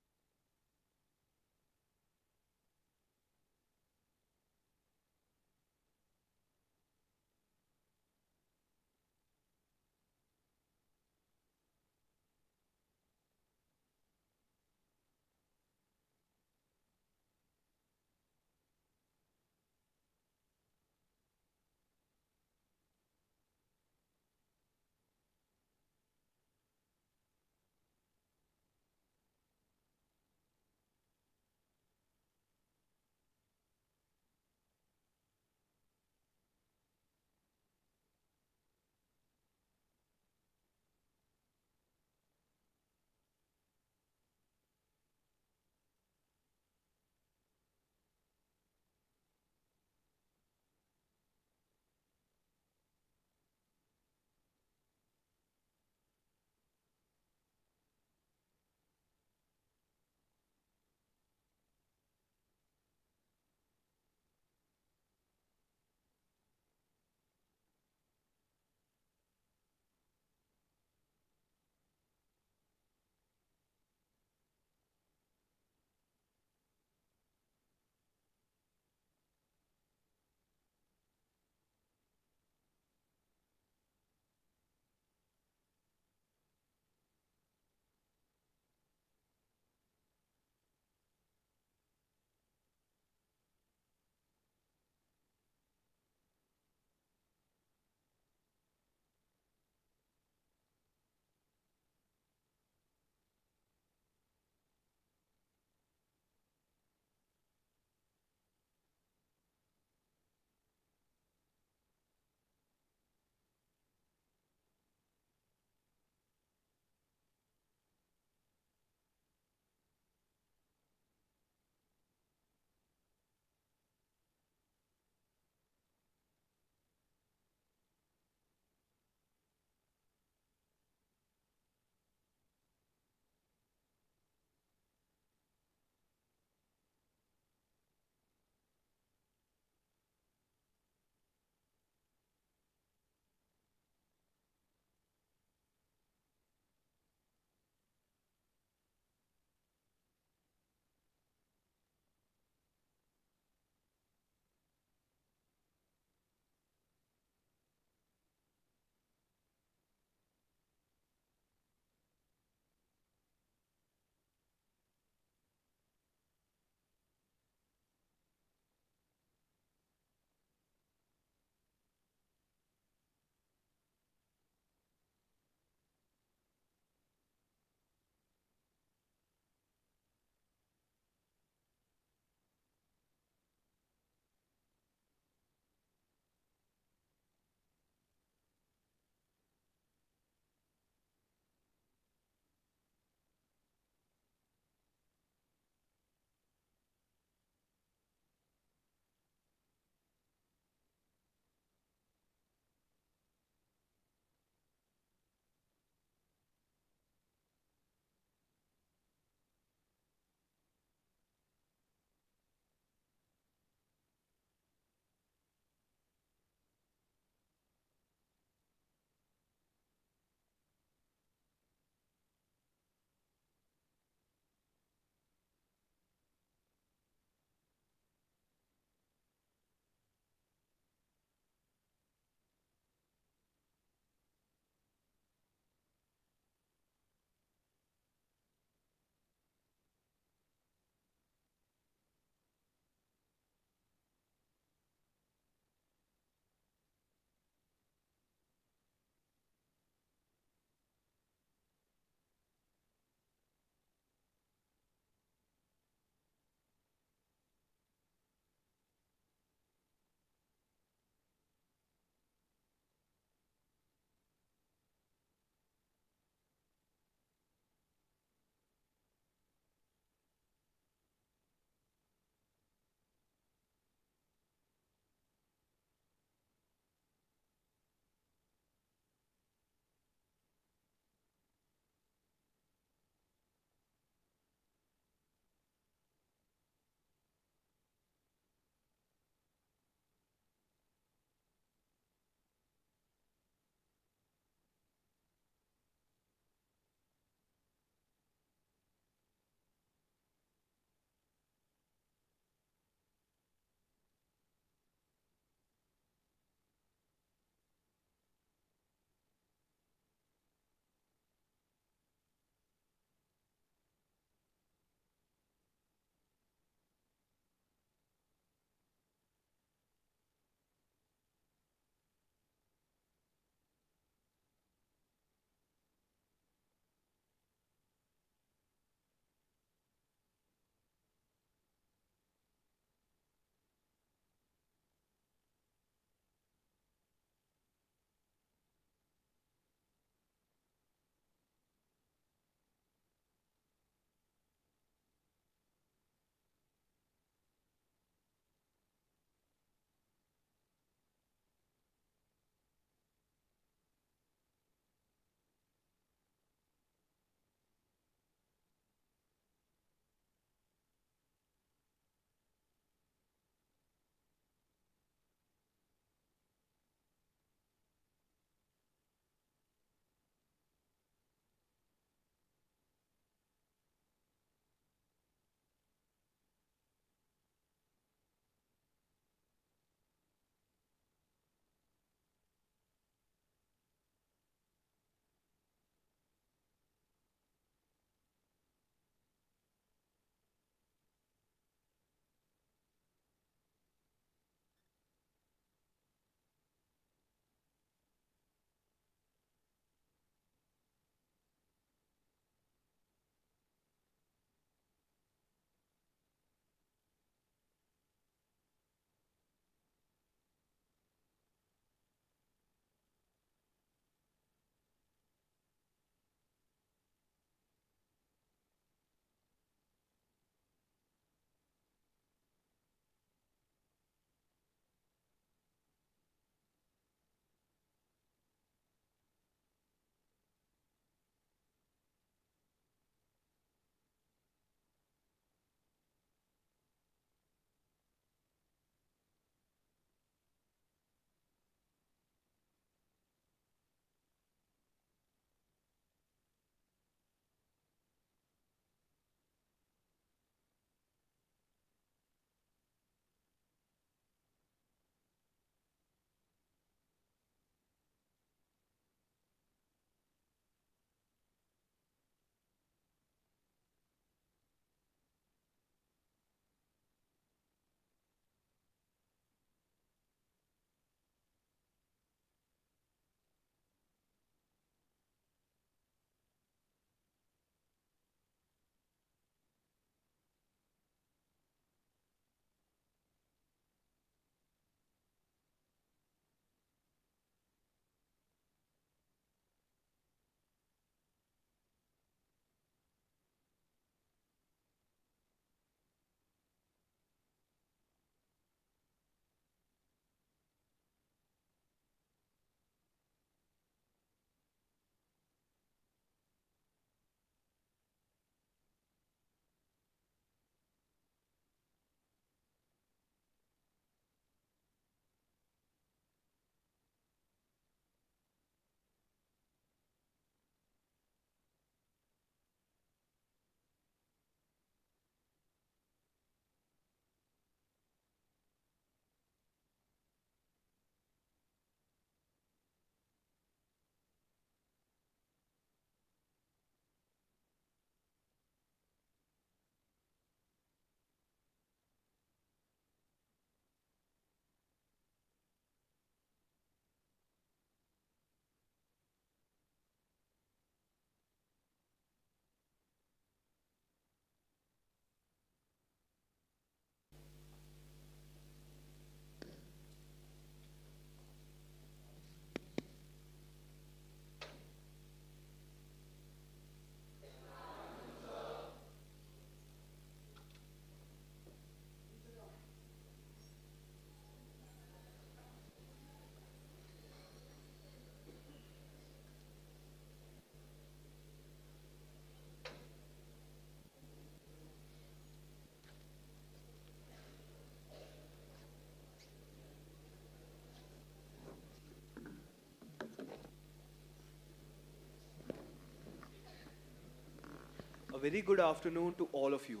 very good afternoon to all of you.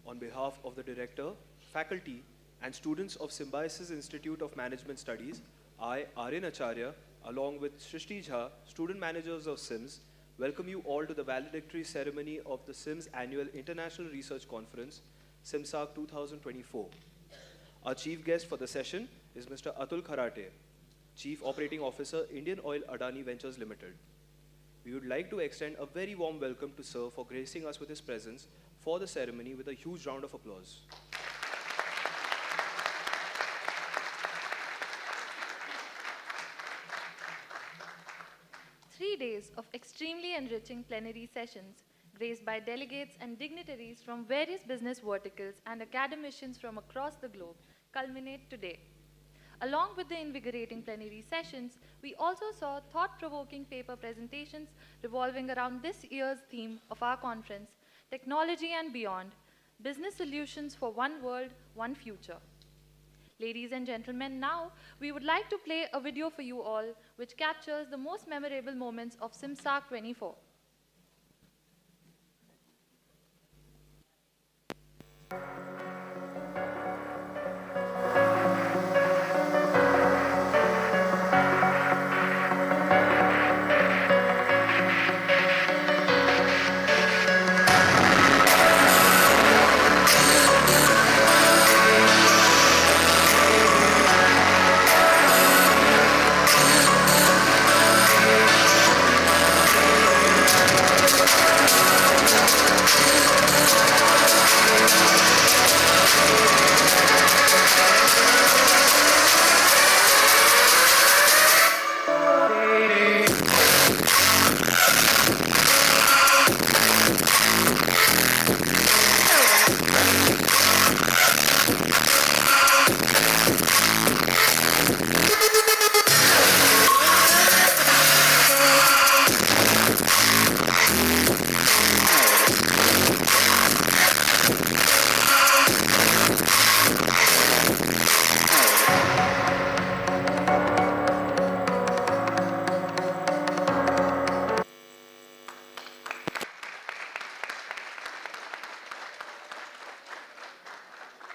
On behalf of the director, faculty, and students of Symbiosis Institute of Management Studies, I, Aryan Acharya, along with Shrishti Jha, student managers of SIMS, welcome you all to the valedictory ceremony of the SIMS Annual International Research Conference, SIMSARC 2024. Our chief guest for the session is Mr. Atul Kharate, Chief Operating Officer, Indian Oil Adani Ventures Limited. We would like to extend a very warm welcome to Sir for gracing us with his presence for the ceremony with a huge round of applause. 3 days of extremely enriching plenary sessions, graced by delegates and dignitaries from various business verticals and academicians from across the globe, culminate today. Along with the invigorating plenary sessions, we also saw thought-provoking paper presentations revolving around this year's theme of our conference, Technology and Beyond, Business Solutions for One World, One Future. Ladies and gentlemen, now we would like to play a video for you all which captures the most memorable moments of SIMSARC 24.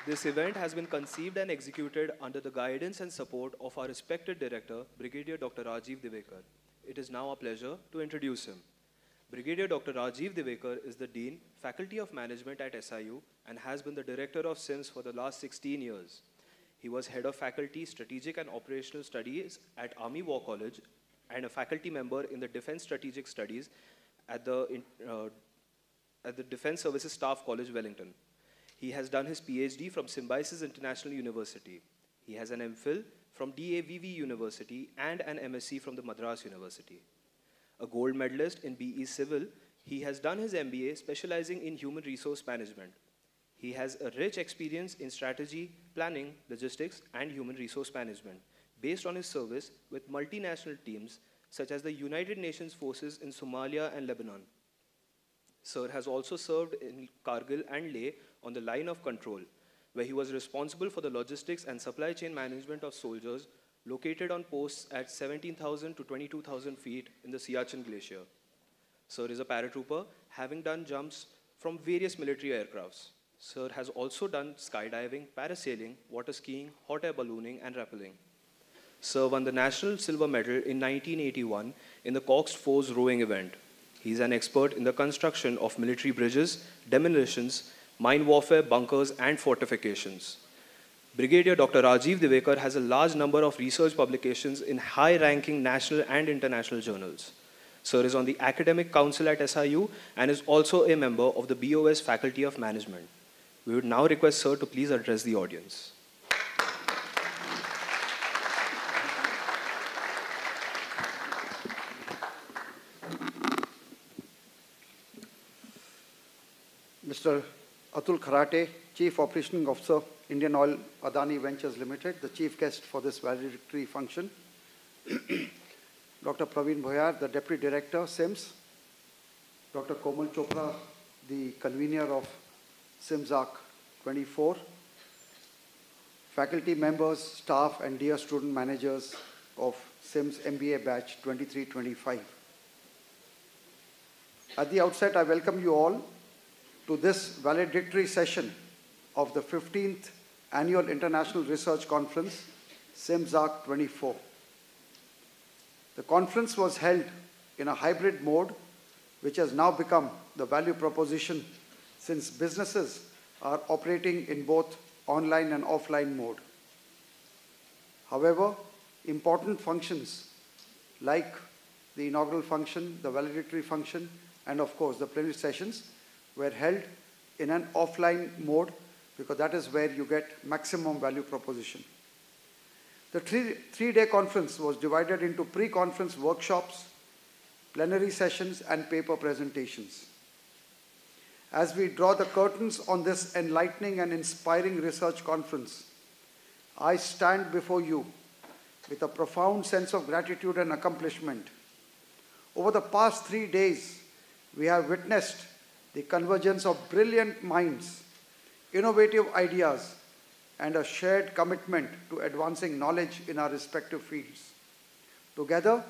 This event has been conceived and executed under the guidance and support of our respected director, Brigadier Dr. Rajiv Divekar. It is now our pleasure to introduce him. Brigadier Dr. Rajiv Divekar is the Dean, Faculty of Management at SIU and has been the Director of SIMS for the last 16 years. He was Head of Faculty, Strategic and Operational Studies at Army War College and a faculty member in the Defense Strategic Studies at the Defense Services Staff College, Wellington. He has done his PhD from Symbiosis International University. He has an MPhil from DAVV University and an MSc from the Madras University. A gold medalist in BE Civil, he has done his MBA specializing in human resource management. He has a rich experience in strategy, planning, logistics, and human resource management based on his service with multinational teams such as the United Nations forces in Somalia and Lebanon. Sir has also served in Kargil and Leh on the line of control, where he was responsible for the logistics and supply chain management of soldiers located on posts at 17,000 to 22,000 feet in the Siachen Glacier. Sir is a paratrooper, having done jumps from various military aircrafts. Sir has also done skydiving, parasailing, water skiing, hot air ballooning, and rappelling. Sir won the National Silver Medal in 1981 in the Coxed Fours rowing event. He is an expert in the construction of military bridges, demolitions, mine warfare, bunkers, and fortifications. Brigadier Dr. Rajiv Divekar has a large number of research publications in high-ranking national and international journals. Sir is on the Academic Council at SIU and is also a member of the BOS Faculty of Management. We would now request Sir to please address the audience. Mr. Atul Kharate, Chief Operating Officer, Indian Oil Adani Ventures Limited, the chief guest for this valedictory function. Dr. Praveen Bhoyar, the Deputy Director, SIMS. Dr. Komal Chopra, the convener of SIMSARC 24. Faculty members, staff, and dear student managers of SIMS MBA batch 23-25. At the outset, I welcome you all to this valedictory session of the 15th Annual International Research Conference, SIMSARC 24. The conference was held in a hybrid mode, which has now become the value proposition since businesses are operating in both online and offline mode. However, important functions like the inaugural function, the valedictory function, and of course the plenary sessions were held in an offline mode because that is where you get maximum value proposition. The three-day conference was divided into pre-conference workshops, plenary sessions, and paper presentations. As we draw the curtains on this enlightening and inspiring research conference, I stand before you with a profound sense of gratitude and accomplishment. Over the past 3 days, we have witnessed the convergence of brilliant minds, innovative ideas, and a shared commitment to advancing knowledge in our respective fields. Together,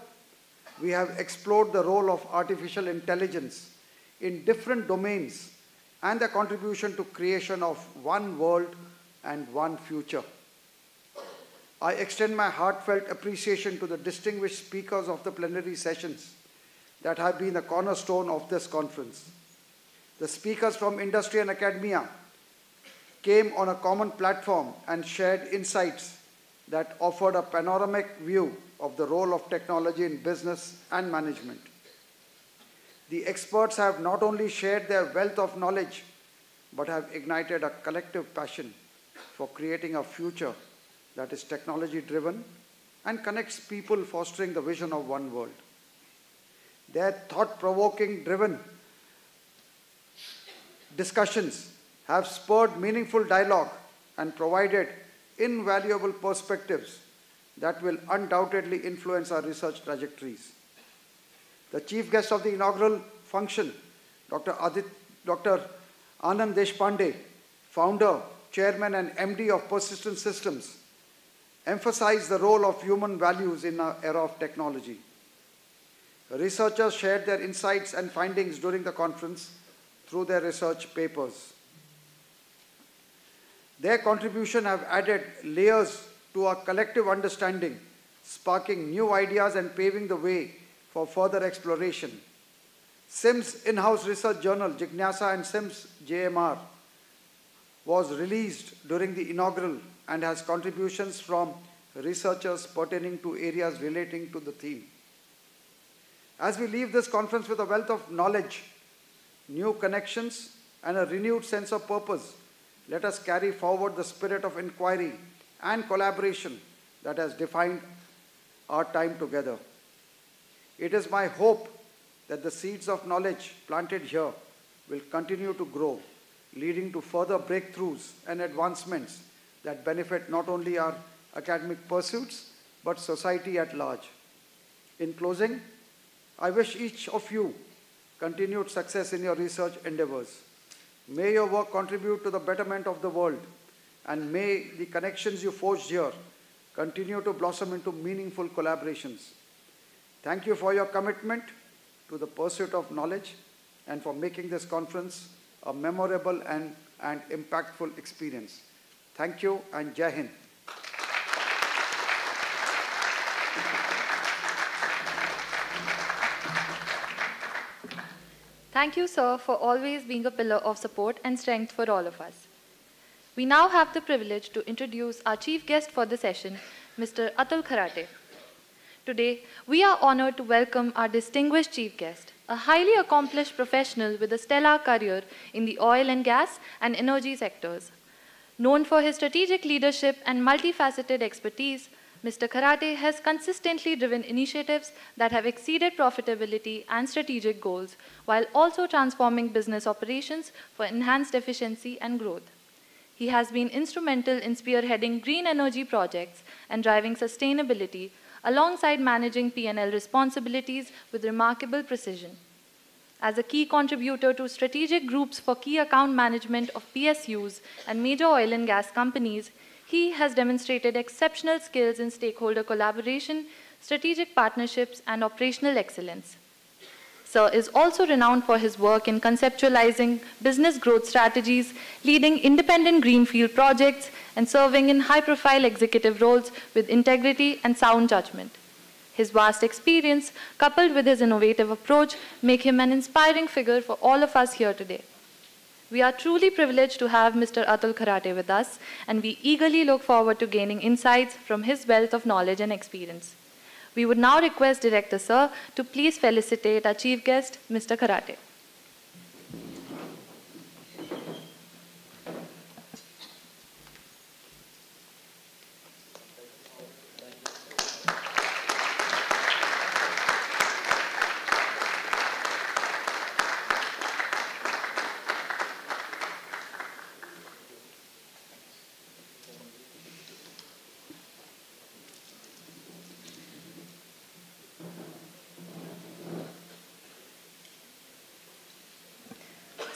we have explored the role of artificial intelligence in different domains and the contribution to creation of one world and one future. I extend my heartfelt appreciation to the distinguished speakers of the plenary sessions that have been the cornerstone of this conference. The speakers from industry and academia came on a common platform and shared insights that offered a panoramic view of the role of technology in business and management. The experts have not only shared their wealth of knowledge, but have ignited a collective passion for creating a future that is technology-driven and connects people, fostering the vision of one world. Their thought-provoking driven discussions have spurred meaningful dialogue and provided invaluable perspectives that will undoubtedly influence our research trajectories. The chief guest of the inaugural function, Dr. Anand Deshpande, founder, chairman, and MD of Persistent Systems, emphasized the role of human values in our era of technology. Researchers shared their insights and findings during the conference through their research papers. Their contribution have added layers to our collective understanding, sparking new ideas and paving the way for further exploration. SIMS in-house research journal, Jignasa and SIMS JMR, was released during the inaugural and has contributions from researchers pertaining to areas relating to the theme. As we leave this conference with a wealth of knowledge, new connections, and a renewed sense of purpose, let us carry forward the spirit of inquiry and collaboration that has defined our time together. It is my hope that the seeds of knowledge planted here will continue to grow, leading to further breakthroughs and advancements that benefit not only our academic pursuits, but society at large. In closing, I wish each of you continued success in your research endeavors. May your work contribute to the betterment of the world, and may the connections you forged here continue to blossom into meaningful collaborations. Thank you for your commitment to the pursuit of knowledge and for making this conference a memorable and impactful experience. Thank you, and Jai Hind. Thank you, sir, for always being a pillar of support and strength for all of us. We now have the privilege to introduce our chief guest for the session, Mr. Atul Kharate. Today, we are honored to welcome our distinguished chief guest, a highly accomplished professional with a stellar career in the oil and gas and energy sectors. Known for his strategic leadership and multifaceted expertise, Mr. Kharate has consistently driven initiatives that have exceeded profitability and strategic goals, while also transforming business operations for enhanced efficiency and growth. He has been instrumental in spearheading green energy projects and driving sustainability, alongside managing P&L responsibilities with remarkable precision. As a key contributor to strategic groups for key account management of PSUs and major oil and gas companies, he has demonstrated exceptional skills in stakeholder collaboration, strategic partnerships, and operational excellence. Sir is also renowned for his work in conceptualizing business growth strategies, leading independent greenfield projects, and serving in high-profile executive roles with integrity and sound judgment. His vast experience, coupled with his innovative approach, make him an inspiring figure for all of us here today. We are truly privileged to have Mr. Atul Kharate with us, and we eagerly look forward to gaining insights from his wealth of knowledge and experience. We would now request Director Sir to please felicitate our chief guest, Mr. Kharate.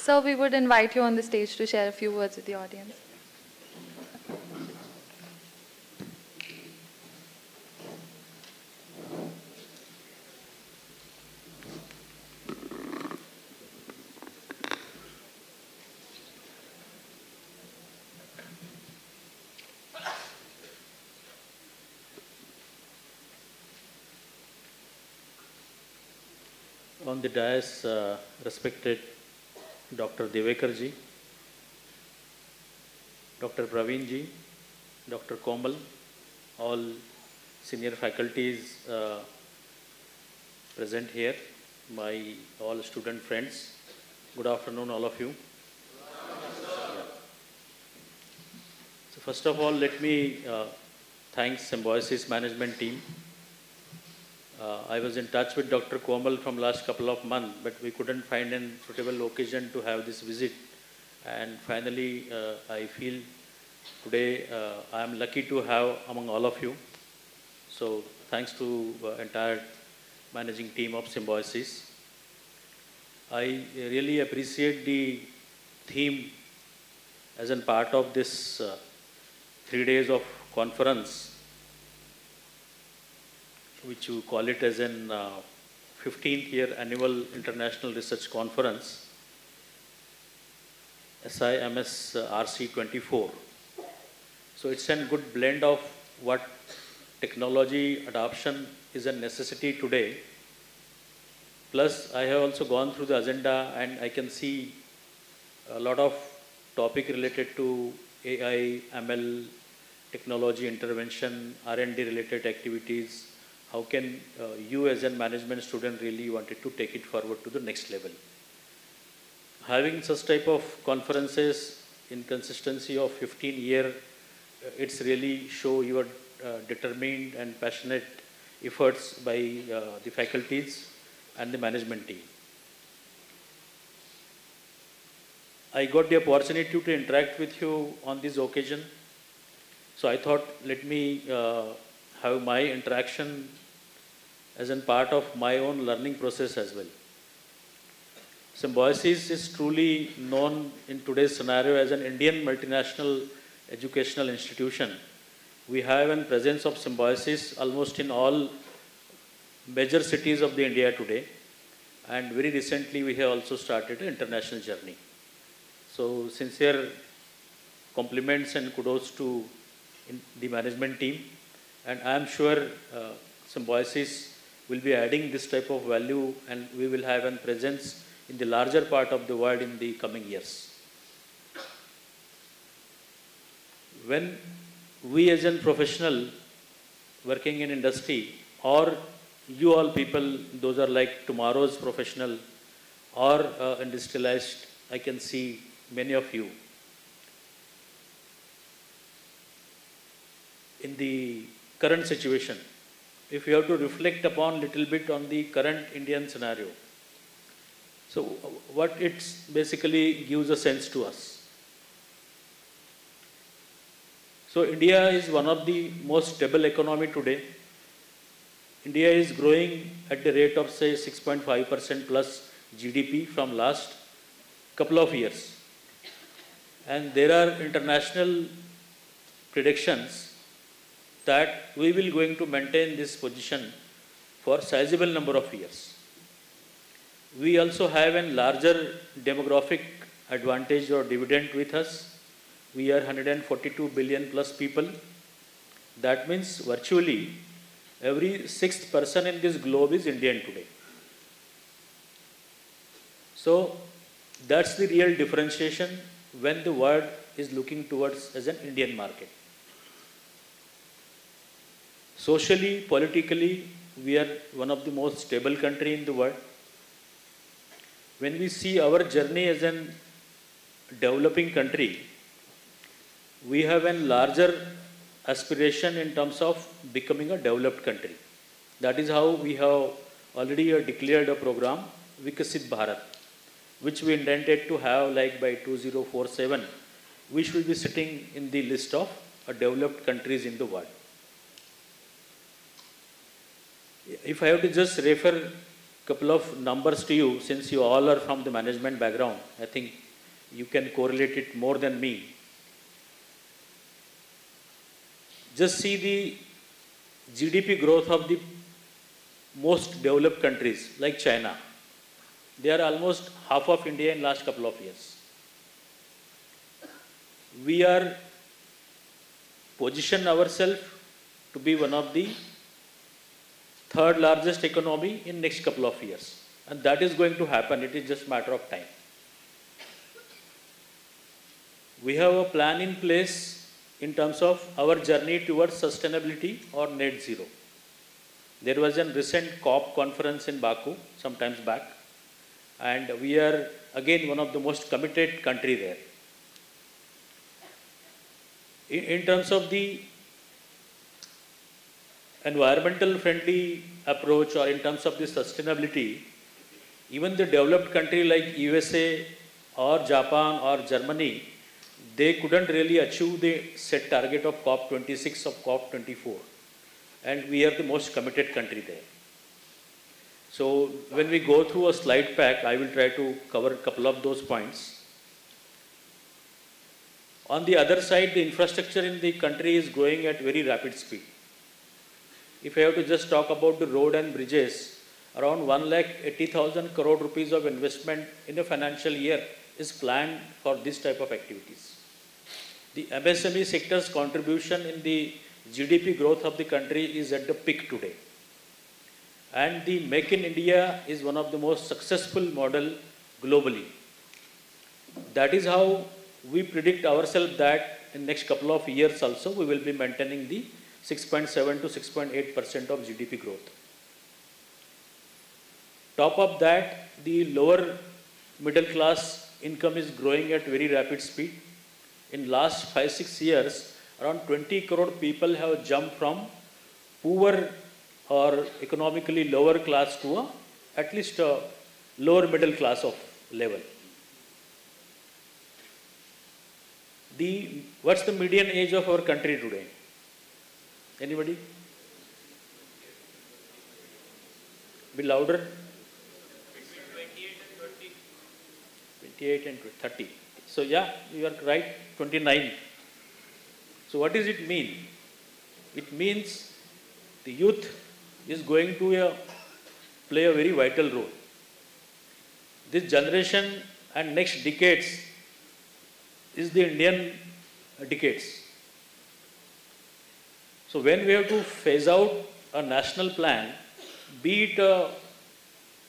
Sir, we would invite you on the stage to share a few words with the audience. On the dais, respected Dr. Divekar ji, Dr. Praveen ji, Dr. Komal, all senior faculties present here, my all student friends. Good afternoon, all of you. Yeah. So first of all, let me thank Symbiosis management team. I was in touch with Dr. Komal from last couple of months, but we couldn't find a suitable occasion to have this visit. And finally, I feel today I am lucky to have among all of you. So thanks to entire managing team of Symbiosis. I really appreciate the theme as a part of this 3 days of conference, which you call it as an 15th year annual international research conference, SIMS RC 24. So it's a good blend of what technology adoption is a necessity today. Plus, I have also gone through the agenda and I can see a lot of topic related to AI, ML, technology intervention, R&D related activities. How can you as a management student really wanted to take it forward to the next level? Having such type of conferences in consistency of 15 years, it's really show your determined and passionate efforts by the faculties and the management team. I got the opportunity to interact with you on this occasion. So I thought, let me have my interaction as a part of my own learning process as well. Symbiosis is truly known in today's scenario as an Indian multinational educational institution. We have a presence of Symbiosis almost in all major cities of the India today. And very recently we have also started an international journey. So sincere compliments and kudos to the management team. And I am sure Symbiosis will be adding this type of value and we will have a presence in the larger part of the world in the coming years. When we as a professional working in industry, or you all people, those are like tomorrow's professional or industrialized, I can see many of you. In the current situation, if you have to reflect upon little bit on the current Indian scenario, so what it basically gives a sense to us. So India is one of the most stable economy today. India is growing at the rate of say 6.5% plus GDP from last couple of years. And there are international predictions that we will going to maintain this position for sizable number of years. We also have a larger demographic advantage or dividend with us. We are 142 billion plus people. That means virtually every sixth person in this globe is Indian today. So that's the real differentiation when the world is looking towards as an Indian market. Socially, politically, we are one of the most stable country in the world. When we see our journey as a developing country, we have a larger aspiration in terms of becoming a developed country. That is how we have already declared a program, Vikasit Bharat, which we intended to have like by 2047, which will be sitting in the list of developed countries in the world. If I have to just refer a couple of numbers to you, since you all are from the management background, I think you can correlate it more than me. Just see the GDP growth of the most developed countries like China. They are almost half of India in last couple of years. We are positioned ourselves to be one of the third largest economy in next couple of years. And that is going to happen. It is just a matter of time. We have a plan in place in terms of our journey towards sustainability or net zero. There was a recent COP conference in Baku some times back, and we are again one of the most committed country there. In terms of the environmental friendly approach or in terms of the sustainability, even the developed country like USA or Japan or Germany, they couldn't really achieve the set target of COP26 of COP24. And we are the most committed country there. So when we go through a slide pack, I will try to cover a couple of those points. On the other side, the infrastructure in the country is growing at very rapid speed. If I have to just talk about the road and bridges, around 1,80,000 crore rupees of investment in a financial year is planned for this type of activities. The MSME sector's contribution in the GDP growth of the country is at the peak today. And the Make in India is one of the most successful model globally. That is how we predict ourselves that in next couple of years also we will be maintaining the 6.7 to 6.8% of GDP growth. Top of that, the lower middle class income is growing at very rapid speed. In last 5-6 years, around 20 crore people have jumped from poor or economically lower class to at least a lower middle class of level. What's the median age of our country today? Anybody? Be louder. 28 and 30. So yeah, you are right, 29. So what does it mean? It means the youth is going to play a very vital role. This generation and next decades is the Indian decades. So when we have to phase out a national plan, be it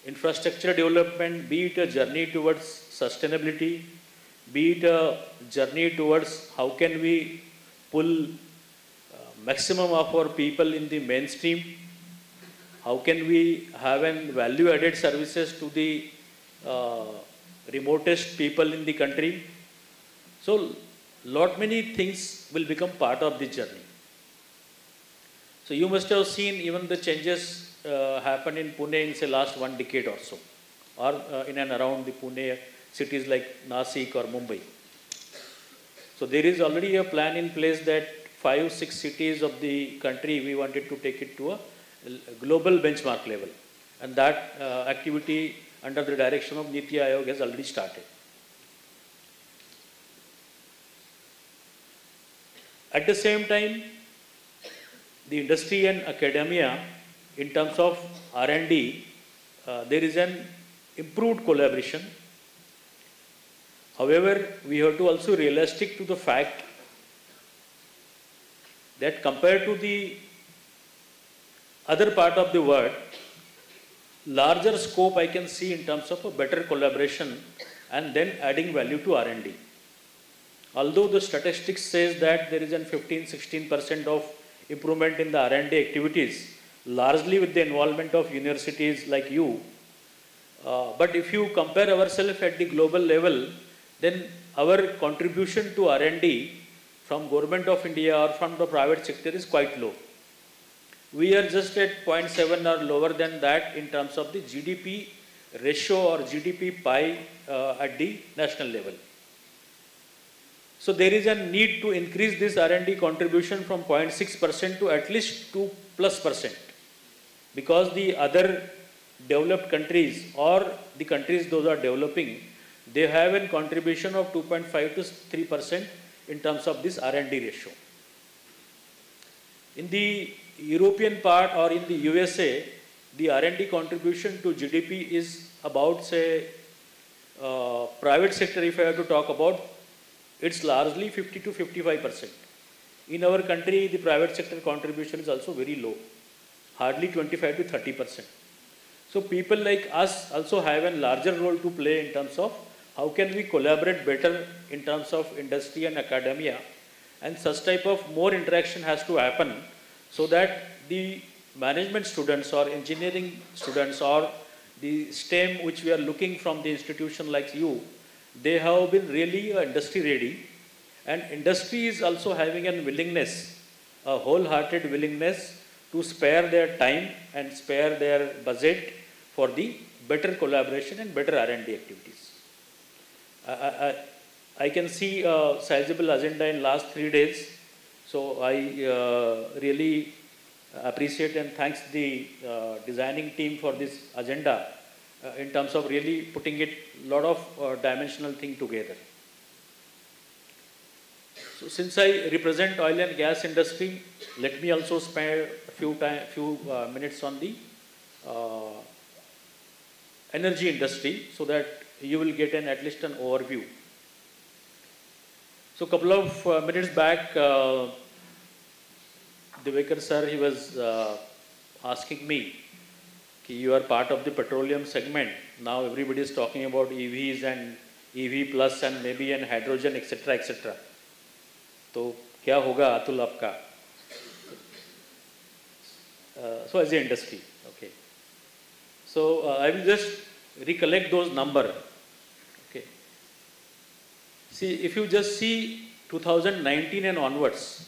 infrastructure development, be it a journey towards sustainability, be it a journey towards how can we pull maximum of our people in the mainstream, how can we have value added services to the remotest people in the country. So lot many things will become part of this journey. So you must have seen even the changes happen in Pune in say last 1 decade or so, or in and around the Pune cities like Nasik or Mumbai. So there is already a plan in place that 5-6 cities of the country we wanted to take it to a global benchmark level, and that activity under the direction of Niti Aayog has already started. At the same time, the industry and academia, in terms of R&D, there is an improved collaboration. However, we have to also realistic to the fact that compared to the other part of the world, larger scope I can see in terms of a better collaboration and then adding value to R&D. Although the statistics says that there is a 15-16% of improvement in the R&D activities, largely with the involvement of universities like you. But if you compare ourselves at the global level, then our contribution to R&D from Government of India or from the private sector is quite low. We are just at 0.7 or lower than that in terms of the GDP ratio or GDP pie at the national level. So there is a need to increase this R&D contribution from 0.6% to at least 2+%, because the other developed countries or the countries those are developing, they have a contribution of 2.5 to 3% in terms of this R&D ratio. In the European part or in the USA, the R&D contribution to GDP is about, say, private sector, if I have to talk about, it's largely 50 to 55%. In our country, the private sector contribution is also very low, hardly 25 to 30%. So people like us also have a larger role to play in terms of how can we collaborate better in terms of industry and academia, and such type of more interaction has to happen so that the management students or engineering students or the STEM which we are looking from the institution like you, they have been really industry ready, and industry is also having a willingness, a wholehearted willingness to spare their time and spare their budget for the better collaboration and better R&D activities. I can see a sizable agenda in last 3 days, so I really appreciate and thanks the designing team for this agenda in terms of really putting it lot of dimensional thing together. So since I represent oil and gas industry, let me also spend a few minutes on the energy industry so that you will get at least an overview. So a couple of minutes back, Divekar sir, he was asking me, you are part of the petroleum segment. Now everybody is talking about EVs and EV plus and maybe an hydrogen, etc., etc. So, क्या होगा अतुल आपका? So as an industry, okay. So I will just recollect those numbers. Okay. See, if you just see 2019 and onwards,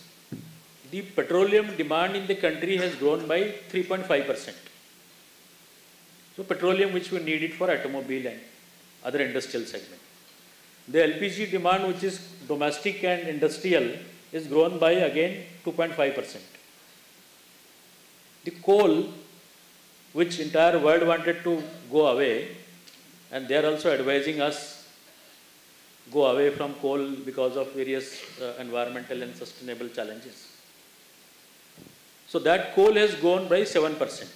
the petroleum demand in the country has grown by 3.5%. So petroleum which we needed for automobile and other industrial segment. The LPG demand, which is domestic and industrial, is grown by again 2.5%. The coal, which entire world wanted to go away, and they are also advising us go away from coal because of various environmental and sustainable challenges. So that coal has grown by 7%.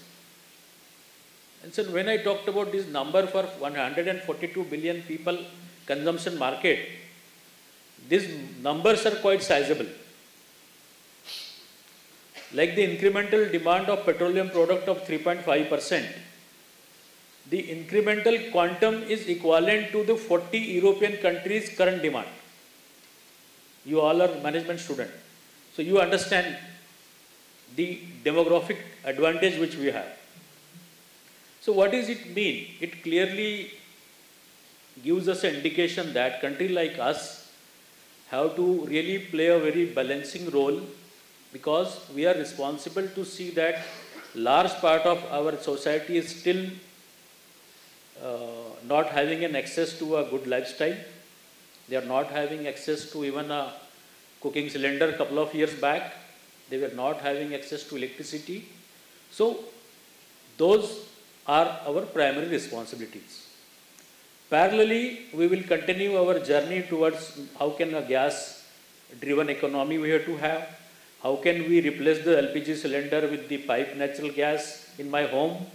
And so when I talked about this number for 142 billion people consumption market, these numbers are quite sizable. Like the incremental demand of petroleum product of 3.5%, the incremental quantum is equivalent to the 40 European countries' current demand. You all are management students, so you understand the demographic advantage which we have. So what does it mean? It clearly gives us an indication that country like us have to really play a very balancing role, because we are responsible to see that large part of our society is still not having an access to a good lifestyle. They are not having access to even a cooking cylinder. A couple of years back, they were not having access to electricity. So those are our primary responsibilities. Parallelly, we will continue our journey towards how can a gas-driven economy we have to have. How can we replace the LPG cylinder with the pipe natural gas in my home?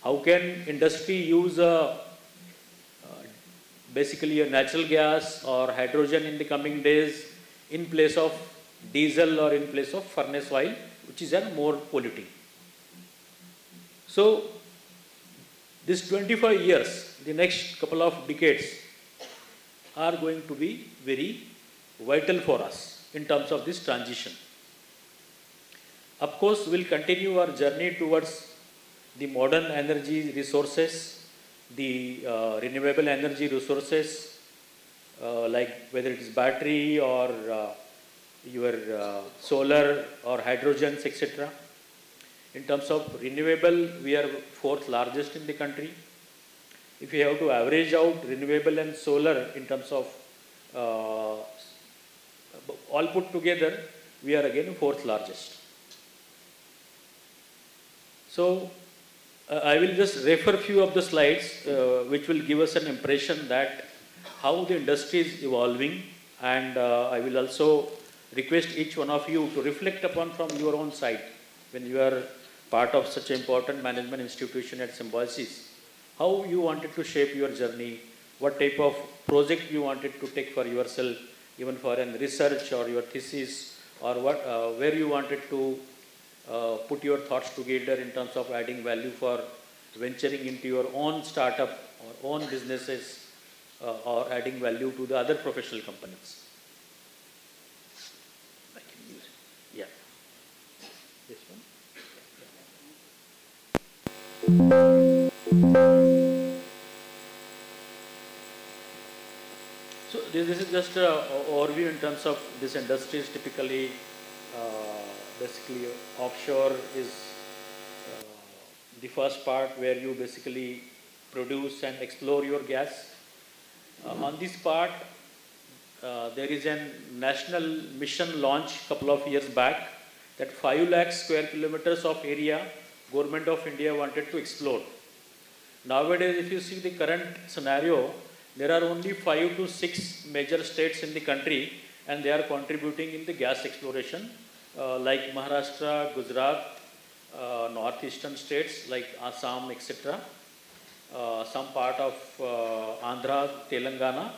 How can industry use basically a natural gas or hydrogen in the coming days in place of diesel or in place of furnace oil, which is a more polluting. So this 25 years, the next couple of decades are going to be very vital for us in terms of this transition. Of course, we'll continue our journey towards the modern energy resources, the renewable energy resources, like whether it is battery or your solar or hydrogens, etc. In terms of renewable, we are 4th largest in the country. If you have to average out renewable and solar in terms of all put together, we are again 4th largest. So I will just refer few of the slides which will give us an impression that how the industry is evolving, and I will also request each one of you to reflect upon from your own side when you are part of such an important management institution at Symbiosis, how you wanted to shape your journey, what type of project you wanted to take for yourself, even for an research or your thesis, or what, where you wanted to put your thoughts together in terms of adding value for venturing into your own startup or own businesses or adding value to the other professional companies. I can use it. Yeah. This one. So this is just an overview in terms of this industry is typically basically offshore is the first part where you basically produce and explore your gas. On this part, there is a national mission launch a couple of years back that 5 lakh square kilometers of area Government of India wanted to explore. Nowadays, if you see the current scenario, there are only 5 to 6 major states in the country and they are contributing in the gas exploration like Maharashtra, Gujarat, northeastern states like Assam, etc. Some part of Andhra, Telangana.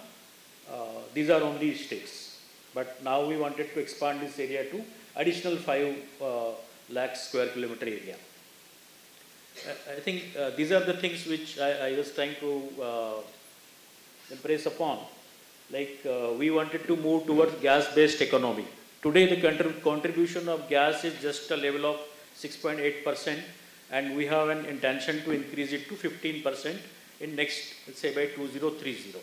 These are only states. But now we wanted to expand this area to additional 5 lakh square kilometer area. I think these are the things which I was trying to impress upon. Like we wanted to move towards gas-based economy. Today the contribution of gas is just a level of 6.8% and we have an intention to increase it to 15% in next, let's say by 2030.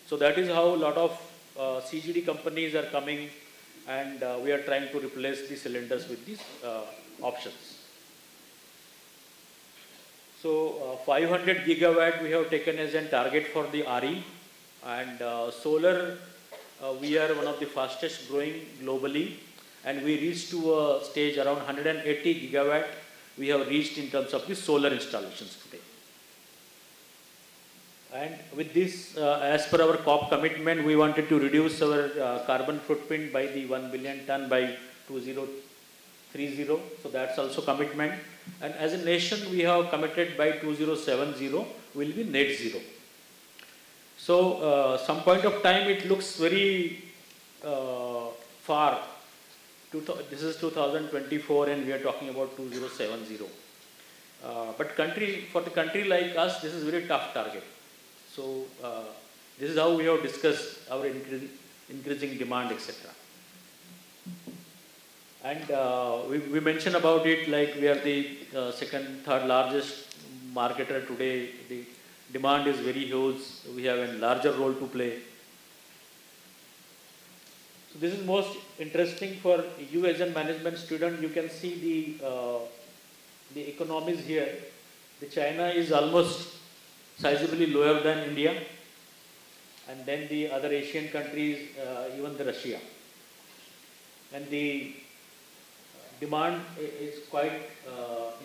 So that is how a lot of CGD companies are coming and we are trying to replace the cylinders with these options. So 500 gigawatt we have taken as a target for the RE, and solar we are one of the fastest growing globally, and we reached to a stage around 180 gigawatt we have reached in terms of the solar installations today. And with this, as per our COP commitment, we wanted to reduce our carbon footprint by the 1 billion ton by 2030. So that's also commitment. And as a nation, we have committed by 2070 will be net zero. So some point of time, it looks very far. This is 2024 and we are talking about 2070. But for the country like us, this is a very tough target. So this is how we have discussed our increasing demand, etc. And we mentioned about it like we are the third largest marketer today. The demand is very huge. We have a larger role to play. So this is most interesting for you as a management student. You can see the economies here. The China is almost sizably lower than India, and then the other Asian countries, even the Russia. And the demand is quite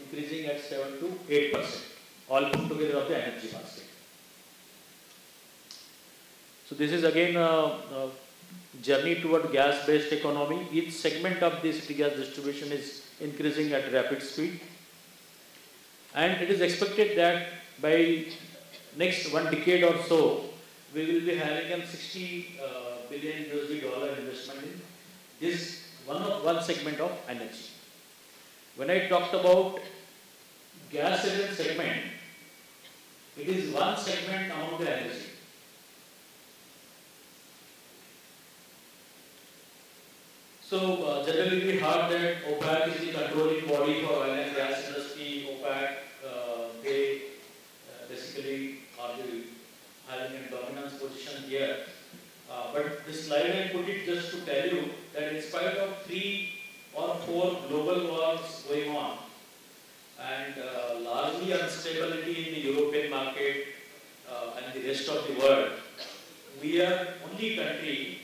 increasing at 7 to 8%, all put together of the energy basket. So this is again a journey toward gas-based economy. Each segment of the city gas distribution is increasing at rapid speed. And it is expected that by next 1 decade or so, we will be having a 60 billion USD dollar investment in this one segment of energy. When I talked about gas engine segment, it is one segment among the energy. So generally we heard that OPEC is the controlling body for oil and gas industry. OPEC, they basically are having a dominance position here. But this slide I put it just to tell you that in spite of 3 or 4 global wars going on and largely instability in the European market and the rest of the world, we are only country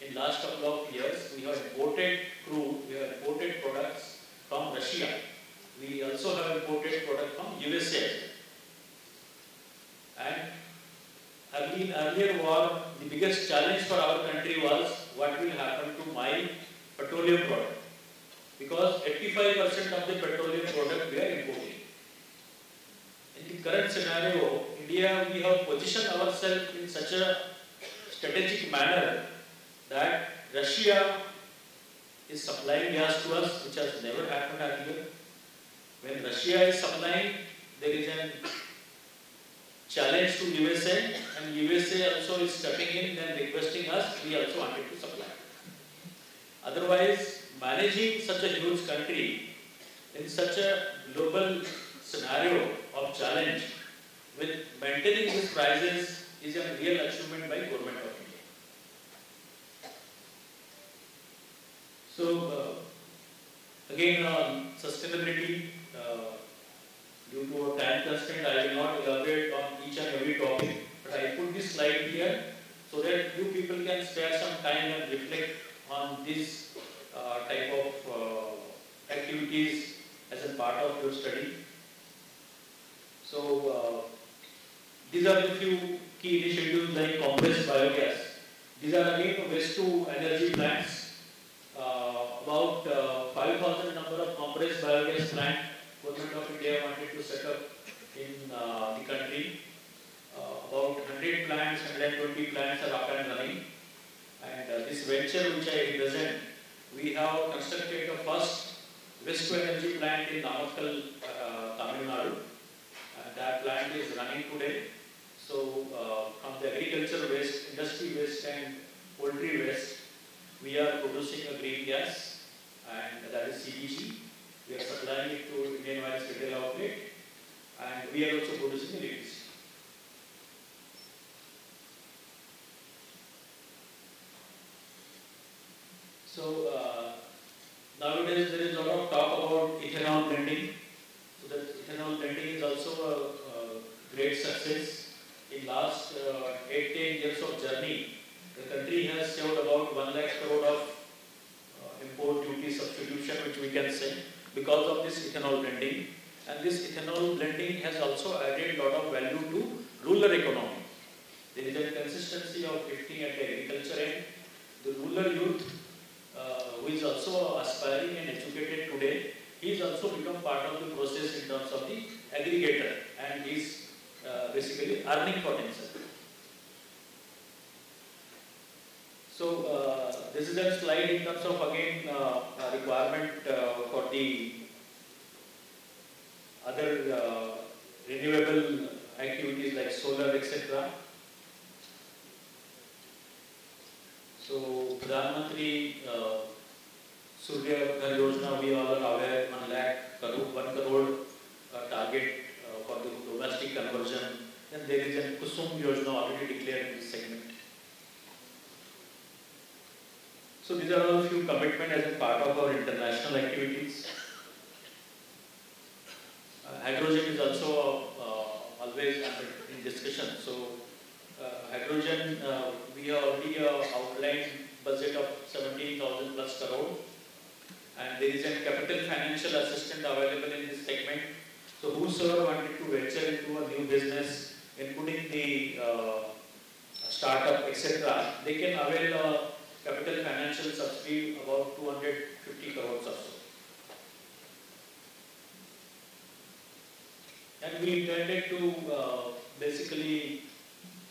in last couple of years we have imported crude, we have imported products from Russia. We also have imported products from USA. And in earlier war, the biggest challenge for our country was what will happen to my petroleum product. Because 85% of the petroleum product we are importing. In the current scenario, India, we have positioned ourselves in such a strategic manner that Russia is supplying gas to us, which has never happened earlier. When Russia is supplying, there is a challenge to USA, and USA also is stepping in and requesting us, we also wanted to supply. Otherwise, managing such a huge country in such a global scenario of challenge with maintaining these prices is a real achievement by Government of India. So, again on sustainability, due to a time constraint, I will not elaborate on each and every topic, but I put this slide here so that you people can spare some time and reflect on this type of activities as a part of your study. So, these are the few key initiatives like compressed biogas. These are again waste to energy plants. About 5,000 number of compressed biogas plants Government of India wanted to set up in the country. About 100 plants, 120 plants are up and running. And this venture which I represent, we have constructed the first waste to energy plant in Namakkal, Tamil Nadu. And that plant is running today. So from the agriculture waste, industry waste and poultry waste, we are producing a green gas, and that is CBG. We are supplying it to Indian Oil's retail outlet, and we are also producing electricity. So nowadays there is a lot of talk about ethanol blending. So that ethanol blending is also a great success. In last 8-10 years of journey, the country has saved about 1 lakh crore of import duty substitution, which we can say, because of this ethanol blending. And this ethanol blending has also added a lot of value to rural economy. There is a consistency of lifting at the agriculture end. The rural youth, who is also aspiring and educated today, he has also become part of the process in terms of the aggregator, and he is basically earning for himself. So this is a slide in terms of again requirement for the other renewable activities like solar, etc. So Pradhan Mantri Surya Ghar Yojana, we all are aware, 1 lakh crore, 1 crore target for the domestic conversion. Then there is a Kusum Yojana already declared in this segment. So these are all a few commitments as a part of our international activities. Hydrogen is also always in discussion. So hydrogen, we have already outlined budget of 17,000 plus crore, and there is a capital financial assistance available in this segment. So whosoever wanted to venture into a new business, including the startup, etc., they can avail capital financial subsidy about 250 crores or so. And we intended to basically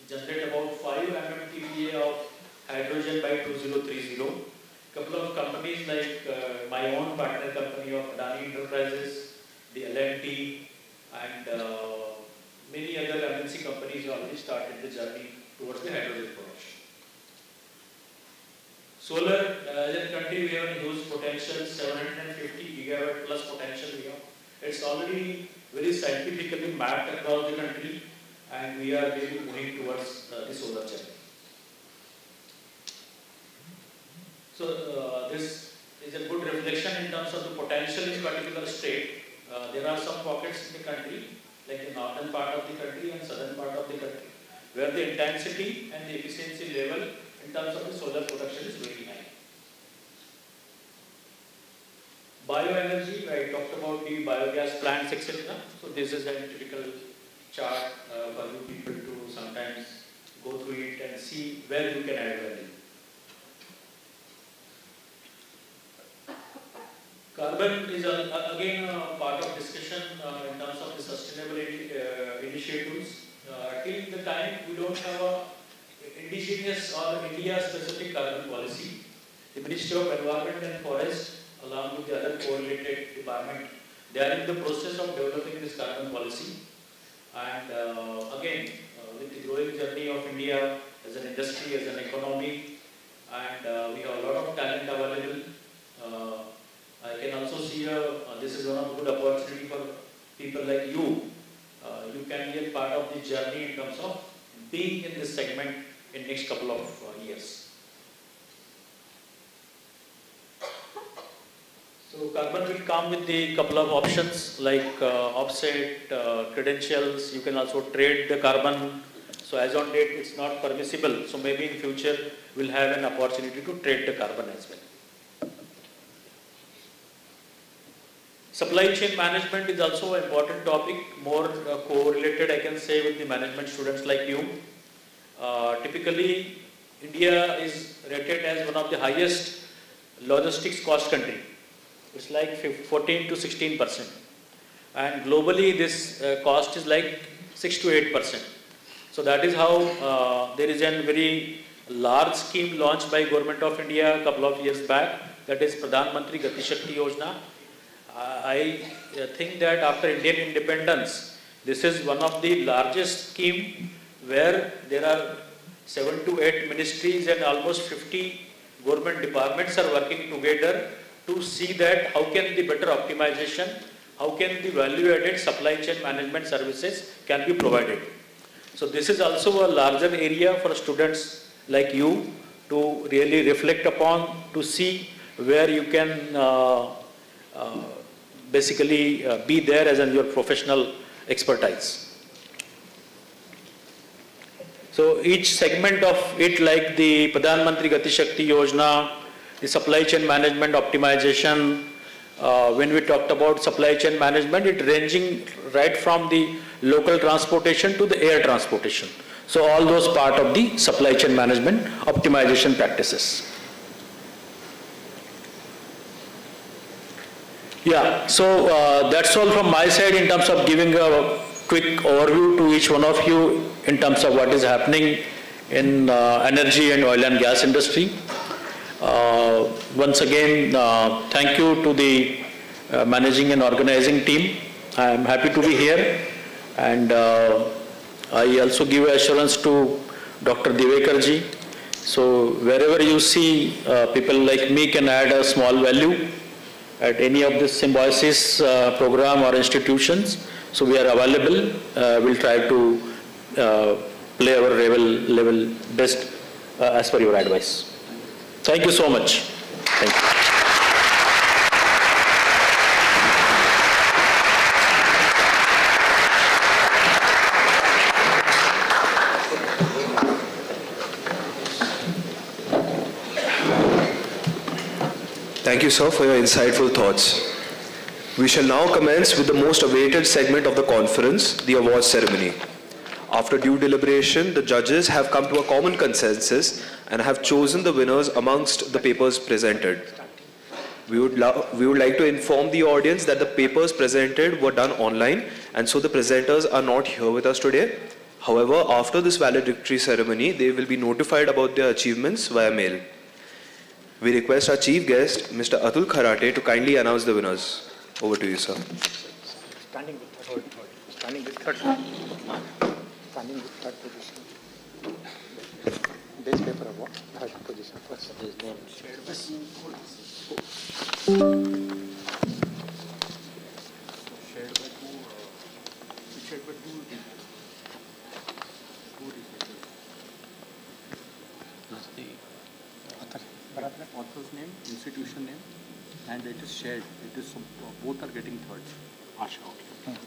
generate about 5 MMTPA of hydrogen by 2030. Couple of companies like my own partner company of Adani Enterprises, the L&T, and many other MNC companies already started the journey towards the hydrogen production. Solar, as a country, we have a huge potential, 750 gigawatt plus potential we have. It's already very scientifically mapped across the country, and we are really moving towards the solar journey. So this is a good reflection in terms of the potential in particular state. There are some pockets in the country, like the northern part of the country and southern part of the country, where the intensity and the efficiency level in terms of the solar production is very high. Bioenergy, I talked about the biogas plants, etc. So this is a typical chart for you people to sometimes go through it and see where you can add value. Carbon is again part of discussion in terms of the sustainable initiatives. Till the time we don't have a indigenous or India-specific carbon policy, the Ministry of Environment and Forest, along with the other correlated department, they are in the process of developing this carbon policy. And again, with the growing journey of India as an industry, as an economy, and we have a lot of talent available. I can also see this is one of the good opportunity for people like you. You can be a part of the journey in terms of being in this segment in next couple of years. So carbon will come with the couple of options like offset, credentials. You can also trade the carbon. So as on date, it's not permissible. So maybe in future, we'll have an opportunity to trade the carbon as well. Supply chain management is also an important topic, more correlated, I can say, with the management students like you. Typically, India is rated as one of the highest logistics cost country. It's like 14 to 16%. And globally, this cost is like 6 to 8%. So that is how there is a very large scheme launched by Government of India a couple of years back, that is Pradhan Mantri Gati Shakti Yojana. I think that after Indian independence, this is one of the largest scheme where there are 7 to 8 ministries and almost 50 government departments are working together to see that how can the better optimization, how can the value-added supply chain management services can be provided. So this is also a larger area for students like you to really reflect upon, to see where you can basically be there as in your professional expertise. So each segment of it, like the Pradhan Mantri Gati Shakti Yojana, the supply chain management optimization, when we talked about supply chain management, it ranging right from the local transportation to the air transportation. So all those part of the supply chain management optimization practices. Yeah, so that's all from my side in terms of giving a quick overview to each one of you in terms of what is happening in energy and oil and gas industry. Once again, thank you to the managing and organizing team. I am happy to be here, and I also give assurance to Dr. Divekar ji. So wherever you see people like me can add a small value at any of the symbiosis program or institutions, so we are available. We'll try to play our level best as per your advice. Thank you so much. Thank you. Thank you, sir, for your insightful thoughts. We shall now commence with the most awaited segment of the conference, the awards ceremony. After due deliberation, the judges have come to a common consensus and have chosen the winners amongst the papers presented. We would like to inform the audience that the papers presented were done online, and so the presenters are not here with us today. However, after this valedictory ceremony, they will be notified about their achievements via mail. We request our chief guest, Mr. Atul Kharate, to kindly announce the winners. Over to you, sir. Standing with third. Standing with third. Standing with third position. Base paper award, third position. First his name. Shared by two. Shared by two. This is the author's name, institution name, and it is shared. It is both are getting third. Asha. Okay.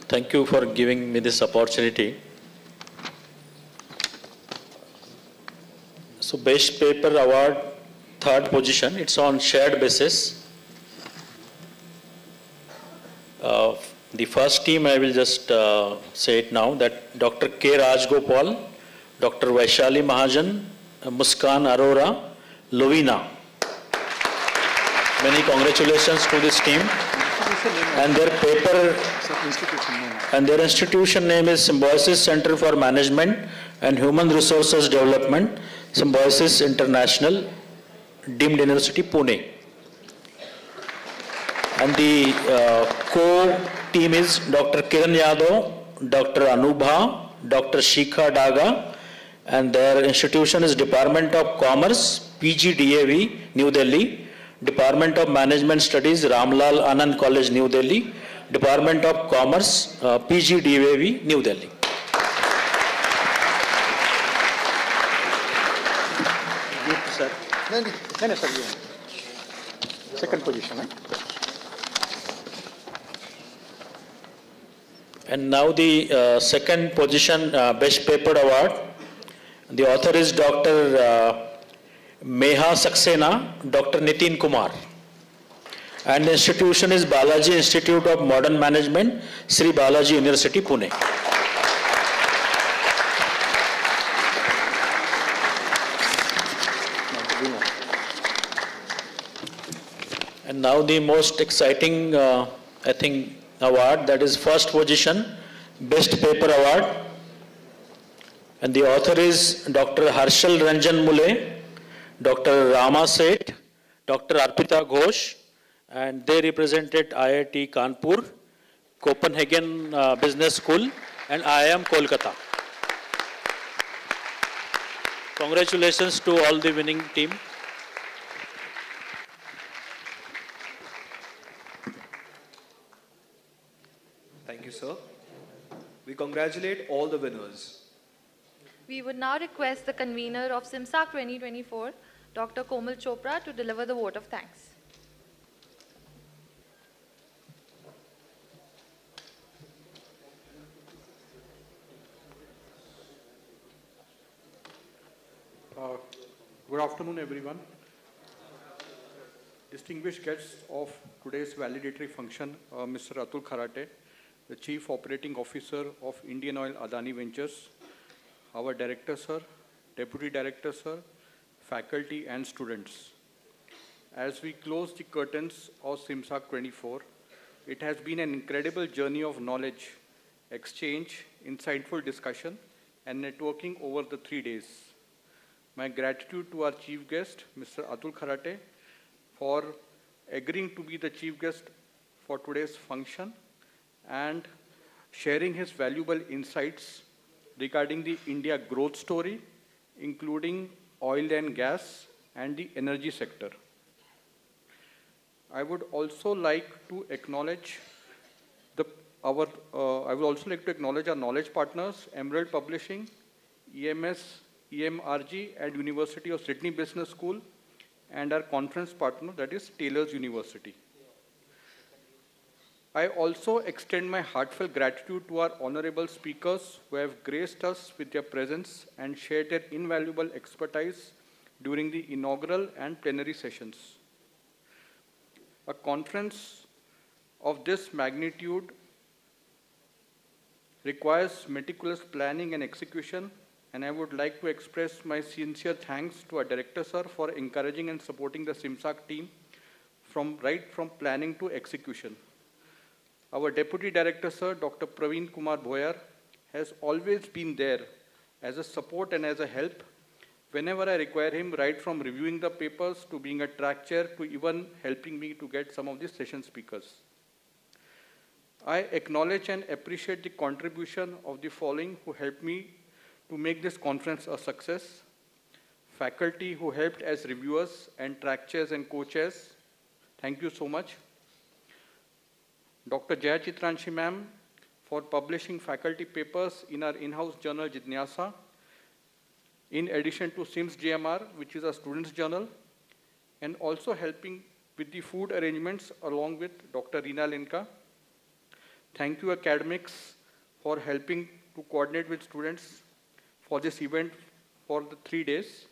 Thank you for giving me this opportunity. So Best Paper Award, third position, it's on shared basis. The first team, I will just say it now, that Dr. K. Rajgopal, Dr. Vaishali Mahajan, Muskan Arora, Lovina. Many congratulations to this team. And their paper and their institution name is Symbiosis Center for Management and Human Resources Development, Symbiosis International, Deemed University, Pune. And the co-team is Dr. Kiran Yadav, Dr. Anubha, Dr. Shikha Daga, and their institution is Department of Commerce, PGDAV, New Delhi, Department of Management Studies, Ramlal Anand College, New Delhi, Department of Commerce, PGDAV, New Delhi. Sir. No, sir. Second position. And now the second position, Best Paper Award. The author is Dr. Meha Saxena, Dr. Nitin Kumar. And the institution is Balaji Institute of Modern Management, Sri Balaji University, Pune. And now the most exciting, I think, award, that is first position, Best Paper Award. And the author is Dr. Harshal Ranjan Mule, Dr. Rama Seth, Dr. Arpita Ghosh, and they represented IIT Kanpur, Copenhagen Business School, and IIM Kolkata. Congratulations to all the winning team. Thank you, sir. We congratulate all the winners. We would now request the convener of SIMSARC 2024, Dr. Komal Chopra, to deliver the vote of thanks. Good afternoon, everyone. Distinguished guests of today's validatory function, Mr. Atul Kharate, the Chief Operating Officer of Indian Oil Adani Ventures, our Director, sir, Deputy Director, sir, faculty and students. As we close the curtains of SIMSARC 24, it has been an incredible journey of knowledge, exchange, insightful discussion, and networking over the 3 days. My gratitude to our chief guest, Mr. Atul Kharate, for agreeing to be the chief guest for today's function and sharing his valuable insights regarding the India growth story, including oil and gas and the energy sector. I would also like to acknowledge our knowledge partners, Emerald Publishing, EMS, EMRG, and University of Sydney Business School, and our conference partner, that is Taylor's University. I also extend my heartfelt gratitude to our honorable speakers who have graced us with their presence and shared their invaluable expertise during the inaugural and plenary sessions. A conference of this magnitude requires meticulous planning and execution, and I would like to express my sincere thanks to our director, sir, for encouraging and supporting the SIMSARC team right from planning to execution. Our Deputy Director, Sir, Dr. Praveen Kumar Bhoyar, has always been there as a support and as a help whenever I require him, right from reviewing the papers to being a track chair to even helping me to get some of the session speakers. I acknowledge and appreciate the contribution of the following who helped me to make this conference a success. Faculty who helped as reviewers and track chairs and co-chairs. Thank you so much. Dr. Jaya Chitranshi ma'am for publishing faculty papers in our in-house journal Jidnyasa, in addition to SIMS JMR, which is a student's journal, and also helping with the food arrangements along with Dr. Reena Linka. Thank you academics for helping to coordinate with students for this event for the 3 days.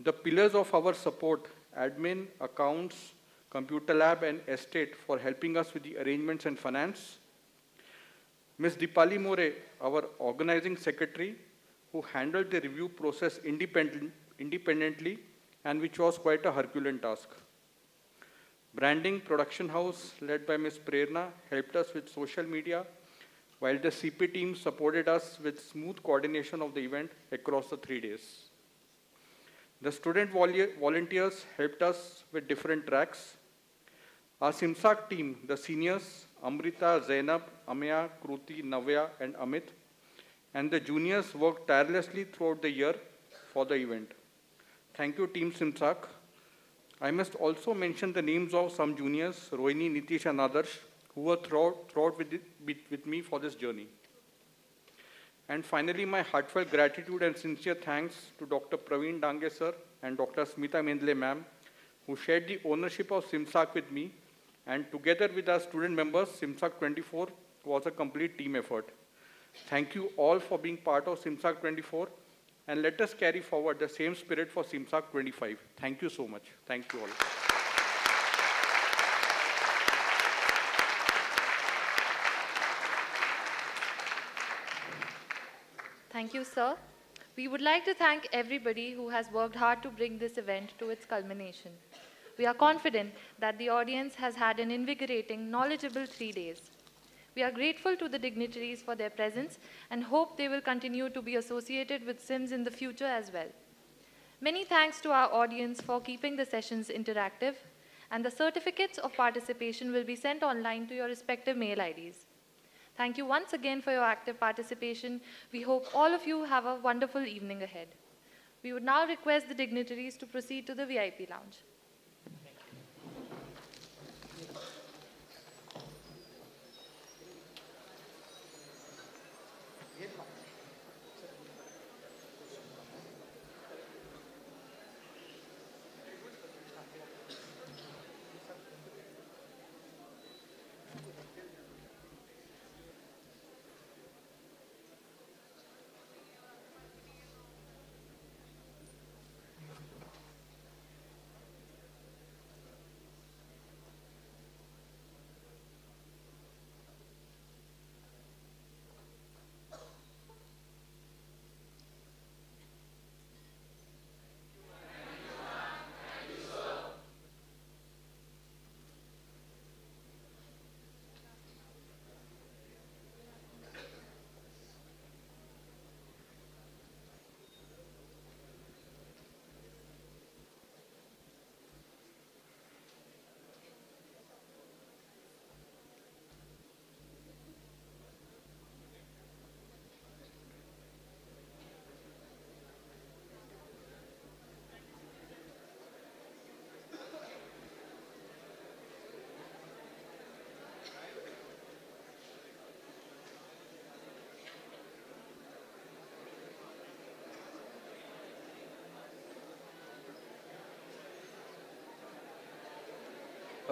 The pillars of our support, admin, accounts, computer lab and estate for helping us with the arrangements and finance. Ms. Dipali More, our organizing secretary, who handled the review process independently and which was quite a Herculean task. Branding production house led by Ms. Prerna helped us with social media, while the CP team supported us with smooth coordination of the event across the 3 days. The student volunteers helped us with different tracks. Our SIMSARC team, the seniors, Amrita, Zainab, Amya, Kruti, Navya, and Amit, and the juniors worked tirelessly throughout the year for the event. Thank you, Team SIMSARC. I must also mention the names of some juniors, Rohini, Nitish, and Adarsh, who were throughout with me for this journey. And finally, my heartfelt gratitude and sincere thanks to Dr. Praveen Dange sir and Dr. Smita Mendle ma'am, who shared the ownership of SIMSARC with me, and together with our student members, SIMSARC 24 was a complete team effort. Thank you all for being part of SIMSARC 24, and let us carry forward the same spirit for SIMSARC 25. Thank you so much. Thank you all. Thank you, sir. We would like to thank everybody who has worked hard to bring this event to its culmination. We are confident that the audience has had an invigorating, knowledgeable 3 days. We are grateful to the dignitaries for their presence and hope they will continue to be associated with SIMS in the future as well. Many thanks to our audience for keeping the sessions interactive, and the certificates of participation will be sent online to your respective mail IDs. Thank you once again for your active participation. We hope all of you have a wonderful evening ahead. We would now request the dignitaries to proceed to the VIP lounge.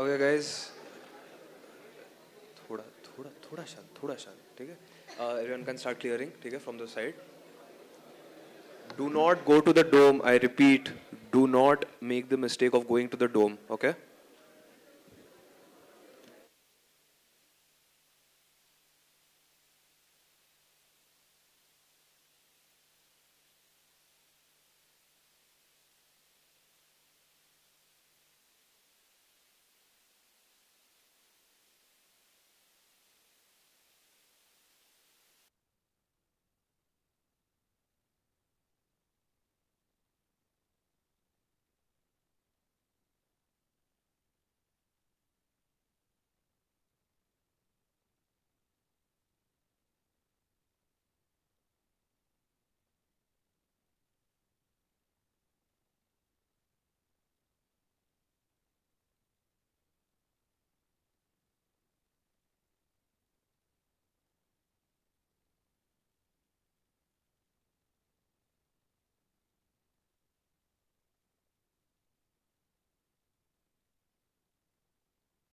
Okay guys, थोड़ा शांत, ठीक है? Everyone can start clearing, ठीक है, from the side. Do not go to the dome. I repeat, do not make the mistake of going to the dome. Okay?